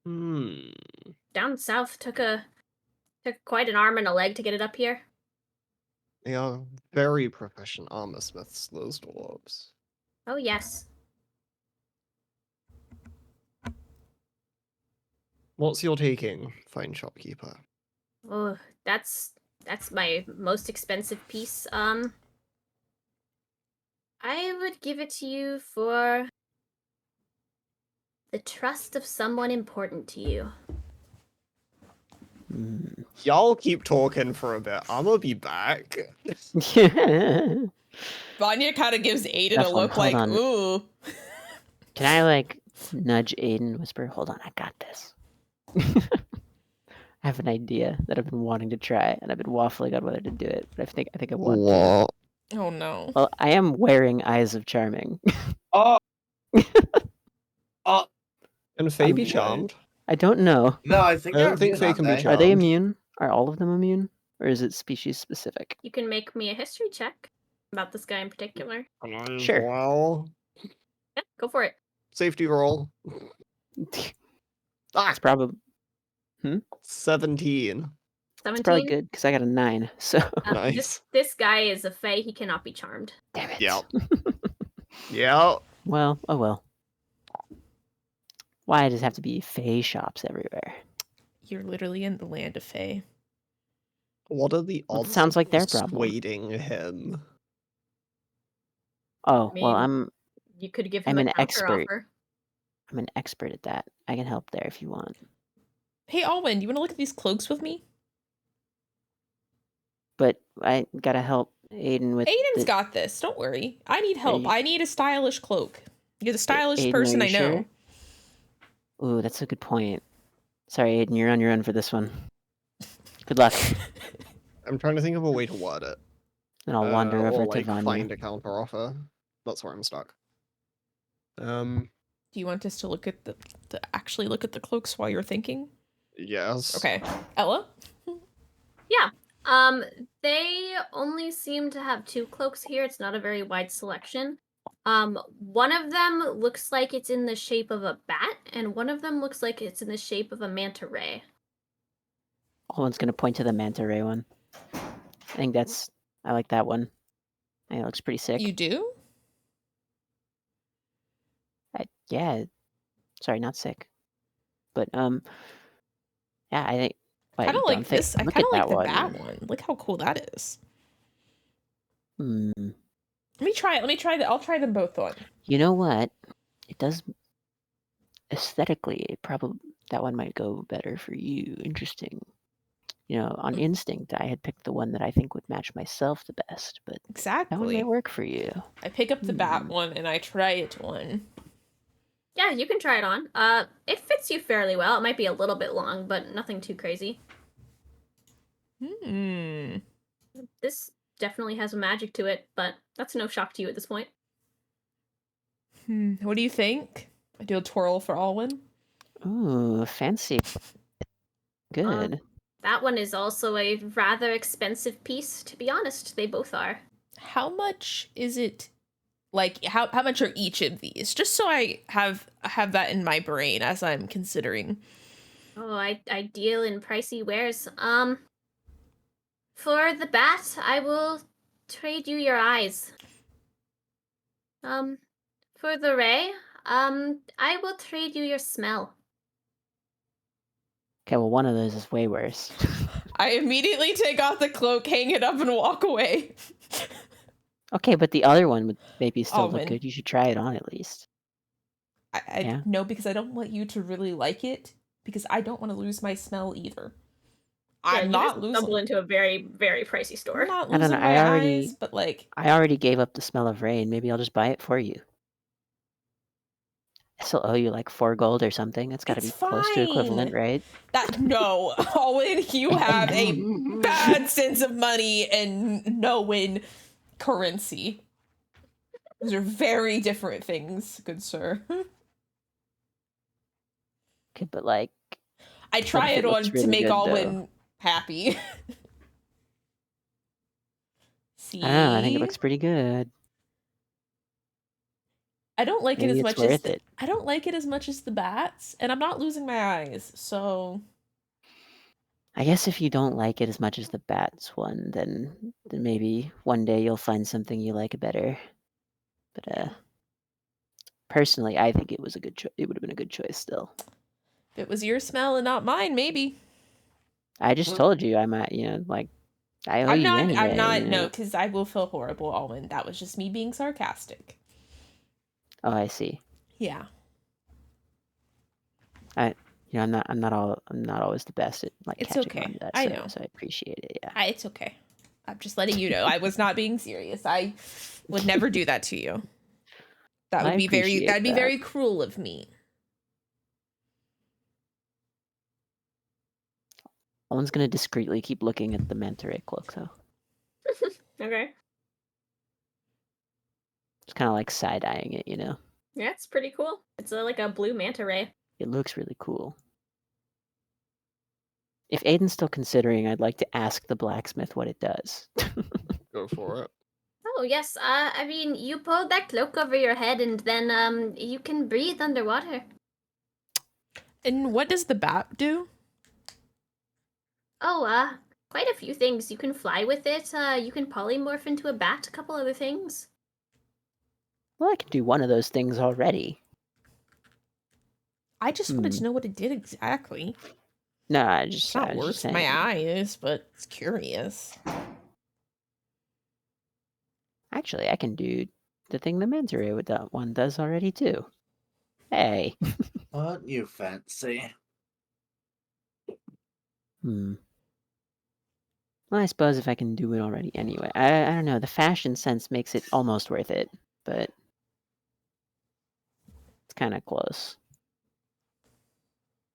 Down south took quite an arm and a leg to get it up here. They are very proficient armor smiths, those dwarves. Oh yes. What's your taking, fine shopkeeper? Oh, that's my most expensive piece. I would give it to you for the trust of someone important to you. Y'all keep talking for a bit. I'm gonna be back. Can Vanya kind of gives Aiden a Definitely, look hold like, on. ooh. I like nudge Aiden, whisper, "Hold on, I got this." I have an idea that I've been wanting to try, and I've been waffling on whether to do it, but I think I want to. What? Oh no. Well, I am wearing Eyes of Charming. Oh! Oh! Can Faye be Okay. charmed? I don't know. No, I think I don't they're think immune, Faye aren't can be they? charmed. Are they immune? Are all of them immune? Or is it species specific? You can make me a history check about this guy in particular. Sure. Well, Yeah, go for it. safety roll. It's probably 17. 17. probably good because I got a 9. So Nice. This guy is a fae. He cannot be charmed. damn it. Yep. Yep. Well, oh well. Why does it have to be Fae shops everywhere? You're literally in the land of Fae. What are the Well, it odds? sounds like of their problem. persuading him? Oh I well, mean, You could give him I'm a an counter expert. offer. I'm an expert at that. I can help there if you want. Hey, Alwyn, you want to look at these cloaks with me? But I gotta help Aiden with. Aiden's got this. Don't worry. I need help. you- I need a stylish cloak. You're the stylish Aiden, are person you I know. sure? Ooh, that's a good point. Sorry, Aiden, you're on your own for this one. Good luck. I'm trying to think of a way to word it. And I'll wander or over like to Vanya. find a counter offer. That's where I'm stuck. Do you want us to look at to actually look at the cloaks while you're thinking? Yes. Okay. Ella? They only seem to have 2 cloaks here. It's not a very wide selection. One of them looks like it's in the shape of a bat, and one of them looks like it's in the shape of a manta ray. Owen's gonna point to the manta ray one. I like that one. I think it looks pretty sick. You do? Yeah. Sorry, not sick. But yeah, I think. Wait, I don't you like don't think- this. I look kind at of like that the one. bat one. Look how cool that is. Hmm. Let me try it. I'll try them both on. You know what? It does. aesthetically, that one might go better for you. Interesting. On instinct, I had picked the one that I think would match myself the best, but that one may Exactly. work for you. I pick up the bat one and I try it one. Yeah, you can try it on. It fits you fairly well. It might be a little bit long, but nothing too crazy. This definitely has a magic to it, but that's no shock to you at this point. What do you think? I do a twirl for Alwyn. Ooh, fancy. Good. That one is also a rather expensive piece, to be honest. They both are. How much is it? Like, how much are each of these? Just so I have that in my brain as I'm considering. Oh, I deal in pricey wares. For the bat, I will trade you your eyes. For the ray, I will trade you your smell. Okay, well, one of those is way worse. I immediately take off the cloak, hang it up, and walk away. Okay, but the other one would maybe still Alwyn. look good. You should try it on at least. I no, because I don't want you to really like it, because I don't want to lose my smell either. I'm not losing. Stumble into a very, very pricey store. I'm not I don't losing know. my eyes, but like, I already gave up the smell of rain. Maybe I'll just buy it for you. I still owe you like 4 gold or something. It's got to be It's close to equivalent, fine. right? No, Alwyn, you have a bad sense of money and Nowen currency. Those are very different things, good sir. Okay, but like, I try if it it on looks to really make good, Alwyn happy. See? I don't know. I think it looks pretty good. I don't like Maybe it as it's much worth as it. I don't like it as much as the bats, and I'm not losing my eyes, so I guess if you don't like it as much as the bats one, then maybe one day you'll find something you like better. But personally, I think it was a good choice. It would have been a good choice still. if it was your smell and not mine, maybe. I just told you I might, like, I owe you anyway. I'm not, you no, know? because I will feel horrible, Alwyn. That was just me being sarcastic. Oh, I see. Yeah. I'm not always the best at like It's catching okay. on to that. I so, know. So I appreciate it. Yeah. It's okay. I'm just letting you know. I was not being serious. I would never do that to you. That would be very cruel of me. Owen's gonna discreetly keep looking at the manta ray cloak though. Okay. Just kind of like side-eyeing it, Yeah, it's pretty cool. It's like a blue manta ray. It looks really cool. If Aiden's still considering, I'd like to ask the blacksmith what it does. Go for it. Oh, yes. I mean, you pulled that cloak over your head and then, you can breathe underwater. And what does the bat do? Oh, quite a few things. You can fly with it, you can polymorph into a bat, a couple other things. Well, I can do one of those things already. I just wanted to know what it did exactly. No, It's not worth my eyes, but it's curious. Actually, I can do the thing the manta ray with that one does already too. Hey. Aren't you fancy? Well, I suppose if I can do it already anyway. I don't know. The fashion sense makes it almost worth it, but it's kind of close.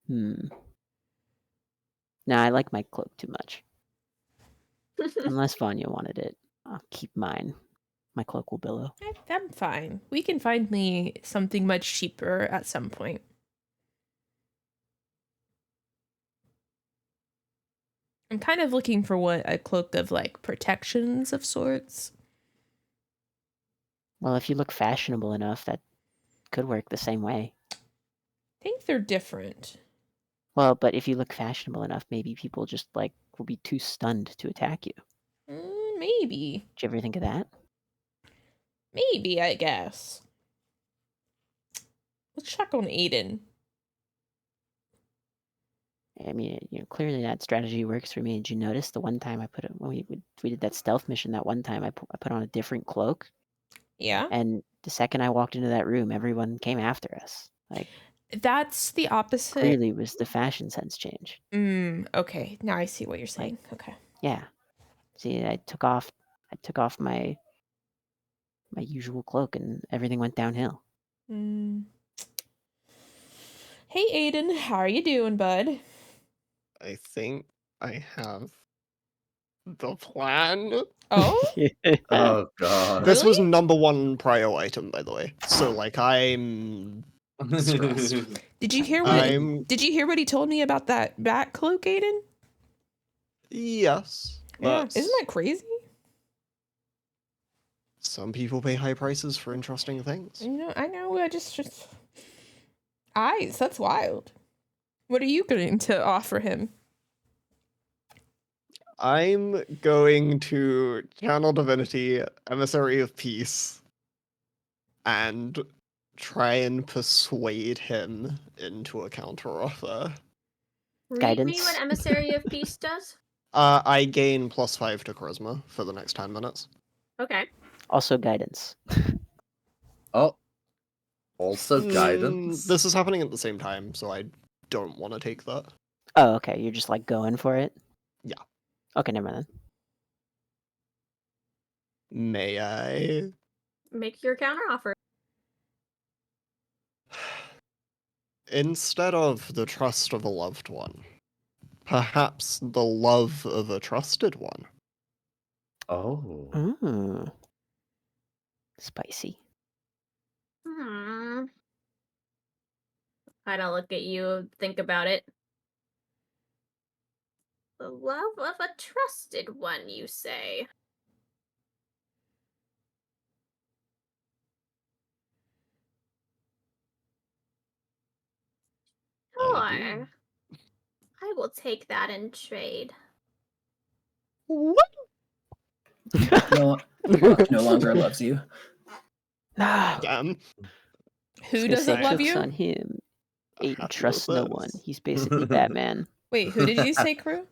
No, I like my cloak too much. Unless Vanya wanted it, I'll keep mine. My cloak will billow. I'm fine. We can find me something much cheaper at some point. I'm kind of looking for a cloak of like protections of sorts. Well, if you look fashionable enough, that could work the same way. I think they're different. Well, but if you look fashionable enough, maybe people just like will be too stunned to attack you. Maybe. Did you ever think of that? Maybe, I guess. Let's check on Aiden. I mean, clearly that strategy works for me. Did you notice the one time when we did that stealth mission? That one time I put on a different cloak. Yeah. And the second I walked into that room, everyone came after us. Like, That's the opposite. Clearly was the fashion sense change. Okay. Now I see what you're saying. Okay. Yeah. See, I took off my usual cloak and everything went downhill. Hey, Aiden. How are you doing, bud? I think I have the plan. Oh? Oh god. This was Really? number one prio item, by the way. So like I'm stressed. Did you hear what I'm Did you hear what he told me about that bat cloak, Aiden? yes. Yeah. But Isn't that crazy? some people pay high prices for interesting things. I know. I just eyes. That's wild. What are you going to offer him? I'm going to channel divinity, emissary of peace, and try and persuade him into a counteroffer. Read me Guidance. what Emissary of Peace does. I gain +5 to charisma for the next 10 minutes. Okay. Also guidance. Oh. Also guidance. This is happening at the same time, so I don't want to take that. Oh, okay. You're just like going for it? Yeah. Okay, never mind then. May I? Make your counteroffer. Instead of the trust of a loved one, perhaps the love of a trusted one. Oh. Ooh. Spicy. I don't look at you, think about it. The love of a trusted one, you say? I Sure. I will take that in trade. What? No, Buck no longer loves you. No. Damn. Who doesn't love Joke's you? on him. Aiden Happy trusts with no this. one. He's basically Batman. Wait, who did you say, Kruu?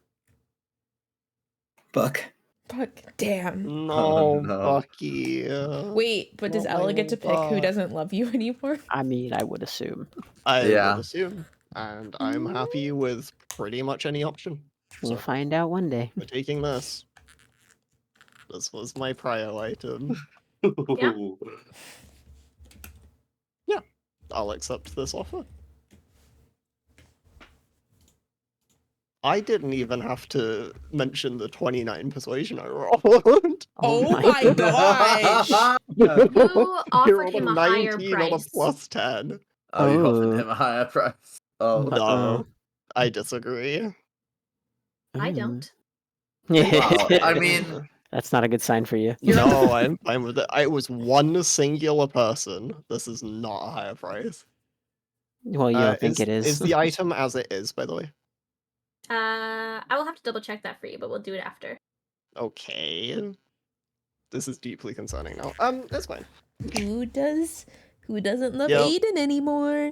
Buck. Fuck. Damn. No, Oh, no. Bucky. Wait, but does Not my Ella get to old pick who Buck. doesn't love you anymore? I mean, I would assume. I Yeah. would assume. And I'm happy with pretty much any option. We'll So find out one day. we're taking this. This was my prio item. Yeah. I'll accept this offer. I didn't even have to mention the 29 persuasion I rolled. Oh my gosh! You You offered rolled him a higher 19 on a price. +10. Oh, you offered Oh. him a higher price. Oh. Uh-oh. No, I disagree. I don't. Well, I mean, That's not a good sign for you. No, I'm fine with it. It was one singular person. This is not a higher price. Well, you don't think it is. Is the item as it is, by the way? I will have to double check that for you, but we'll do it after. Okay. This is deeply concerning now. That's fine. Who doesn't love Yep. Aiden anymore?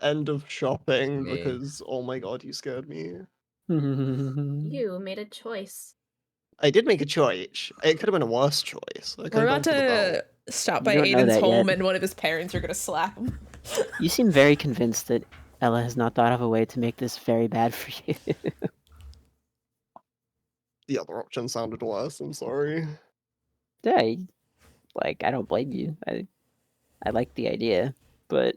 End of shopping Me. because oh my god, you scared me. You made a choice. I did make a choice. It could have been a worse choice. I could We're have gone about for the belt. to stop You by don't know Aiden's that home yet. and one of his parents are gonna slap him. You seem very convinced that Ella has not thought of a way to make this very bad for you. The other option sounded worse. I'm sorry. Yeah, I don't blame you. I like the idea, but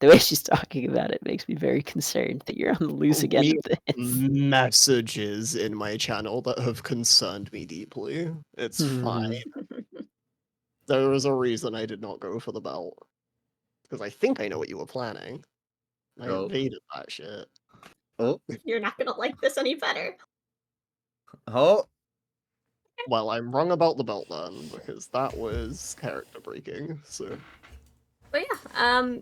the way she's talking about it makes me very concerned that you're on the loose again We- with this. Messages in my channel that have concerned me deeply. It's fine. There was a reason I did not go for the belt. Because I think I know what you were planning. I Oh. invaded that shit. Oh. You're not gonna like this any better. Oh. Well, I'm wrong about the belt then, because that was character breaking, so. But yeah,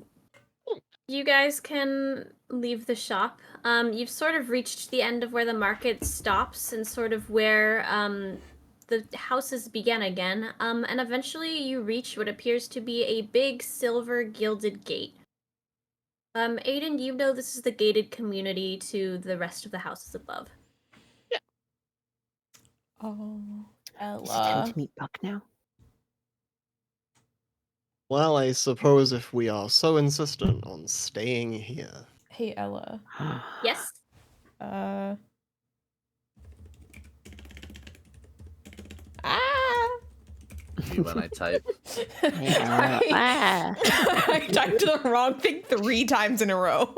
you guys can leave the shop. You've sort of reached the end of where the market stops and sort of where the houses begin again. And eventually you reach what appears to be a big silver gilded gate. Aiden, you know this is the gated community to the rest of the houses above. Oh, Is it time Ella. to meet Buck now? Well, I suppose if we are so insistent on staying here. Hey, Ella. Yes. Ah. You when I type. I typed the wrong thing 3 times in a row.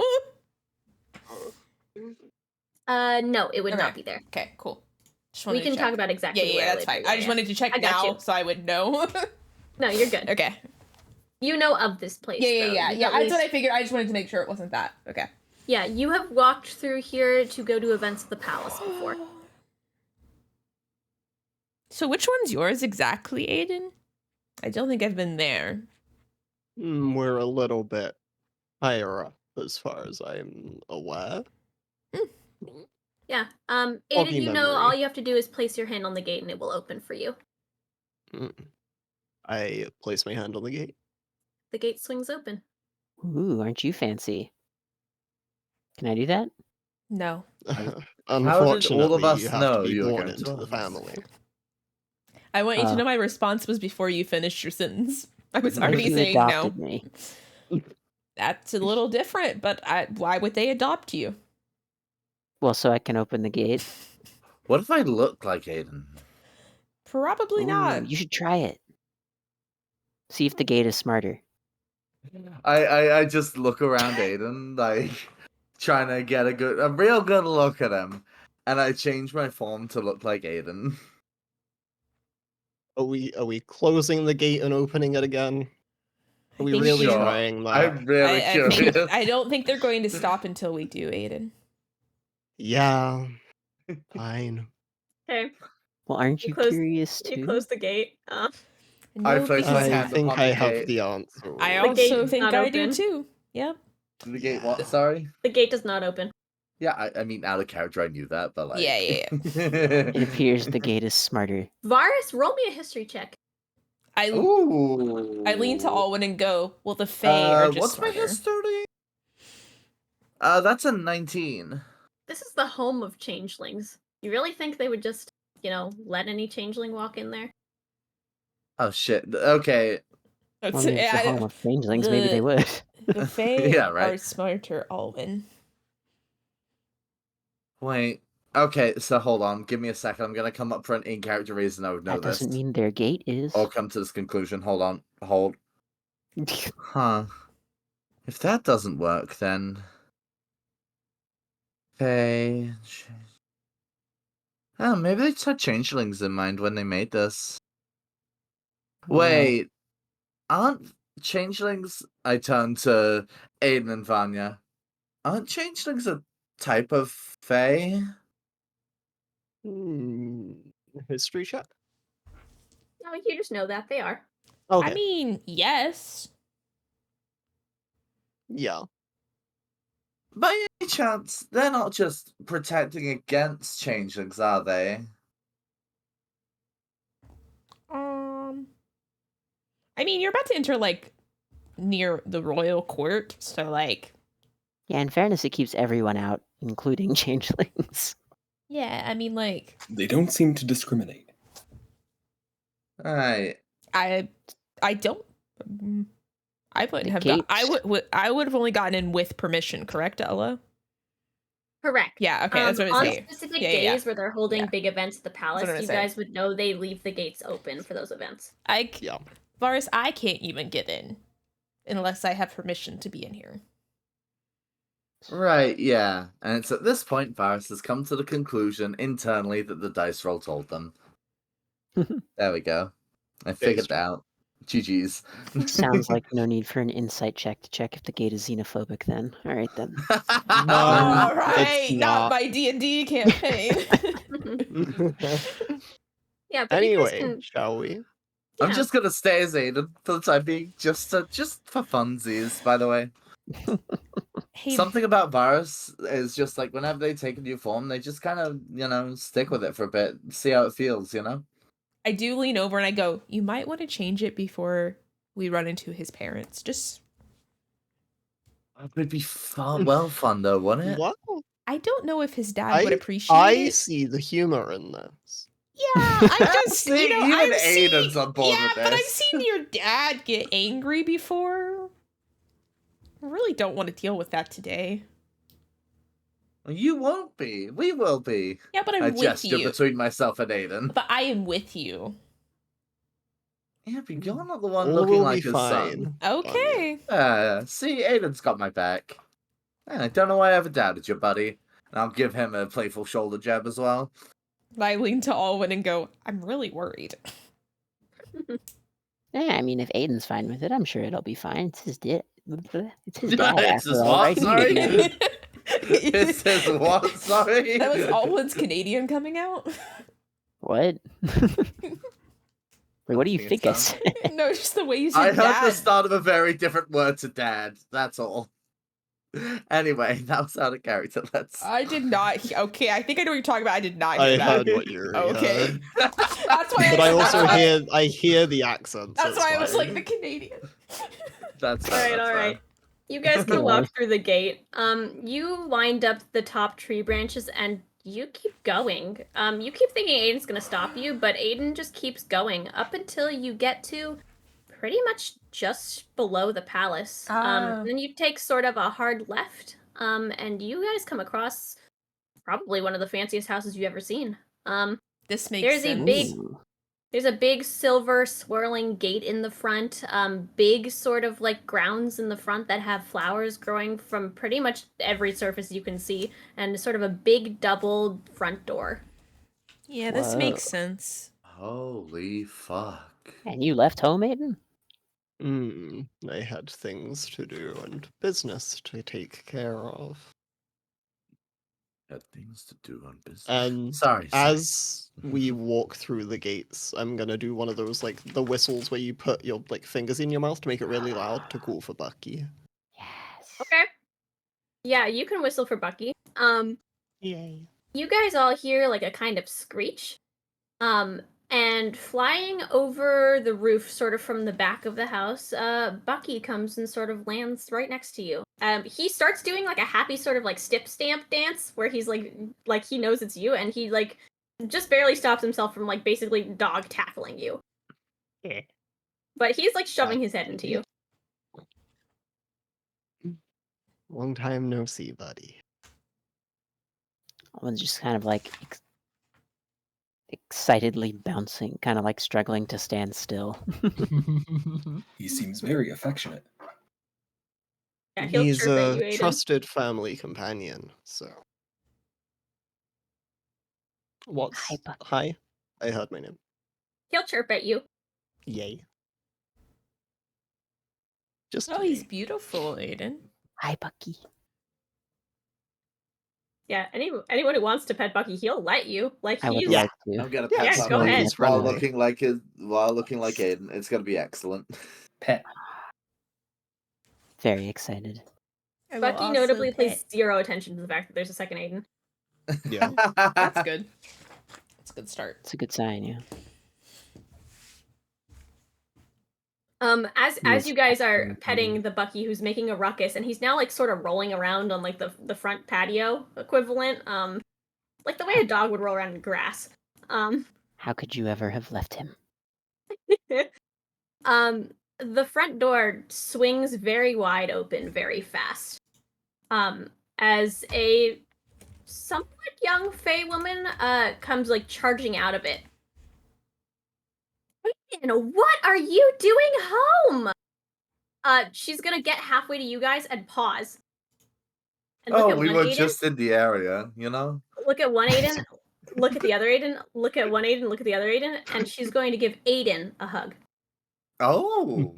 No, it would Okay. not be there. Okay, cool. Just We wanted to can check. talk about exactly where that's later. fine. I just wanted to check I got now you. so I would know. No, you're good. Okay. You know of this place. though. You've at That's what least- I figured. I just wanted to make sure it wasn't that. Okay. Yeah, you have walked through here to go to events at the palace before. So which one's yours exactly, Aiden? I don't think I've been there. We're a little bit higher up as far as I'm aware. Yeah. Aiden, Foggy you know memory. all you have to do is place your hand on the gate and it will open for you. Mm. I place my hand on the gate. The gate swings open. Ooh, aren't you fancy? Can I do that? No. Unfortunately, all of us you have know to be you were born going into to the us? family. I want you to know my response was before you finished your sentence. I was What if already you saying adopted no. me? That's a little different, but why would they adopt you? Well, so I can open the gate. What if I look like Aiden? Probably Ooh, not. you should try it. See if the gate is smarter. I just look around Aiden, like trying to get a real good look at him, and I change my form to look like Aiden. Are we closing the gate and opening it again? Are we think really we- trying that? I'm really curious. I don't think they're going to stop until we do, Aiden. Yeah. Fine. Okay. Well, aren't You you close- curious You too? close the gate. I No, place because my I hand think upon I the have gate. the answer. I The gate also is think not I do open. too. Yep. The gate what? Yeah. Sorry? The gate does not open. Yeah, I mean out of character I knew that, but like Yeah. It appears the gate is smarter. Varus, roll me a history check. I Ooh. lean to Alwyn and go, well, the Fae are just what's smarter. my history? That's a 19. This is the home of changelings. You really think they would just, let any changeling walk in there? Oh shit. Okay. That's, Well, I mean, it's the home of changelings. Maybe they would. The Fae Yeah, right. are smarter, Alwyn. Wait. Okay, so hold on. Give me a second. I'm gonna come up for an in-character reason I would know That this. doesn't mean their gate is. I'll come to this conclusion. Hold on. Hold. Huh. If that doesn't work, then... Okay... Oh, maybe they just had changelings in mind when they made this. Wait. Aren't changelings... I turn to Aiden and Vanya. Aren't changelings a type of fae? History check? No, you just know that they are. Okay. I mean, yes. yeah. By any chance, they're not just protecting against changelings, are they? I mean, you're about to enter, like, near the royal court, so, like... Yeah, in fairness, it keeps everyone out, including changelings. Yeah, I mean, like... They don't seem to discriminate. Right. I don't... I wouldn't The have gates. I would have only gotten in with permission, correct, Ella? Correct. Yeah, okay, that's what I on was saying. specific Yeah, days yeah. where they're holding Yeah. big events at the palace, what I you said. guys would know they leave the gates open for those events. Yeah. Varas, I can't even get in unless I have permission to be in here. Right, yeah. And it's at this point Varus has come to the conclusion internally that the dice roll told them. There we go. I figured it out. GG's. Sounds like no need for an insight check to check if the gate is xenophobic then. Alright then. All it's right, not not. my D&D campaign. Yeah, but you guys Anyway, can. shall we? I'm Yeah. just gonna stay as Aiden for the time being, just for funsies, by the way. Hey, Something about Varus is just like whenever they take a new form, they just kind of, stick with it for a bit, see how it feels, I do lean over and I go, you might want to change it before we run into his parents. Just, It would be fun though, wouldn't it? What? I don't know if his dad would appreciate I it. see the humor in this. I just, See, you know, even I've Aiden's seen, on board yeah, with but I've this. seen your dad get angry before. I really don't want to deal with that today. You won't be. We will be. Yeah, but I I'm with gesture you. between myself and Aiden. But I am with you. Yeah, but you're not the one All looking will like be his son. fine. Okay. See, Aiden's got my back. I don't know why I ever doubted you, buddy. And I'll give him a playful shoulder jab as well. I lean to Alwyn and go, I'm really worried. Yeah, I mean, if Aiden's fine with it, I'm sure it'll be fine. It's his dad. It's his dad. It's after his all, what? right? Sorry? You know, It says what? Sorry? That was Alwyn's Canadian coming out? what? Like, what do you think I Sounds- said? No, just the way you said I heard dad. the start of a very different word to dad. That's all. Anyway, that was out of character. Let's. I did not. Okay, I think I know what you're talking about. I did not hear I that. heard what you Okay. heard. That's why. But I also hear the accent. So That's it's why I was fine. like the Canadian. That's All right, that's all fair. right. You guys can walk through the gate. You wind up the top tree branches and you keep going. You keep thinking Aiden's gonna stop you, but Aiden just keeps going up until you get to pretty much just below the palace. Ah. And then you take sort of a hard left. And you guys come across probably one of the fanciest houses you've ever seen. This makes There's sense. a big Ooh. There's a big silver swirling gate in the front, big sort of like grounds in the front that have flowers growing from pretty much every surface you can see, and sort of a big double front door. Yeah, this Whoa. makes sense. Holy fuck. And you left home, Aiden? I had things to do and business to take care of. Had things to do on business. And Sorry. as we walk through the gates, I'm gonna do one of those like the whistles where you put your like fingers in your mouth to make it really loud to call for Bucky. Yes. Okay. Yeah, you can whistle for Bucky. Yay. You guys all hear like a kind of screech. And flying over the roof, sort of from the back of the house, Bucky comes and sort of lands right next to you. He starts doing like a happy sort of like stip stamp dance where he's like he knows it's you, and he like just barely stops himself from like basically dog tackling you. Yeah. But he's like shoving his head into you. Long time no see, buddy. One's just kind of like excitedly bouncing, kind of like struggling to stand still. He seems very affectionate. Yeah, he'll He's chirp at you, a Aiden. trusted family companion, so. What's Hi, Bucky. hi? I heard my name. He'll chirp at you. Yay. Just Oh, he's yay. beautiful, Aiden. Hi, Bucky. Yeah, anyone who wants to pet Bucky, he'll let you. Like I would he's like I'm to. gonna Yeah, pet go Bucky ahead. while Friendly. looking like Aiden. It's gonna be excellent. Pet. Very excited. I will Bucky also notably pet. pays zero attention to the fact that there's a second Aiden. Yeah. That's good. That's a good start. It's a good sign, yeah. As Yes. you guys are petting the Bucky who's making a ruckus, and he's now like sort of rolling around on like the front patio equivalent, like the way a dog would roll around in grass. How could you ever have left him? The front door swings very wide open very fast. As a somewhat young Fey woman comes like charging out of it. Aiden, what are you doing home? She's gonna get halfway to you guys and pause. And look Oh, at we one were Aiden, just in the area, you know? look at one Aiden, look at the other Aiden, look at one Aiden, look at the other Aiden, and she's going to give Aiden a hug. Oh.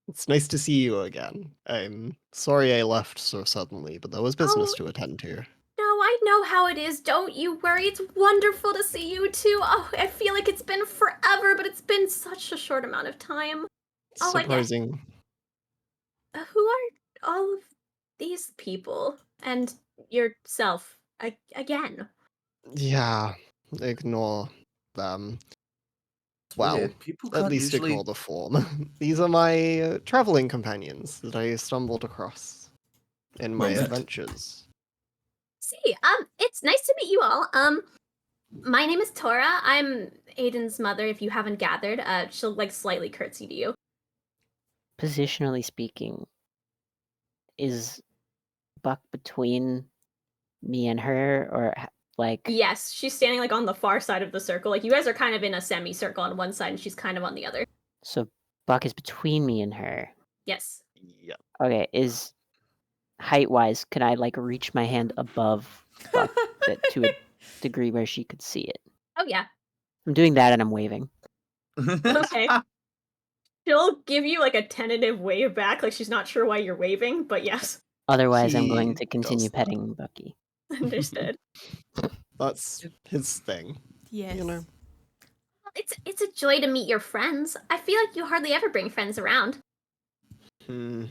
It's nice to see you again. I'm sorry I left so suddenly, but there was business Oh. to attend to. No, I know how it is. Don't you worry. It's wonderful to see you too. Oh, I feel like it's been forever, but it's been such a short amount of time. Oh, I get- Surprising. Who are all of these people? And yourself again? Yeah, ignore them. Well, Weird. People at can't least usually... ignore the form. These are my traveling companions that I stumbled across in my Well met. adventures. See, it's nice to meet you all. My name is Tora. I'm Aiden's mother, if you haven't gathered. She'll, like, slightly curtsy to you. Positionally speaking, is Buck between me and her, or like? Yes, she's standing, like, on the far side of the circle. Like, you guys are kind of in a semicircle on one side, and she's kind of on the other. So Buck is between me and her. Yes. Yeah. Okay, is height-wise, can I like reach my hand above Buck to a degree where she could see it? Oh, yeah. I'm doing that and I'm waving. Okay. She'll give you, like, a tentative wave back. Like, she's not sure why you're waving, but yes. Otherwise, I'm going He to continue does that. petting Bucky. Understood. That's his thing. Yes. You know. It's a joy to meet your friends. I feel like you hardly ever bring friends around. Hmm.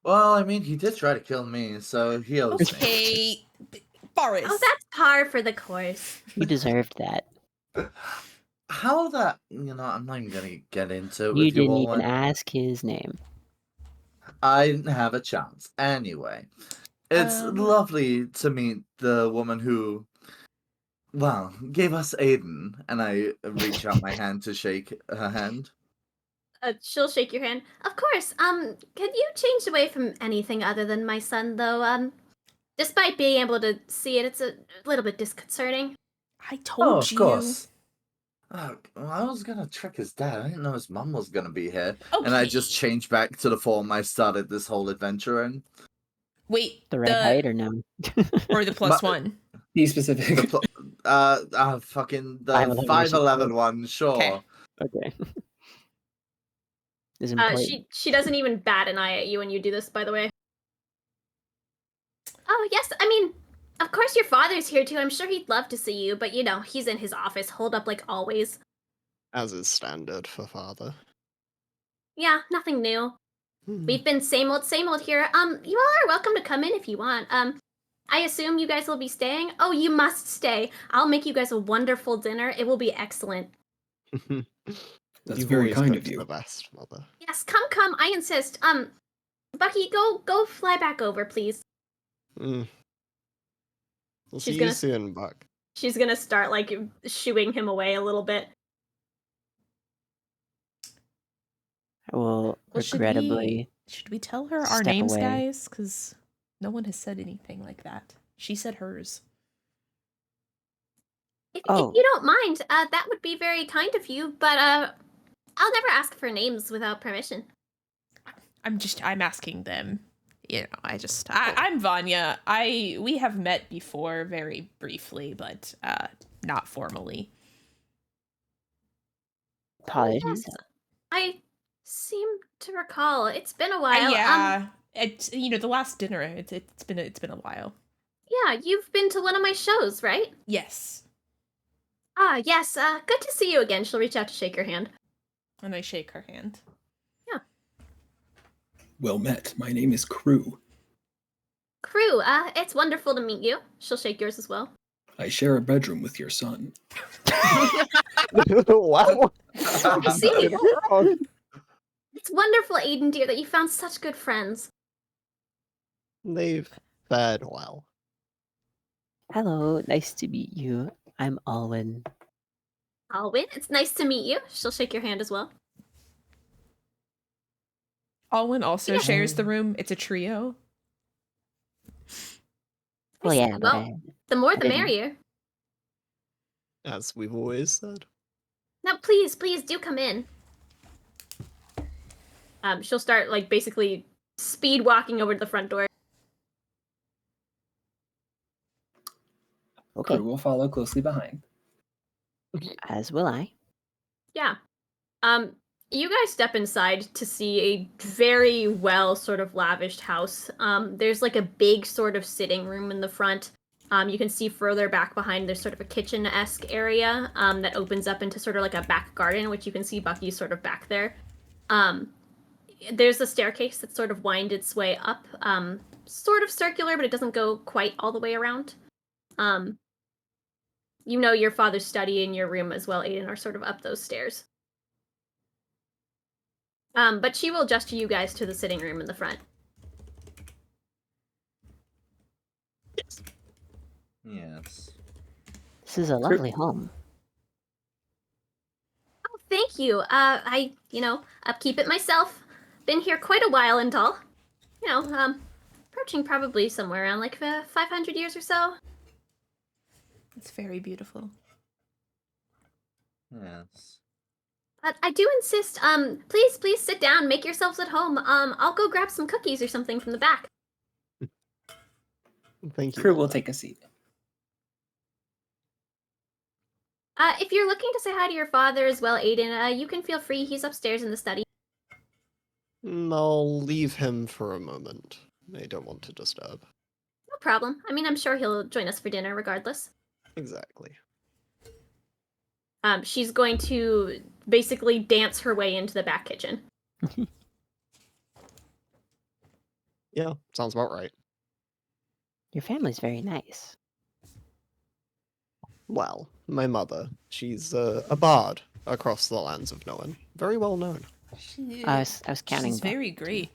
Well, I mean, he did try to kill me, so he owes me. Okay, Boris. Oh, that's par for the course. You deserved that. How that, I'm not even gonna get into it You with you didn't all. even ask his name. I didn't have a chance. Anyway, it's lovely to meet the woman who, well, gave us Aiden, and I reach out my hand to shake her hand. She'll shake your hand. Of course. Could you change away from anything other than my son, though? Despite being able to see it, it's a little bit disconcerting. I told Oh, of you. course. Oh, well, I was gonna trick his dad. I didn't know his mum was gonna be here. And I just Okay. changed back to the form I started this whole adventure in. Wait, The right height or no? or the +1? Be specific. Fucking the 5'11" 5'11" one, sure. Okay. Okay. Is important. She doesn't even bat an eye at you when you do this, by the way. Oh, yes, I mean, of course your father's here too. I'm sure he'd love to see you, but he's in his office, holed up like always. As is standard for father. Yeah, nothing new. Hmm. We've been same old here. You all are welcome to come in if you want. I assume you guys will be staying? Oh, you must stay. I'll make you guys a wonderful dinner. It will be excellent. That's You've very always kind cooked of you. The best, mother. Yes, come, I insist. Bucky, go fly back over, please. Mm. We'll She's see gonna- you soon, Buck. She's gonna start, like, shooing him away a little bit. I will regrettably. Should we tell her our step names, away. guys? Because no one has said anything like that. She said hers. If Oh. you don't mind, that would be very kind of you, but I'll never ask for names without permission. I'm asking them. I'm Vanya. We have met before very briefly, but not formally. Apologies. Yes, I seem to recall. It's been a while. Yeah. It's the last dinner. It's been a while. Yeah, you've been to one of my shows, right? Yes. Ah, yes. Good to see you again. She'll reach out to shake your hand. And I shake her hand. Well met. My name is Kruu. Kruu, it's wonderful to meet you. She'll shake yours as well. I share a bedroom with your son. Wow. I see. Wrong. It's wonderful, Aiden, dear, that you found such good friends. They've fared well. Hello, nice to meet you. I'm Alwyn. Alwyn, it's nice to meet you. She'll shake your hand as well. Alwyn also Yeah. shares the room. It's a trio. Well, yeah, but Well, the more the didn't- merrier. As we've always said. Now, please do come in. She'll start, like, basically speed walking over to the front door. okay, Kruu will follow closely behind. as will I. Yeah. You guys step inside to see a very well sort of lavished house. There's like a big sort of sitting room in the front. You can see further back behind there's sort of a kitchen-esque area that opens up into sort of like a back garden, which you can see Bucky sort of back there. There's a staircase that sort of winds its way up, sort of circular, but it doesn't go quite all the way around. Your father's study and your room as well, Aiden, are sort of up those stairs. But she will gesture you guys to the sitting room in the front. Yes. This is a lovely home. Oh, thank you. I, upkeep it myself. Been here quite a while and all. Approaching probably somewhere around like 500 years or so. It's very beautiful. Yes. But I do insist, please sit down, make yourselves at home. I'll go grab some cookies or something from the back. Thank you. Kruu will Mother. take a seat. If you're looking to say hi to your father as well, Aiden, you can feel free. He's upstairs in the study. I'll leave him for a moment. I don't want to disturb. No problem. I mean, I'm sure he'll join us for dinner regardless. Exactly. She's going to basically dance her way into the back kitchen. Yeah, sounds about right. Your family's very nice. Well, my mother, she's a bard across the lands of Nowen. Very well known. I was counting. She's very great.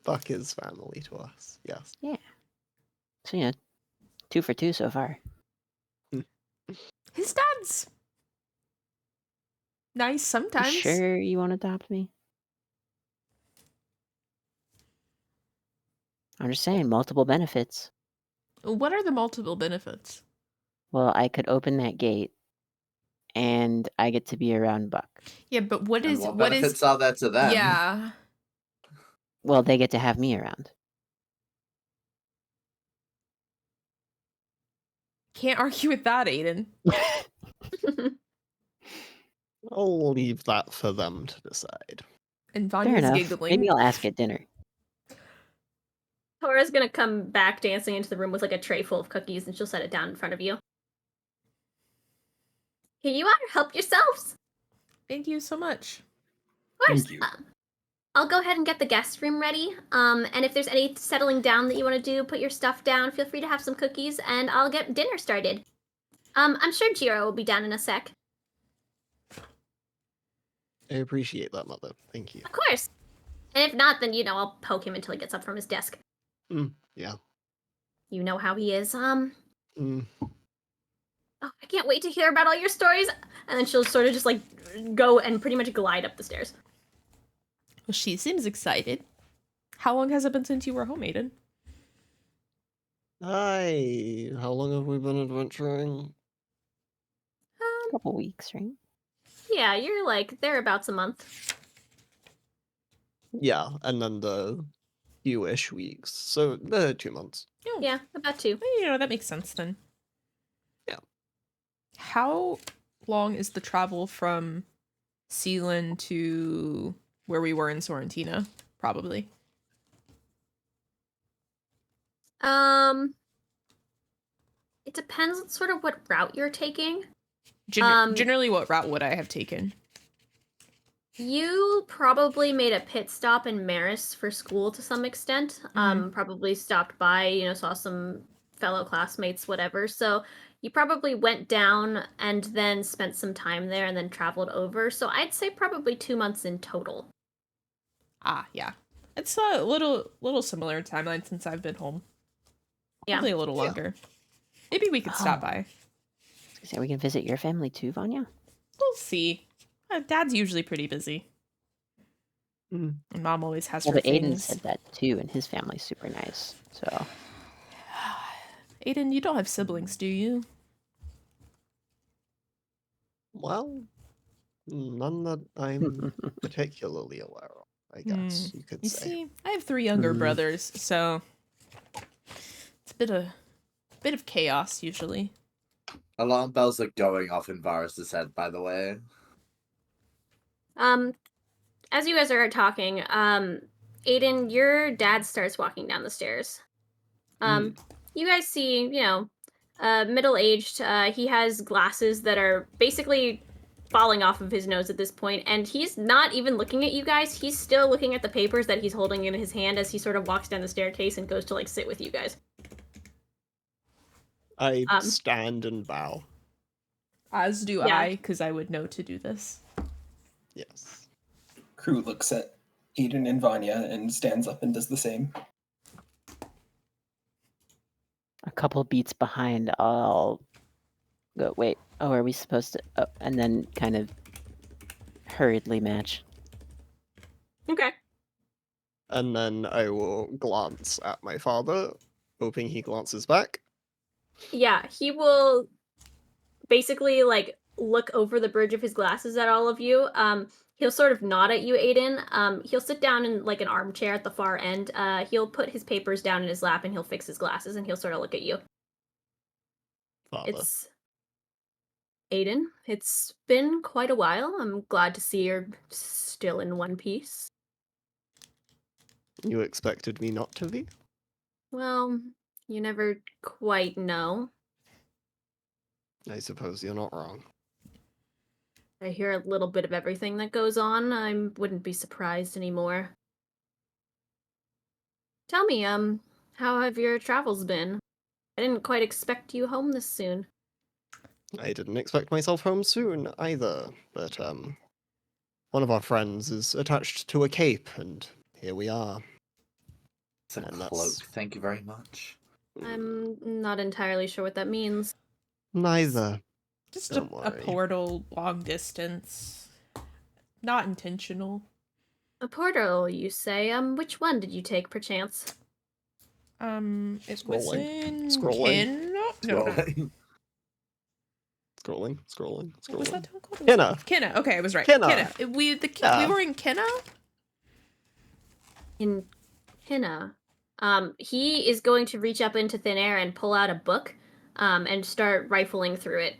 Buck is family to us, yes. Yeah. So 2 for 2 so far. His dad's nice You sometimes. sure you want to adopt me? I'm just saying, multiple benefits. What are the multiple benefits? Well, I could open that gate, and I get to be around Buck. Yeah, but what And is what what benefits is? are there to them? Yeah. Well, they get to have me around. Can't argue with that, Aiden. I'll leave that for them to decide. And Fair Vanya's enough. giggling. Maybe I'll ask at dinner. Tora's gonna come back dancing into the room with like a tray full of cookies, and she'll set it down in front of you. Here you are. Help yourselves. Thank you so much. Of course. Thank you. I'll go ahead and get the guest room ready. And if there's any settling down that you want to do, put your stuff down. Feel free to have some cookies, and I'll get dinner started. I'm sure Jiro will be down in a sec. I appreciate that, Mother. Thank you. Of course. And if not, then I'll poke him until he gets up from his desk. Yeah. You know how he is. Mm. Oh, I can't wait to hear about all your stories. And then she'll sort of just like go and pretty much glide up the stairs. Well, she seems excited. How long has it been since you were home, Aiden? Hi. How long have we been adventuring? A couple weeks, right? Yeah, you're like thereabouts a month. Yeah, and then the few-ish weeks. So 2 months. Oh, Yeah, about 2. That makes sense then. Yeah. How long is the travel from Sealen to where we were in Sorrentina? Probably. It depends on sort of what route you're taking. Generally, what route would I have taken? You probably made a pit stop in Maris for school to some extent. Probably stopped by, saw some fellow classmates, whatever. So you probably went down and then spent some time there and then traveled over. So I'd say probably 2 months in total. Ah, yeah. It's a little similar timeline since I've been home. Yeah. Probably a little longer. Maybe we could stop Oh. by. So we can visit your family too, Vanya? We'll see. Dad's usually pretty busy. Mm. And Mom always has Well, her but Aiden things. said that too, and his family's super nice. So Aiden, you don't have siblings, do you? Well, none that I'm particularly aware of, I guess you could You say. see, I have 3 younger brothers, so it's a bit of chaos usually. Alarm bells are going off in Varus' head, by the way. As you guys are talking, Aiden, your dad starts walking down the stairs. You guys see, middle-aged. He has glasses that are basically falling off of his nose at this point, and he's not even looking at you guys. He's still looking at the papers that he's holding in his hand as he sort of walks down the staircase and goes to like sit with you guys. I stand and bow. As do Yeah. I, because I would know to do this. Yes. Kruu looks at Aiden and Vanya and stands up and does the same. couple beats behind, I'll go, wait, oh, are we supposed to... Oh, and then kind of hurriedly match. Okay. And then I will glance at my father, hoping he glances back. Yeah, he will basically like look over the bridge of his glasses at all of you. He'll sort of nod at you, Aiden. He'll sit down in like an armchair at the far end. He'll put his papers down in his lap and he'll fix his glasses and he'll sort of look at you. Father. It's Aiden. It's been quite a while. I'm glad to see you're still in one piece. You expected me not to be? Well, you never quite know. I suppose you're not wrong. I hear a little bit of everything that goes on. I wouldn't be surprised anymore. Tell me, how have your travels been? I didn't quite expect you home this soon. I didn't expect myself home soon either, but one of our friends is attached to a cape, and here we are. It's a And cloak. that's- Thank you very much. I'm not entirely sure what that means. Neither. Just Don't a worry. portal long distance. Not intentional. A portal, you say? Which one did you take, perchance? It was Scrolling. in Scrolling. No. Scrolling. What was that town called? Kenna. Kenna. Okay, I was right. Kenna. We Yeah. were in Kenna. In Hinna. He is going to reach up into thin air and pull out a book, and start rifling through it.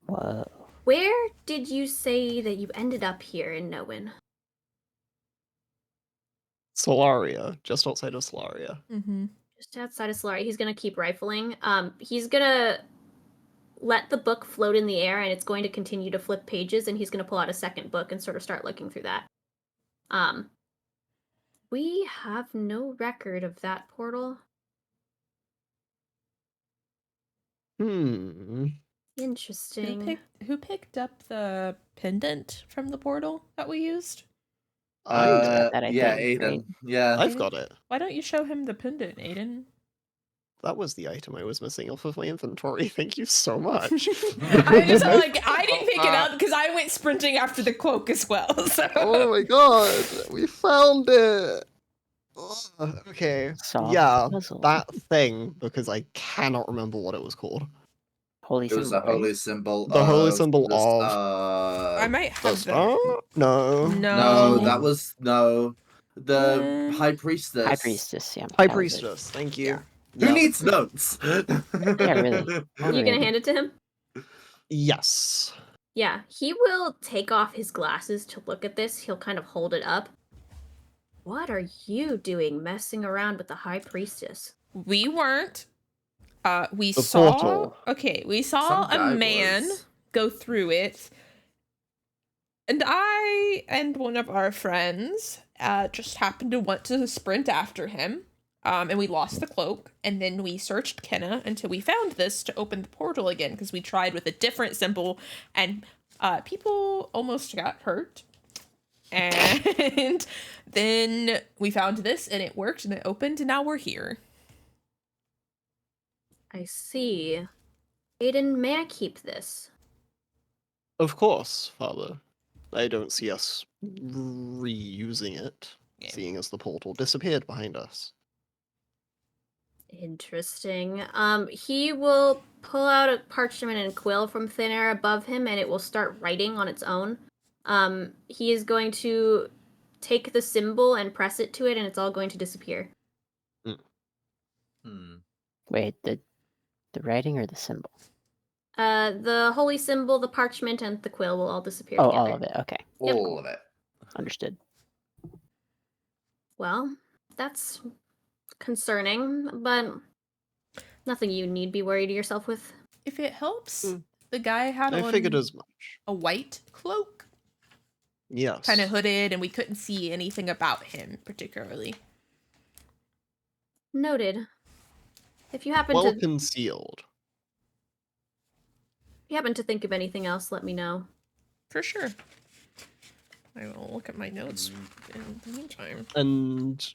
Whoa. Where did you say that you ended up here in Nowen? Solaria, just outside of Solaria. Mm-hmm. Just outside of Solari. He's gonna keep rifling. He's gonna let the book float in the air, and it's going to continue to flip pages, and he's gonna pull out a second book and sort of start looking through that. We have no record of that portal. Interesting. Who picked up the pendant from the portal that we used? I did. that, I Yeah, think, Aiden. right? Yeah. I've got it. Why don't you show him the pendant, Aiden? That was the item I was missing off of my inventory. Thank you so much. I just like I didn't pick it up because I went sprinting after the cloak as well. So. Oh my god, we found it. Ugh, okay. Solve Yeah, the puzzle. that thing, because I cannot remember what it was called. Holy It was symbol, a holy right? symbol. The holy of symbol this, of- I might The have the star? No. No, that was the high priestess. High priestess, yeah. High that was it. priestess, thank you. Yeah. Who Yep. needs notes? Yeah, really. You Overrated. gonna hand it to him? Yes. Yeah, he will take off his glasses to look at this. He'll kind of hold it up. What are you doing messing around with the High Priestess? We weren't. We The saw. portal. Okay, we saw Some a guy man was. go through it, and I and one of our friends just happened to want to sprint after him. And we lost the cloak, and then we searched Kenna until we found this to open the portal again, because we tried with a different symbol, and people almost got hurt. And then we found this, and it worked, and it opened, and now we're here. I see. Aiden, may I keep this? Of course, Father. I don't see us reusing it, Yeah. seeing as the portal disappeared behind us. Interesting. He will pull out a parchment and quill from thin air above him, and it will start writing on its own. He is going to take the symbol and press it to it, and it's all going to disappear. Wait, the writing or the symbol? The holy symbol, the parchment, and the quill will all disappear Oh, together. all of it. Okay, Yep. All of it. understood. Well, that's concerning, but nothing you need be worried yourself with. If it helps, Hmm. the guy had I on figured as much. a white cloak, Yes. kind of hooded, and we couldn't see anything about him particularly. Noted. If you happen Well to concealed. think of anything else, let me know. For sure. I will look at my notes in the meantime. And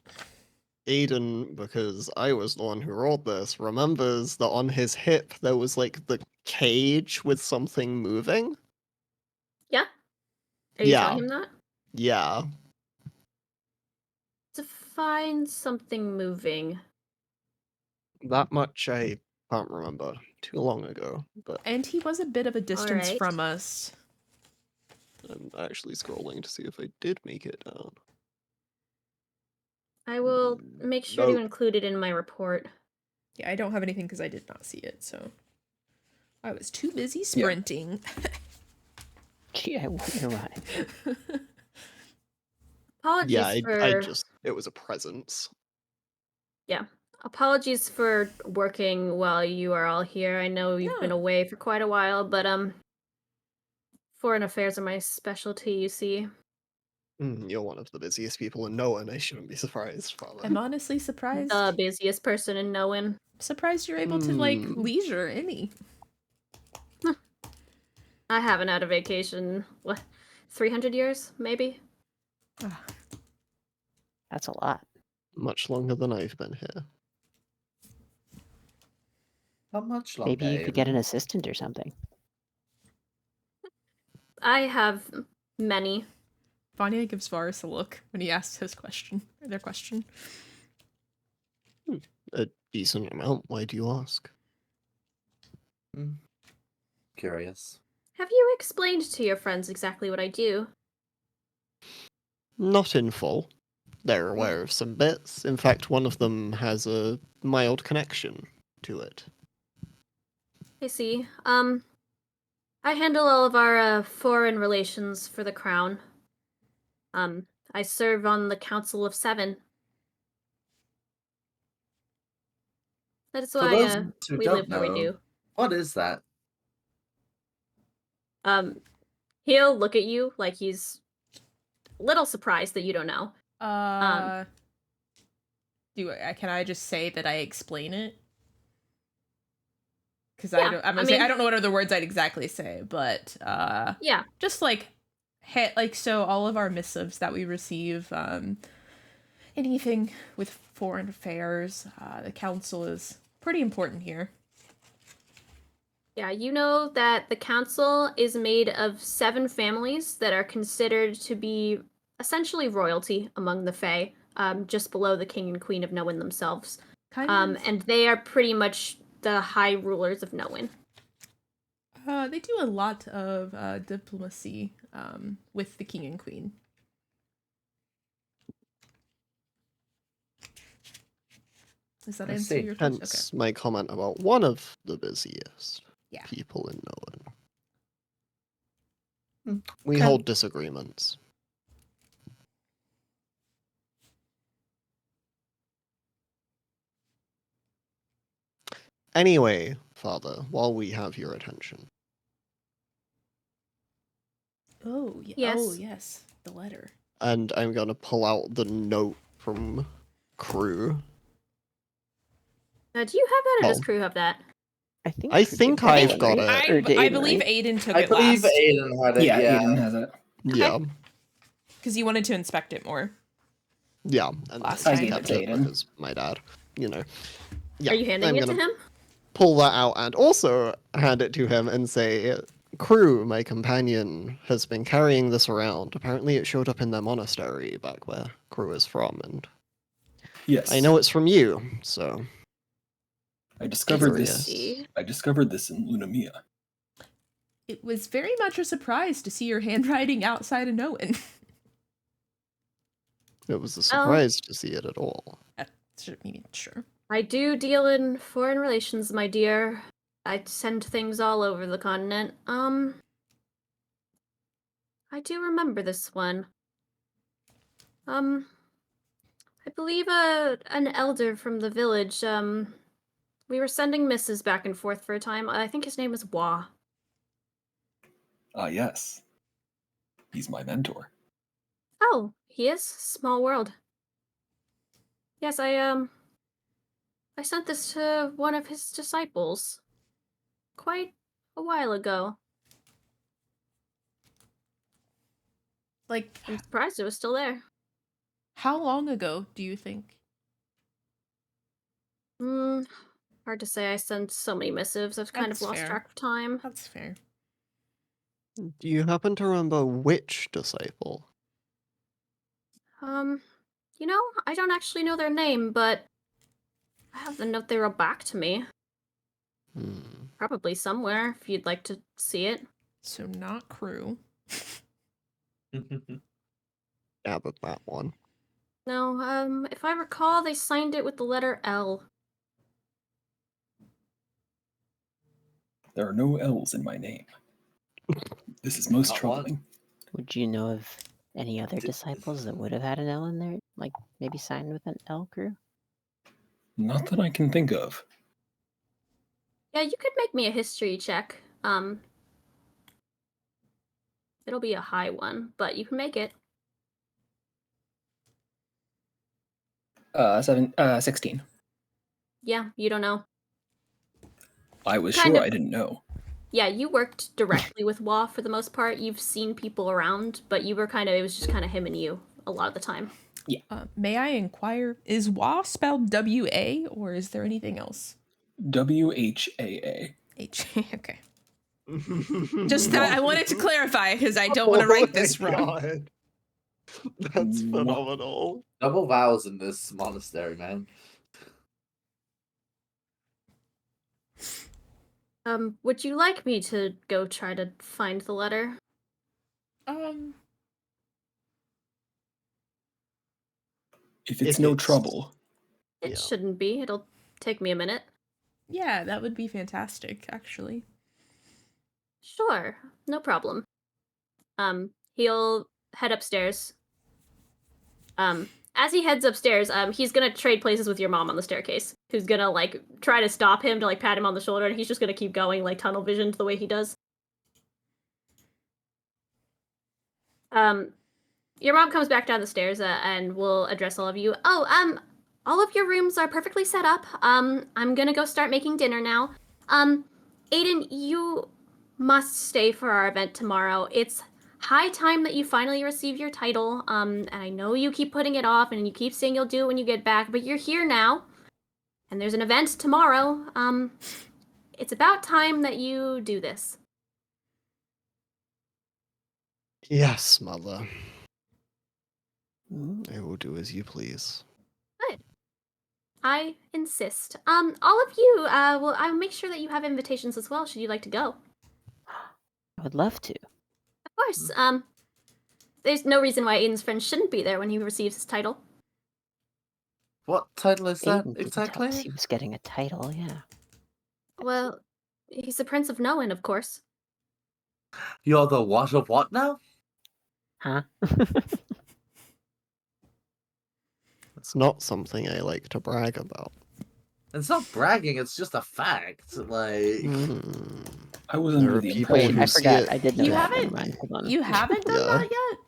Aiden, because I was the one who rolled this, remembers that on his hip there was like the cage with something moving. Yeah. Are you telling him that? Yeah. Define something moving. That much I can't remember. Too long ago, but And he was a bit of a distance Alright. from us. I'm actually scrolling to see if I did make it down. I will make sure to Nope. include it in my report. Yeah, I don't have anything because I did not see it, so I was too busy sprinting. Gee, I wonder why. Apologies Yeah, for I just, it was a presence. apologies for working while you are all here. I know you've been Yeah. away for quite a while, but foreign affairs are my specialty, you see. You're one of the busiest people in Nowen. I shouldn't be surprised, Father. I'm honestly surprised. The busiest person in Nowen. Surprised you're able to like leisure any. I haven't had a vacation, what, 300 years, maybe? That's a lot. Much longer than I've been here. Not much longer. Maybe you could get an Aiden. assistant or something. I have many. Vanya gives Varas a look when he asks his question, or their question. A decent amount. Why do you ask? Curious. Have you explained to your friends exactly what I do? Not in full. They're aware of some bits. In fact, one of them has a mild connection to it. I see. I handle all of our foreign relations for the crown. I serve on the Council of Seven. That is For why those who we don't live where we know, do. what is that? He'll look at you like he's a little surprised that you don't know. Can I just say that I explain it? Because Yeah, I don't know what other words I'd exactly say, but Yeah. just like so all of our missives that we receive, anything with foreign affairs, the council is pretty important here. Yeah, you know that the council is made of 7 families that are considered to be essentially royalty among the Fae, just below the king and queen of Nowen themselves. And they are pretty much the high rulers of Nowen. They do a lot of diplomacy with the king and queen. Does that I answer see. your question? Hence my comment about one of the busiest people in Nowen. We Okay. hold disagreements. Anyway, Father, while we have your attention. Oh, Yes. Oh, yes. The letter. And I'm going to pull out the note from Kruu. Do you have that, or does Well, Kruu have that? I think I've got it. I believe Aiden took I it believe last. Aiden had it. Yeah, Yeah. Aiden has it. Yeah. Because you wanted to inspect it more. Yeah. And Last I time. kept I gave it it to Aiden. because my dad, you know. Yeah, Are you handing I'm it to gonna him? pull that out and also hand it to him and say, Kruu, my companion, has been carrying this around. Apparently it showed up in their monastery back where Kruu is from, and Yes. I know it's from you, so I discovered Curious. this. I discovered this in Lunamia. It was very much a surprise to see your handwriting outside of Nowen. it was a surprise to see it at all. Sure. I do deal in foreign relations, my dear. I send things all over the continent. I do remember this one. I believe an elder from the village, we were sending misses back and forth for a time. I think his name is Wa. Ah, yes. He's my mentor. Oh, he is? Small world. Yes, I sent this to one of his disciples. Quite a while ago. Like, I'm surprised it was still there. how long ago do you think? Hard to say. I sent so many missives. I've kind of That's lost fair. track of time. That's fair. Do you happen to remember which disciple? You know, I don't actually know their name, but I have the note they wrote back to me. Probably somewhere, if you'd like to see it. So not Kruu. Yeah, but that one. No, if I recall, they signed it with the letter L. There are no L's in my name. This is most Not one. troubling. Would you know of any other disciples that would have had an L in there? Like maybe signed with an L crew? Not that I can think of. Yeah, you could make me a history check. It'll be a high one, but you can make it. 16. Yeah, you don't know. I was Kind sure of. I didn't know. Yeah, you worked directly with Wa for the most part. You've seen people around, but it was just kind of him and you a lot of the time. May I inquire, is Wa spelled W-A or is there anything else? WHAA. H. Okay. Just that I wanted to clarify because I don't want to write this wrong. God. That's phenomenal. Double vowels in this monastery, man. Would you like me to go try to find the letter? If it's no it's- trouble. It Yeah. shouldn't be. It'll take me a minute. Yeah, that would be fantastic, actually. Sure, no problem. He'll head upstairs. As he heads upstairs, he's gonna trade places with your mom on the staircase, who's gonna, like, try to stop him to, like, pat him on the shoulder, and he's just gonna keep going, like, tunnel visioned the way he does. Your mom comes back down the stairs, and will address all of you. Oh, all of your rooms are perfectly set up. I'm gonna go start making dinner now. Aiden, you must stay for our event tomorrow. It's high time that you finally receive your title. And I know you keep putting it off and you keep saying you'll do it when you get back, but you're here now. And there's an event tomorrow. It's about time that you do this. Yes, mother. I will do as you please. Good. I insist. All of you, well, I'll make sure that you have invitations as well, should you like to go. I would love to. Of course. There's no reason why Aiden's friend shouldn't be there when he receives his title. What title is that Aiden didn't tell exactly? us he was getting a title, yeah. Well, he's the Prince of Nowen, of course. You're the what of what now? Huh? It's not something I like to brag about. It's not bragging, it's just a fact. Like, I was There under are the people impression. who I see forgot. it- I did know You that. Never haven't- mind. Hold on. You haven't done Yeah. that yet?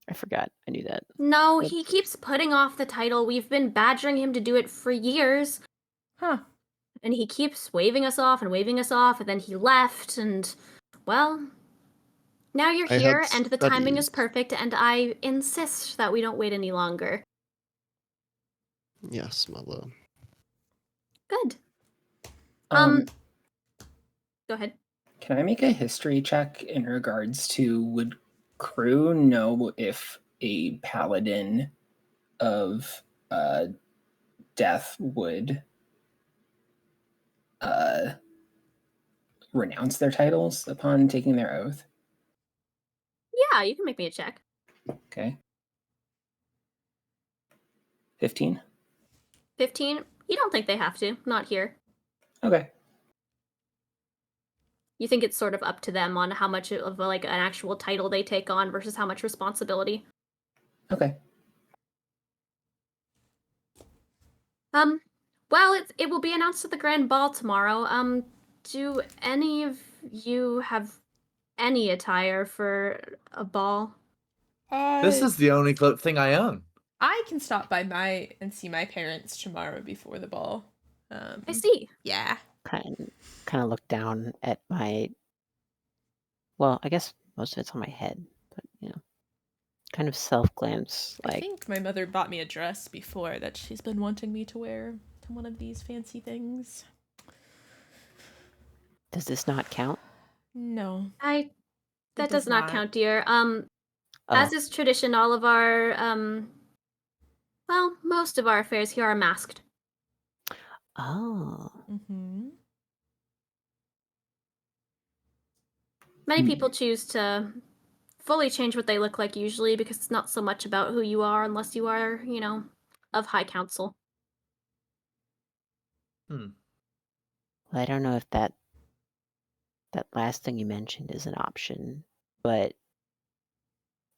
I forgot. I knew that. No, Yep. he keeps putting off the title. We've been badgering him to do it for years. Huh. And he keeps waving us off, and then he left, and, well, now you're I had here, and the timing is studies. perfect, and I insist that we don't wait any longer. Yes, mother. Good. Um, Go ahead. Can I make a history check in regards to would Kruu know if a paladin of death would renounce their titles upon taking their oath? Yeah, you can make me a check. Okay. 15? 15? You don't think they have to. Not here. Okay. You think it's sort of up to them on how much of, like, an actual title they take on versus how much responsibility. Okay. Well, it will be announced at the grand ball tomorrow. Do any of you have any attire for a ball? this is the only thing I own. I can stop by and see my parents tomorrow before the ball. I see. Yeah. Kind of look down at my. Well, I guess most of it's on my head, but kind of self glance. I Like, think my mother bought me a dress before that she's been wanting me to wear. one of these fancy things. Does this not count? No. That does does not not. count, dear. Oh, As is tradition, all of our well, most of our affairs here are masked. oh. Mm-hmm. Many Hmm. people choose to fully change what they look like usually because it's not so much about who you are unless you are, of high council. Hmm. Well, I don't know if that last thing you mentioned is an option, but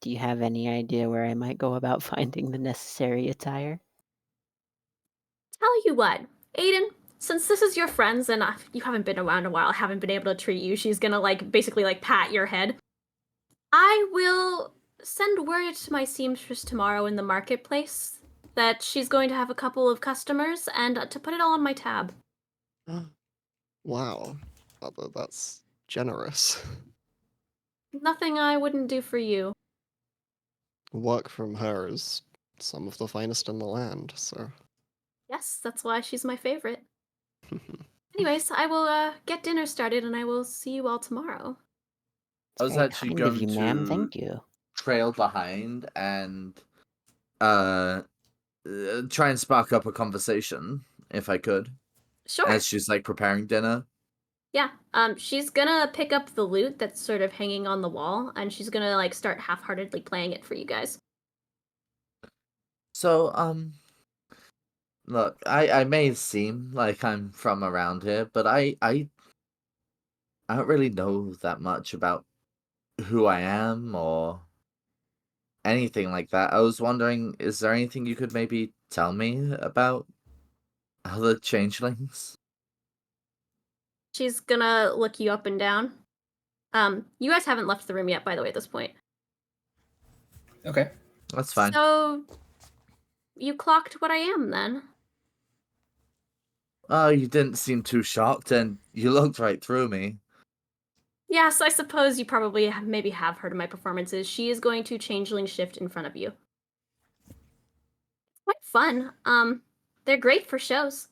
do you have any idea where I might go about finding the necessary attire? Tell you what, Aiden, since this is your friends and you haven't been around a while, haven't been able to treat you, she's gonna basically pat your head. I will send word to my seamstress tomorrow in the marketplace that she's going to have a couple of customers and to put it all on my tab. Wow. That's generous. Nothing I wouldn't do for you. Work from her is some of the finest in the land, so. Yes, that's why she's my favorite. Anyways, I will get dinner started and I will see you all tomorrow. I It's was very actually kind of going you, ma'am. to Thank you. trail behind and uh, try and spark up a conversation if I could, Sure. as she's like preparing dinner. Yeah. She's gonna pick up the lute that's sort of hanging on the wall and she's gonna start half-heartedly playing it for you guys. So, look, I may seem like I'm from around here, but I don't really know that much about who I am or anything like that. I was wondering, is there anything you could maybe tell me about other changelings? She's gonna look you up and down. You guys haven't left the room yet, by the way, at this point. Okay. That's fine. So, you clocked what I am, then? Oh, you didn't seem too shocked, and you looked right through me. Yes, I suppose you probably maybe have heard of my performances. She is going to changeling shift in front of you. Quite fun. They're great for shows.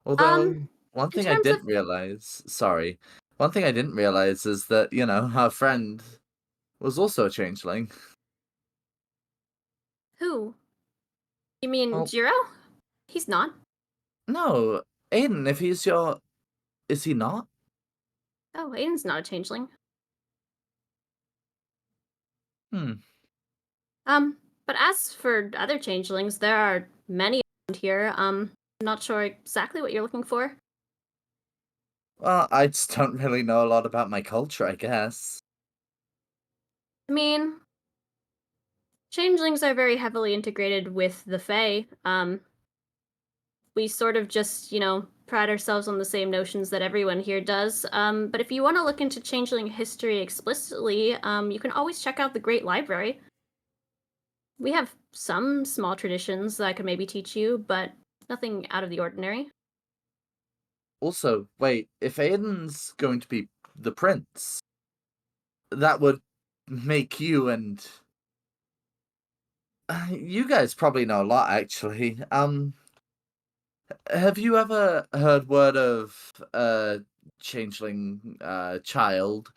Although, one in thing I terms didn't of realize, sorry, one thing I didn't realize is that, our friend was also a changeling. who? You mean Well, Jiro? He's not. no, Aiden, if he's your... Is he not? Oh, Aiden's not a changeling. Hmm. But as for other changelings, there are many around here. I'm not sure exactly what you're looking for. Well, I just don't really know a lot about my culture, I guess. I mean, changelings are very heavily integrated with the Fae. We sort of just, pride ourselves on the same notions that everyone here does. But if you want to look into changeling history explicitly, you can always check out the Great Library. We have some small traditions that I could maybe teach you, but nothing out of the ordinary. Also, wait, if Aiden's going to be the prince, that would make you and... you guys probably know a lot, actually. Have you ever heard word of a changeling child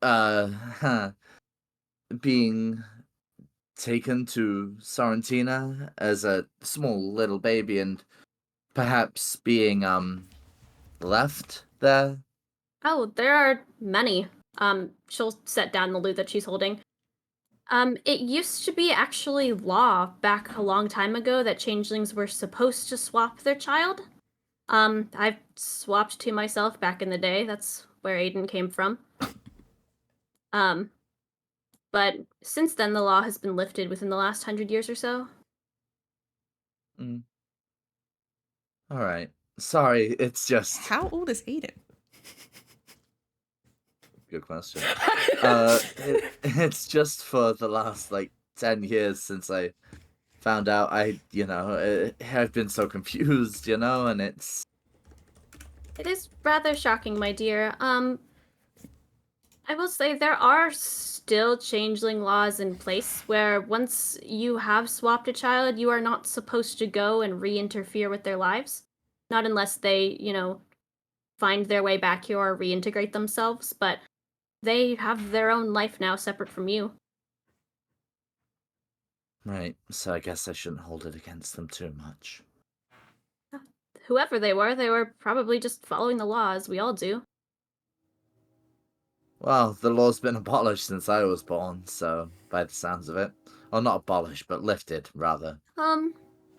uh being taken to Sorrentina as a small little baby and perhaps being left there? Oh, there are many. She'll set down the lute that she's holding. It used to be actually law back a long time ago that changelings were supposed to swap their child. I've swapped two myself back in the day. That's where Aiden came from. But since then, the law has been lifted within the last 100 years or so. Mm. All right. Sorry, it's just... How old is Aiden? Good question. It's just for the last 10 years since I found out I've been so confused, and it's... It is rather shocking, my dear. I will say there are still changeling laws in place where once you have swapped a child, you are not supposed to go and re-interfere with their lives. Not unless they, find their way back here or reintegrate themselves, but they have their own life now separate from you. Right, so I guess I shouldn't hold it against them too much. Whoever they were probably just following the law, as we all do. Well, the law's been abolished since I was born, so by the sounds of it. Or not abolished, but lifted, rather.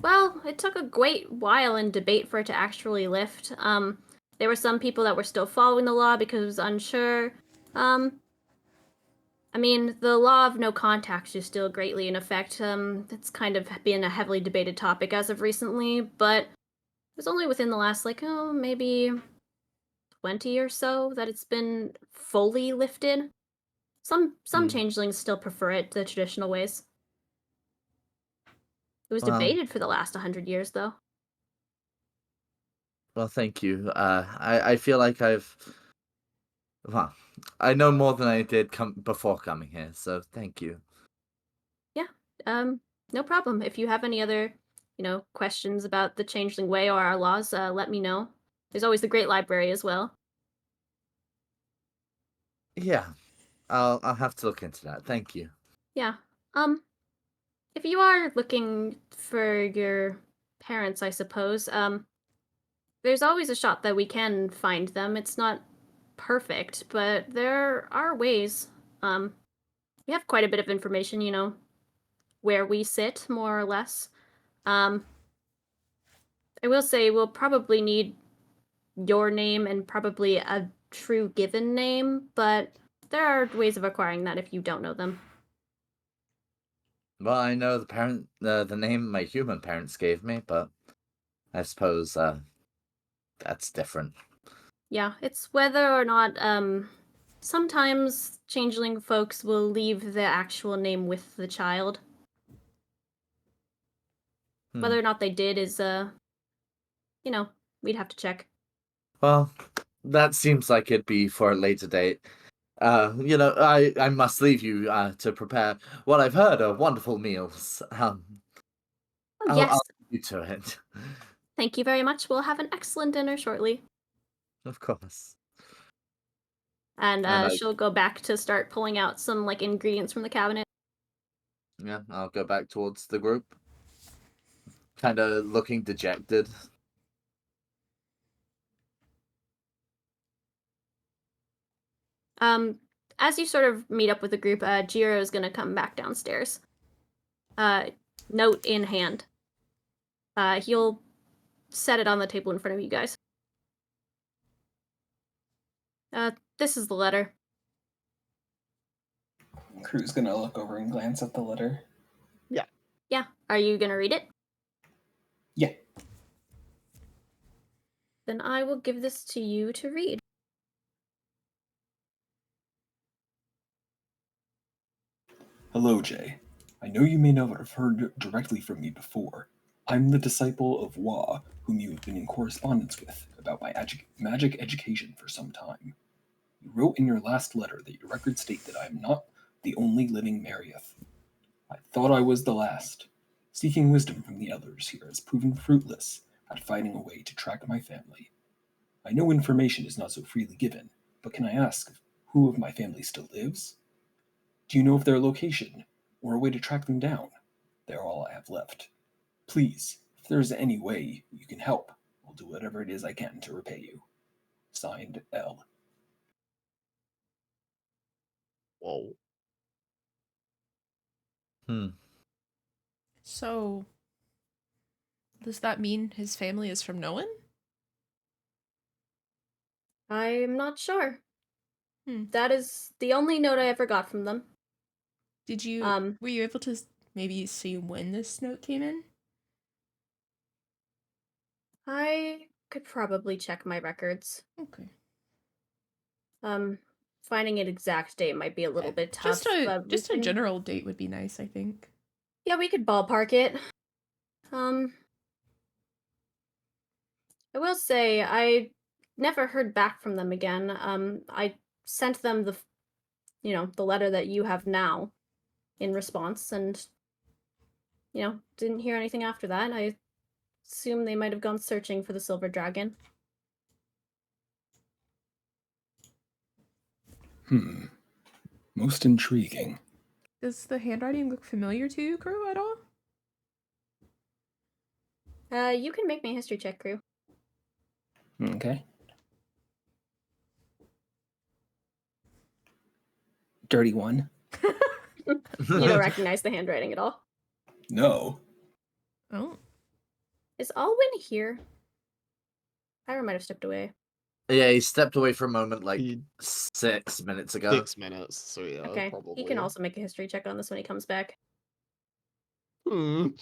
Well, it took a great while in debate for it to actually lift. There were some people that were still following the law because it was unsure. I mean, the law of no contact is still greatly in effect. It's kind of been a heavily debated topic as of recently, but it was only within the last, maybe 20 or so that it's been fully lifted. Some changelings still prefer it the traditional ways. It was Well- debated for the last 100 years, though. Well, thank you. I feel like well, I know more than I did before coming here, so thank you. Yeah, no problem. If you have any other, questions about the changeling way or our laws, let me know. There's always the Great Library as well. Yeah, I'll have to look into that. Thank you. Yeah. If you are looking for your parents, I suppose, there's always a shot that we can find them. It's not perfect, but there are ways. We have quite a bit of information, where we sit, more or less. I will say we'll probably need your name and probably a true given name, but there are ways of acquiring that if you don't know them. Well, I know the name my human parents gave me, but I suppose that's different. Yeah, it's whether or not, sometimes changeling folks will leave the actual name with the child. Whether or not they did is, we'd have to check. Well, that seems like it'd be for a later date. I must leave you to prepare what I've heard are wonderful meals. Oh, yes. I'll leave you to it. Thank you very much. We'll have an excellent dinner shortly. Of course. And And she'll go back to start pulling out some, ingredients from the cabinet. Yeah, I'll go back towards the group. Kind of looking dejected. As you sort of meet up with the group, Jiro is going to come back downstairs. Note in hand. He'll set it on the table in front of you guys. This is the letter. Kruu's gonna look over and glance at the letter. Yeah. Are you going to read it? Yeah. Then I will give this to you to read. Hello, Jay. I know you may not have heard directly from me before. I'm the disciple of Wa, whom you have been in correspondence with about my magic education for some time. You wrote in your last letter that your records state that I am not the only living Marieth. I thought I was the last. Seeking wisdom from the others here has proven fruitless at finding a way to track my family. I know information is not so freely given, but can I ask who of my family still lives? Do you know of their location, or a way to track them down? They're all I have left. Please, if there is any way you can help, I'll do whatever it is I can to repay you. Signed, L. Whoa. So, does that mean his family is from Nowen? I'm not sure. Hmm. That is the only note I ever got from them. Did you were you able to maybe see when this note came in? I could probably check my records. Okay. Finding an exact date might be a little bit tough. Just a general date would be nice, I think. Yeah, we could ballpark it. I will say I never heard back from them again. I sent them the the letter that you have now in response, and didn't hear anything after that. I assume they might have gone searching for the silver dragon. Most intriguing. Does the handwriting look familiar to you, Kruu, at all? You can make me a history check, Kruu. Okay. Dirty one. You don't recognize the handwriting at all. No. Oh. Is Alwyn here? Kyra might have stepped away. Yeah, he stepped away for a moment like He- 6 minutes ago. 6 minutes, so yeah, Okay, probably. he can also make a history check on this when he comes back. That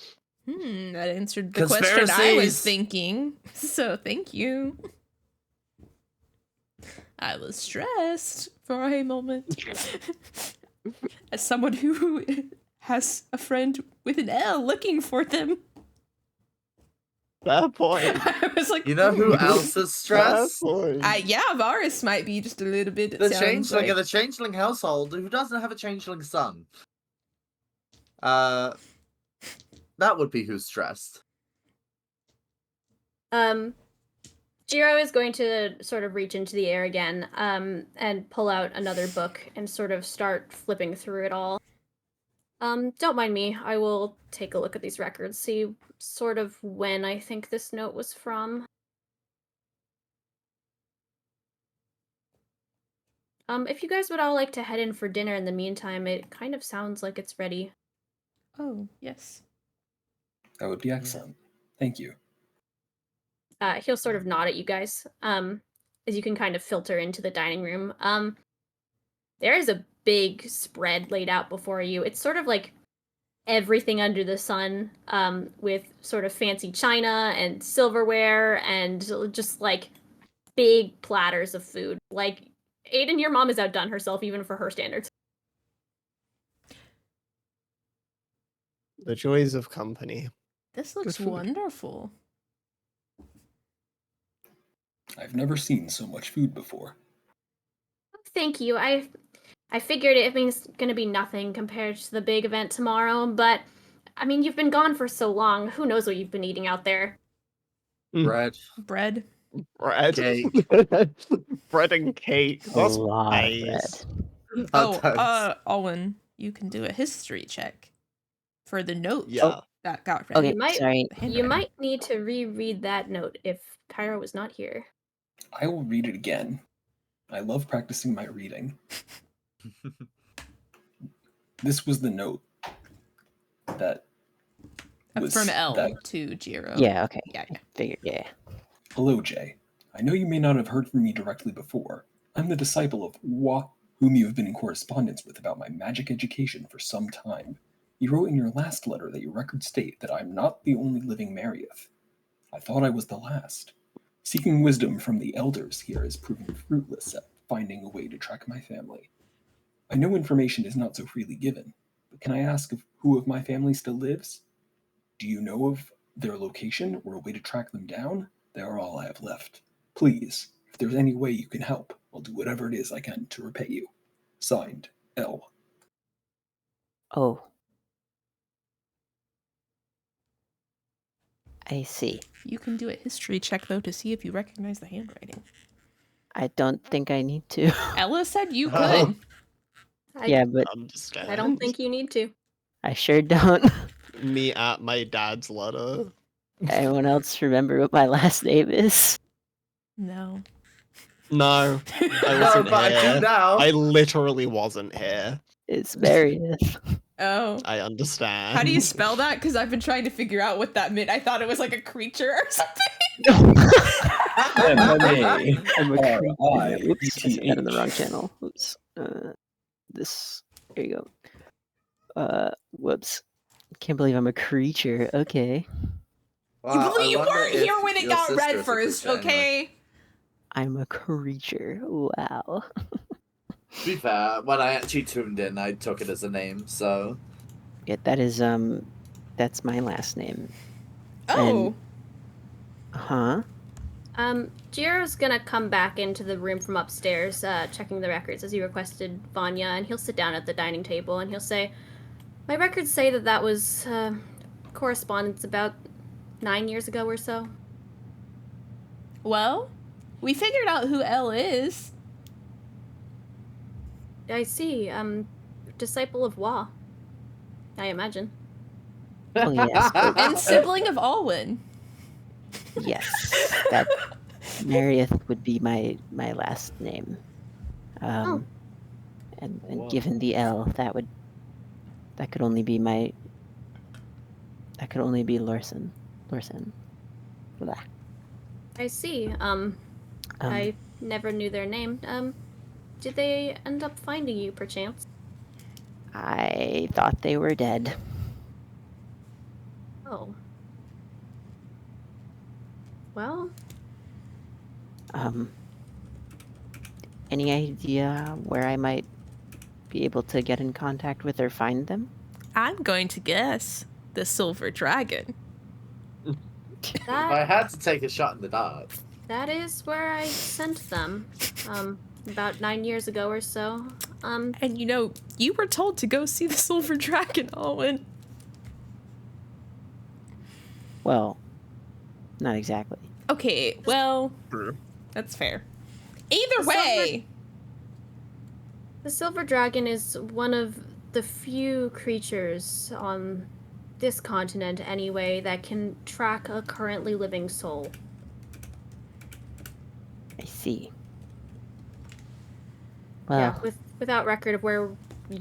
answered the question I was Conspiracies! thinking. So thank you. I was stressed for a moment. As someone who has a friend with an L looking for them. Fair point. I was like, You know who else is Fair stressed? point. yeah, Varas might be just a little bit. The changeling of the changeling household who doesn't have a changeling son. That would be who's stressed. Jiro is going to sort of reach into the air again, and pull out another book and sort of start flipping through it all. Don't mind me. I will take a look at these records, see sort of when I think this note was from. If you guys would all like to head in for dinner in the meantime, it kind of sounds like it's ready. Oh, yes. That would be excellent. Thank you. He'll sort of nod at you guys, as you can kind of filter into the dining room. There is a big spread laid out before you. It's sort of like everything under the sun, with sort of fancy china and silverware and just like big platters of food. Like, Aiden, your mom has outdone herself even for her standards. The joys of company. This looks Good food. wonderful. I've never seen so much food before. Thank you. I figured it means gonna be nothing compared to the big event tomorrow, but I mean, you've been gone for so long. Who knows what you've been eating out there? Bread. Bread. Bread. Cake. Bread and cake. A That's lot of nice. bread. Oh, Alwyn, you can do a history check for the note Yeah. that got read. Okay, sorry. You Handwriting. might need to reread that note if Kyra was not here. I will read it again. I love practicing my reading. This was the note that was From L that- to Jiro. Yeah, okay. Yeah. Figured, yeah. Hello, Jay. I know you may not have heard from me directly before. I'm the disciple of Wa, whom you have been in correspondence with about my magic education for some time. You wrote in your last letter that your records state that I'm not the only living Marieth. I thought I was the last. Seeking wisdom from the elders here has proven fruitless at finding a way to track my family. I know information is not so freely given, but can I ask who of my family still lives? Do you know of their location or a way to track them down? They are all I have left. Please, if there's any way you can help, I'll do whatever it is I can to repay you. Signed, L. Oh. I see. You can do a history check, though, to see if you recognize the handwriting. I don't think I need to. Ella said you Oh. could. Yeah, but Understand. I don't think you need to. I sure don't. Me at my dad's letter. Anyone else remember what my last name is? No. No, I No, wasn't but I here. do now. I literally wasn't here. It's Marieth. Oh. I understand. How do you spell that? Because I've been trying to figure out what that meant. I thought it was like a creature or something. M-A. I'm a creep. R-I-E-T-H. Oops, I said that in the wrong channel. Oops. This. There you go. Whoops. Can't believe I'm a creature. Okay. Wow, I you wonder weren't if here when it your got sister read is a first, creature anyway. okay? I'm a creature. Wow. To be fair, when I actually tuned in, I took it as a name, so... Yeah, that is that's my last name. Oh. Huh? Jiro's gonna come back into the room from upstairs, checking the records as he requested Vanya, and he'll sit down at the dining table and he'll say, "My records say that was correspondence about 9 years ago or so." Well, we figured out who Elle is. I see. Disciple of Wa, I imagine. Well, yes, but And sibling of Alwyn. yes, that Marieth would be my last name. And Whoa. given the L, that could only be Lorson. Blah. I see. I never knew their name. Did they end up finding you, perchance? I thought they were dead. Oh. Well, Any idea where I might be able to get in contact with or find them? I'm going to guess the Silver Dragon. If I had to take a shot in the dark. that is where I sent them. About 9 years ago or so. And you know, you were told to go see the Silver Dragon, Alwyn. Well, not exactly. Okay, well, True. that's fair. Either way, The Silver Dragon is one of the few creatures on this continent, anyway, that can track a currently living soul. I see. Well, Yeah, without record of where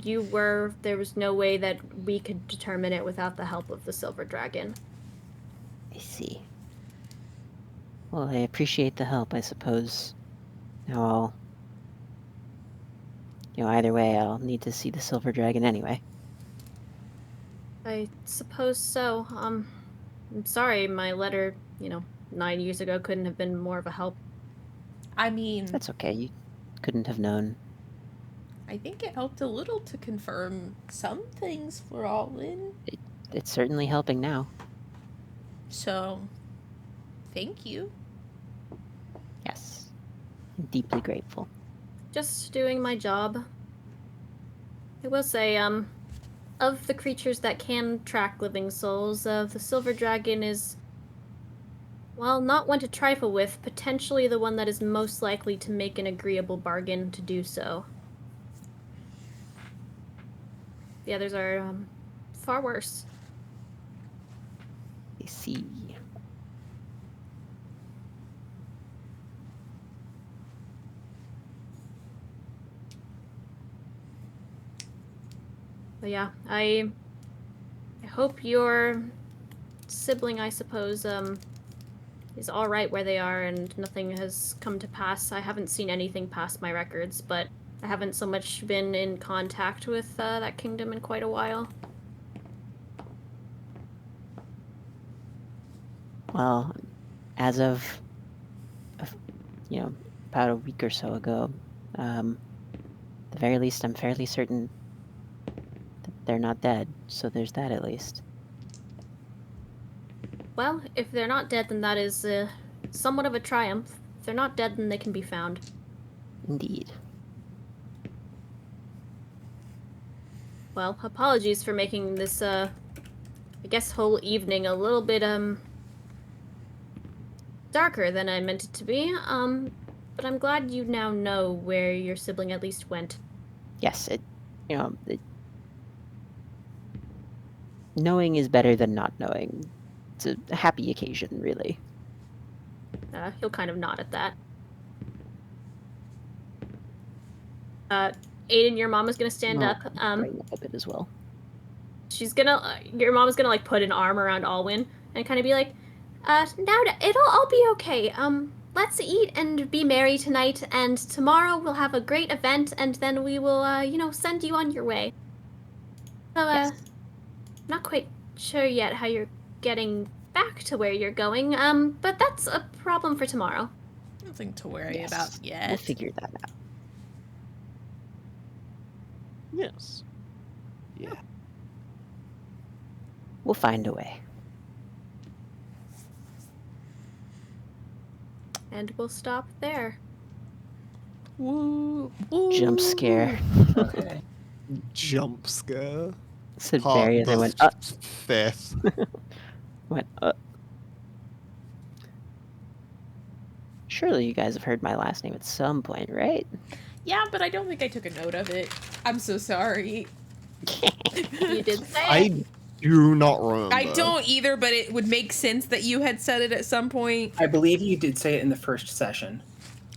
you were, there was no way that we could determine it without the help of the Silver Dragon. I see. Well, I appreciate the help, I suppose. Now either way, I'll need to see the Silver Dragon anyway. I suppose so. I'm sorry my letter, 9 years ago couldn't have been more of a help. I mean, That's okay, you couldn't have known. I think it helped a little to confirm some things for Alwyn. It's certainly helping now. So, thank you. Yes. I'm deeply grateful. Just doing my job. I will say, of the creatures that can track living souls, the Silver Dragon is, well, not one to trifle with, potentially the one that is most likely to make an agreeable bargain to do so. The others are, far worse. I see. But yeah, I hope your sibling, I suppose, is all right where they are and nothing has come to pass. I haven't seen anything past my records, but I haven't so much been in contact with that kingdom in quite a while. Well, as of about a week or so ago, at the very least, I'm fairly certain that they're not dead, so there's that at least. Well, if they're not dead, then that is somewhat of a triumph. If they're not dead, then they can be found. Indeed. Well, apologies for making this, I guess, whole evening a little bit, darker than I meant it to be, but I'm glad you now know where your sibling at least went. Yes, knowing is better than not knowing. It's a happy occasion, really. He'll kind of nod at that. Aiden, your mom is gonna stand up. Brighten up a bit as well. She's gonna, your mom is gonna, like, put an arm around Alwyn and kind of be like, now it'll all be okay. Let's eat and be merry tonight, and tomorrow we'll have a great event, and then we will, send you on your way. So, Yes. not quite sure yet how you're getting back to where you're going, but that's a problem for tomorrow. Nothing to worry Yes. about yet. We'll figure that out. Yes. Yeah. We'll find a way. And we'll stop there. Woo, Jump scare. Okay. Jump scare. Said Part Barry, and the I went, fifth. went, Surely you guys have heard my last name at some point, right? Yeah, but I don't think I took a note of it. I'm so sorry. You did say it. I do not remember. I don't either, but it would make sense that you had said it at some point. I believe you did say it in the first session.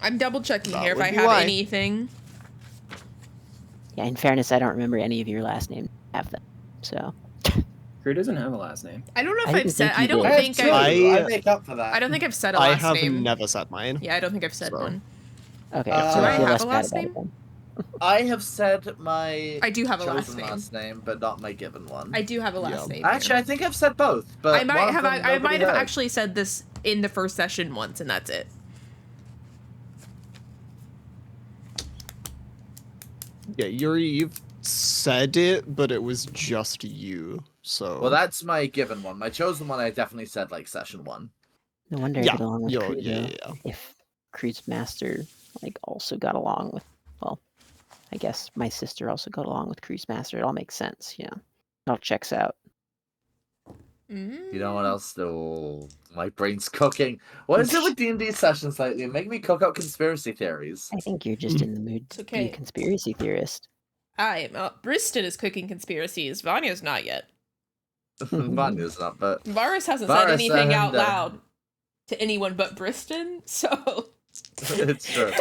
I'm double checking That here if would I be have why. anything. Yeah, in fairness, I don't remember any of your last names. Have them, so. Kruu doesn't have a last name. I don't know if I I've didn't said. think you I don't did. I think have two. I. I make up for that. I don't think I've said a I last have name. never said mine. Yeah, I don't think I've said So. one. Okay, Do so I feel have less a bad last about name? it then. I have said my I do have a chosen last name. but not my given one. I do have a last Yeah. name. Actually, here. I think I've said both, but I might one of have. them I nobody might have heard. actually said this in the first session once, and that's it. Yeah, Yuri, you've said it, but it was just you. So. Well, that's my given one. My chosen one, I definitely said like session 1. No wonder I Yeah, get along with yeah, Kruu, yeah, though. yeah. If Kruu's master, like, also got along with, well, I guess my sister also got along with Kruu's master. It all makes sense, you know. It all checks out. You know what else? Though my brain's cooking. What is it with D&D sessions lately? Make me cook out conspiracy theories. I think you're just in the mood to be okay. a conspiracy theorist. Briston is cooking conspiracies. Vanya's not yet. Vanya's not, but Varus hasn't Varus said anything out and, loud to anyone but Briston, so. it's true.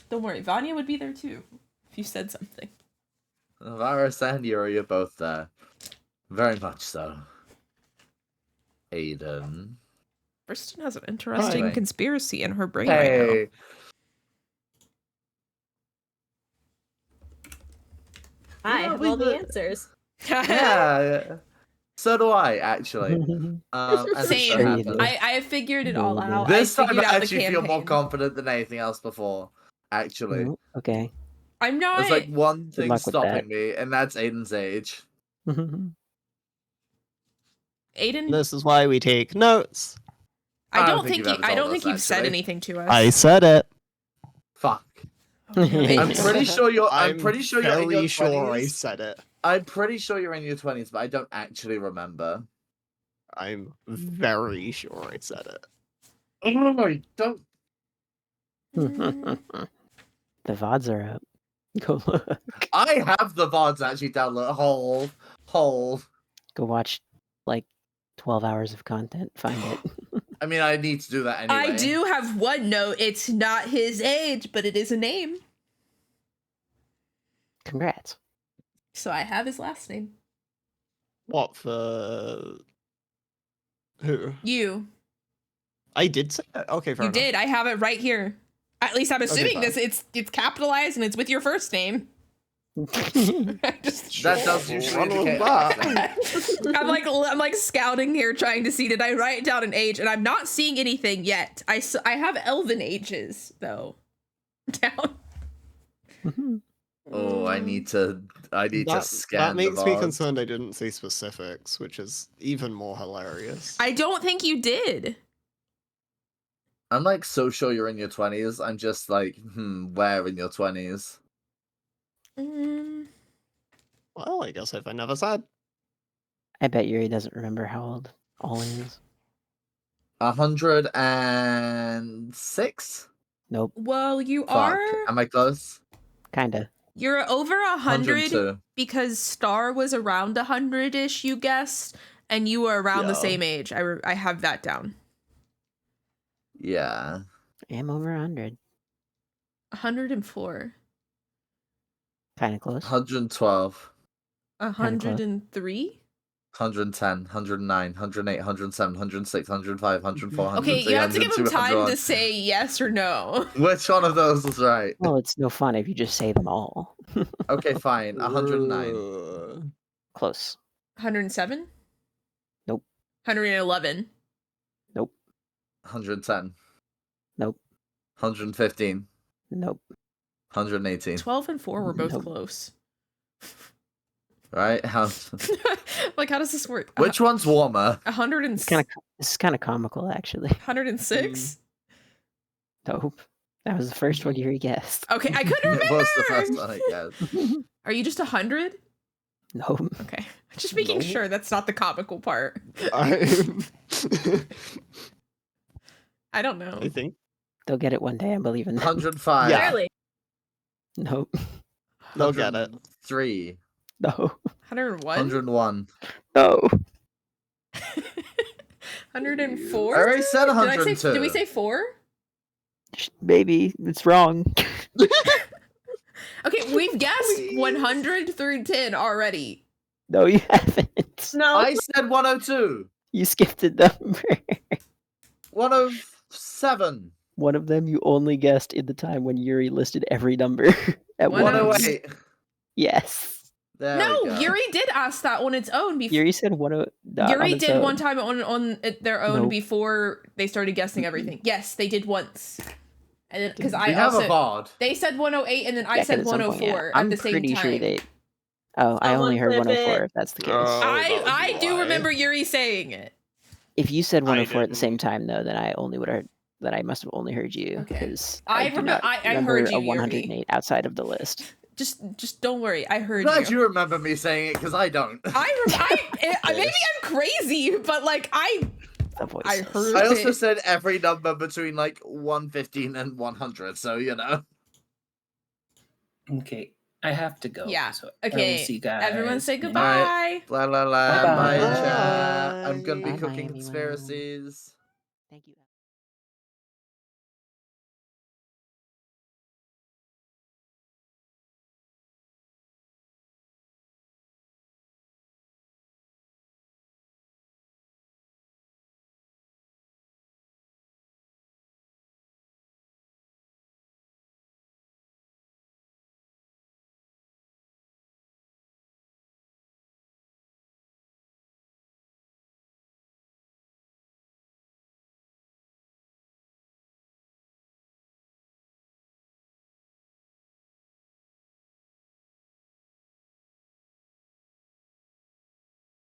Don't worry, Vanya would be there too if you said something. Varas and Yuri are both there. Very much so. Aiden. Briston has an interesting Hi. conspiracy in her brain right now. Hey. I Yeah, have we all the were- answers. Yeah. So do I, actually. And this Same. happened. do. I have figured it all out. This I time figured I out the actually feel more campaign. confident than anything else before. Actually. Oh, okay. I'm not. There's like one thing luck with that. stopping me, and that's Aiden's age. Aiden. This is why we take notes. I I don't don't think think you've ever I told don't us, think you've said actually. anything to us. I said it. Fuck. Okay. I'm pretty sure you're. I'm pretty sure you're in your very sure I 20s. said it. I'm pretty sure you're in your 20s, but I don't actually remember. I'm very sure I said it. Oh, don't. Mm. The VODs are up. Go look. I have the VODs actually download. Hold. Go watch, like, 12 hours of content. Find it. I mean, I need to do that anyway. I do have one note. It's not his age, but it is a name. Congrats. So I have his last name. What for? Who? You. I did say it. Okay, fair You enough. did. I have it right here. At least I'm assuming fine. this. It's capitalized and it's with your first name. I just- That does We'll usually run with indicate that. accent. I'm like scouting here, trying to see. Did I write down an age? And I'm not seeing anything yet. I have elven ages though. Down. Oh, I need to scan That makes the me VODs. concerned I didn't say specifics, which is even more hilarious. I don't think you did. I'm like so sure you're in your 20s. I'm just like, where in your 20s? Mm, Well, I guess if I never said. I bet Yuri doesn't remember how old Alwyn is. 106? Nope. well, you Fuck. are. Am I close? Kinda. You're over 100 102. because Star was around 100-ish. You guessed, and you were around the Yeah. same age. I have that down. Yeah. I am over 100. 104. Kinda close. 112. 103. 110, 109, 108, 107, 106, 105, 104, Okay, you have to give him 103, time 101. to say yes or no. Which one of those was right? Well, it's no fun if you just say them all. Okay, fine. 109. Close. 107. Nope. 111. 110. Nope. 115. Nope. 118. 12 and 4 were both Nope. close. right? How? Like, how does this work? Which one's warmer? 100 This is kind of comical, actually. 106? Nope. That was the first one you guessed. Okay, I couldn't remember. What's the first one, I guess? Are you just 100? Nope. Okay. Just making sure that's not the comical part. I I don't know. think. They'll get it one day, I believe in them. 105. Yeah. Barely. Nope. They'll get it. 3. No. 101? 101. No. 104? I already said Did 102. did we say 4? Maybe. It's wrong. Okay, we've guessed 100 through 10 already. No, you haven't. No. I said 102. You skipped a number. 107. One of them you only guessed in the time when Yuri listed every number at once. 108. Yes. There No, we go. Yuri did ask that on its own before. Yuri said one. Yuri did one time on their own Nope. before they started guessing everything. Yes, they did once. And then because We I have also a VOD. they said 108 and then I Yeah, said 'cause at some point, 104 I'm at the same pretty time. sure they. Oh, I Someone only heard flip 104. it. If that's the case. Oh, that would I be do why. remember Yuri saying it. If you said 104 at the same didn't. time, though, then I only would have. That I must have only heard you Okay. because I do remem- not I remember heard you, a Yuri. 108 outside of the list. Just don't worry. I heard Glad you. you remember me saying it because I don't. Maybe I'm crazy, but like The voice. I heard I also it. said every number between like 115 and 100, so you know. Okay, I have to go. Yeah, So I will okay, see you guys. everyone say in- goodbye. Blah la la. Bye-bye. Bye, chat. I'm gonna be Bye, cooking everyone. conspiracies. Thank you.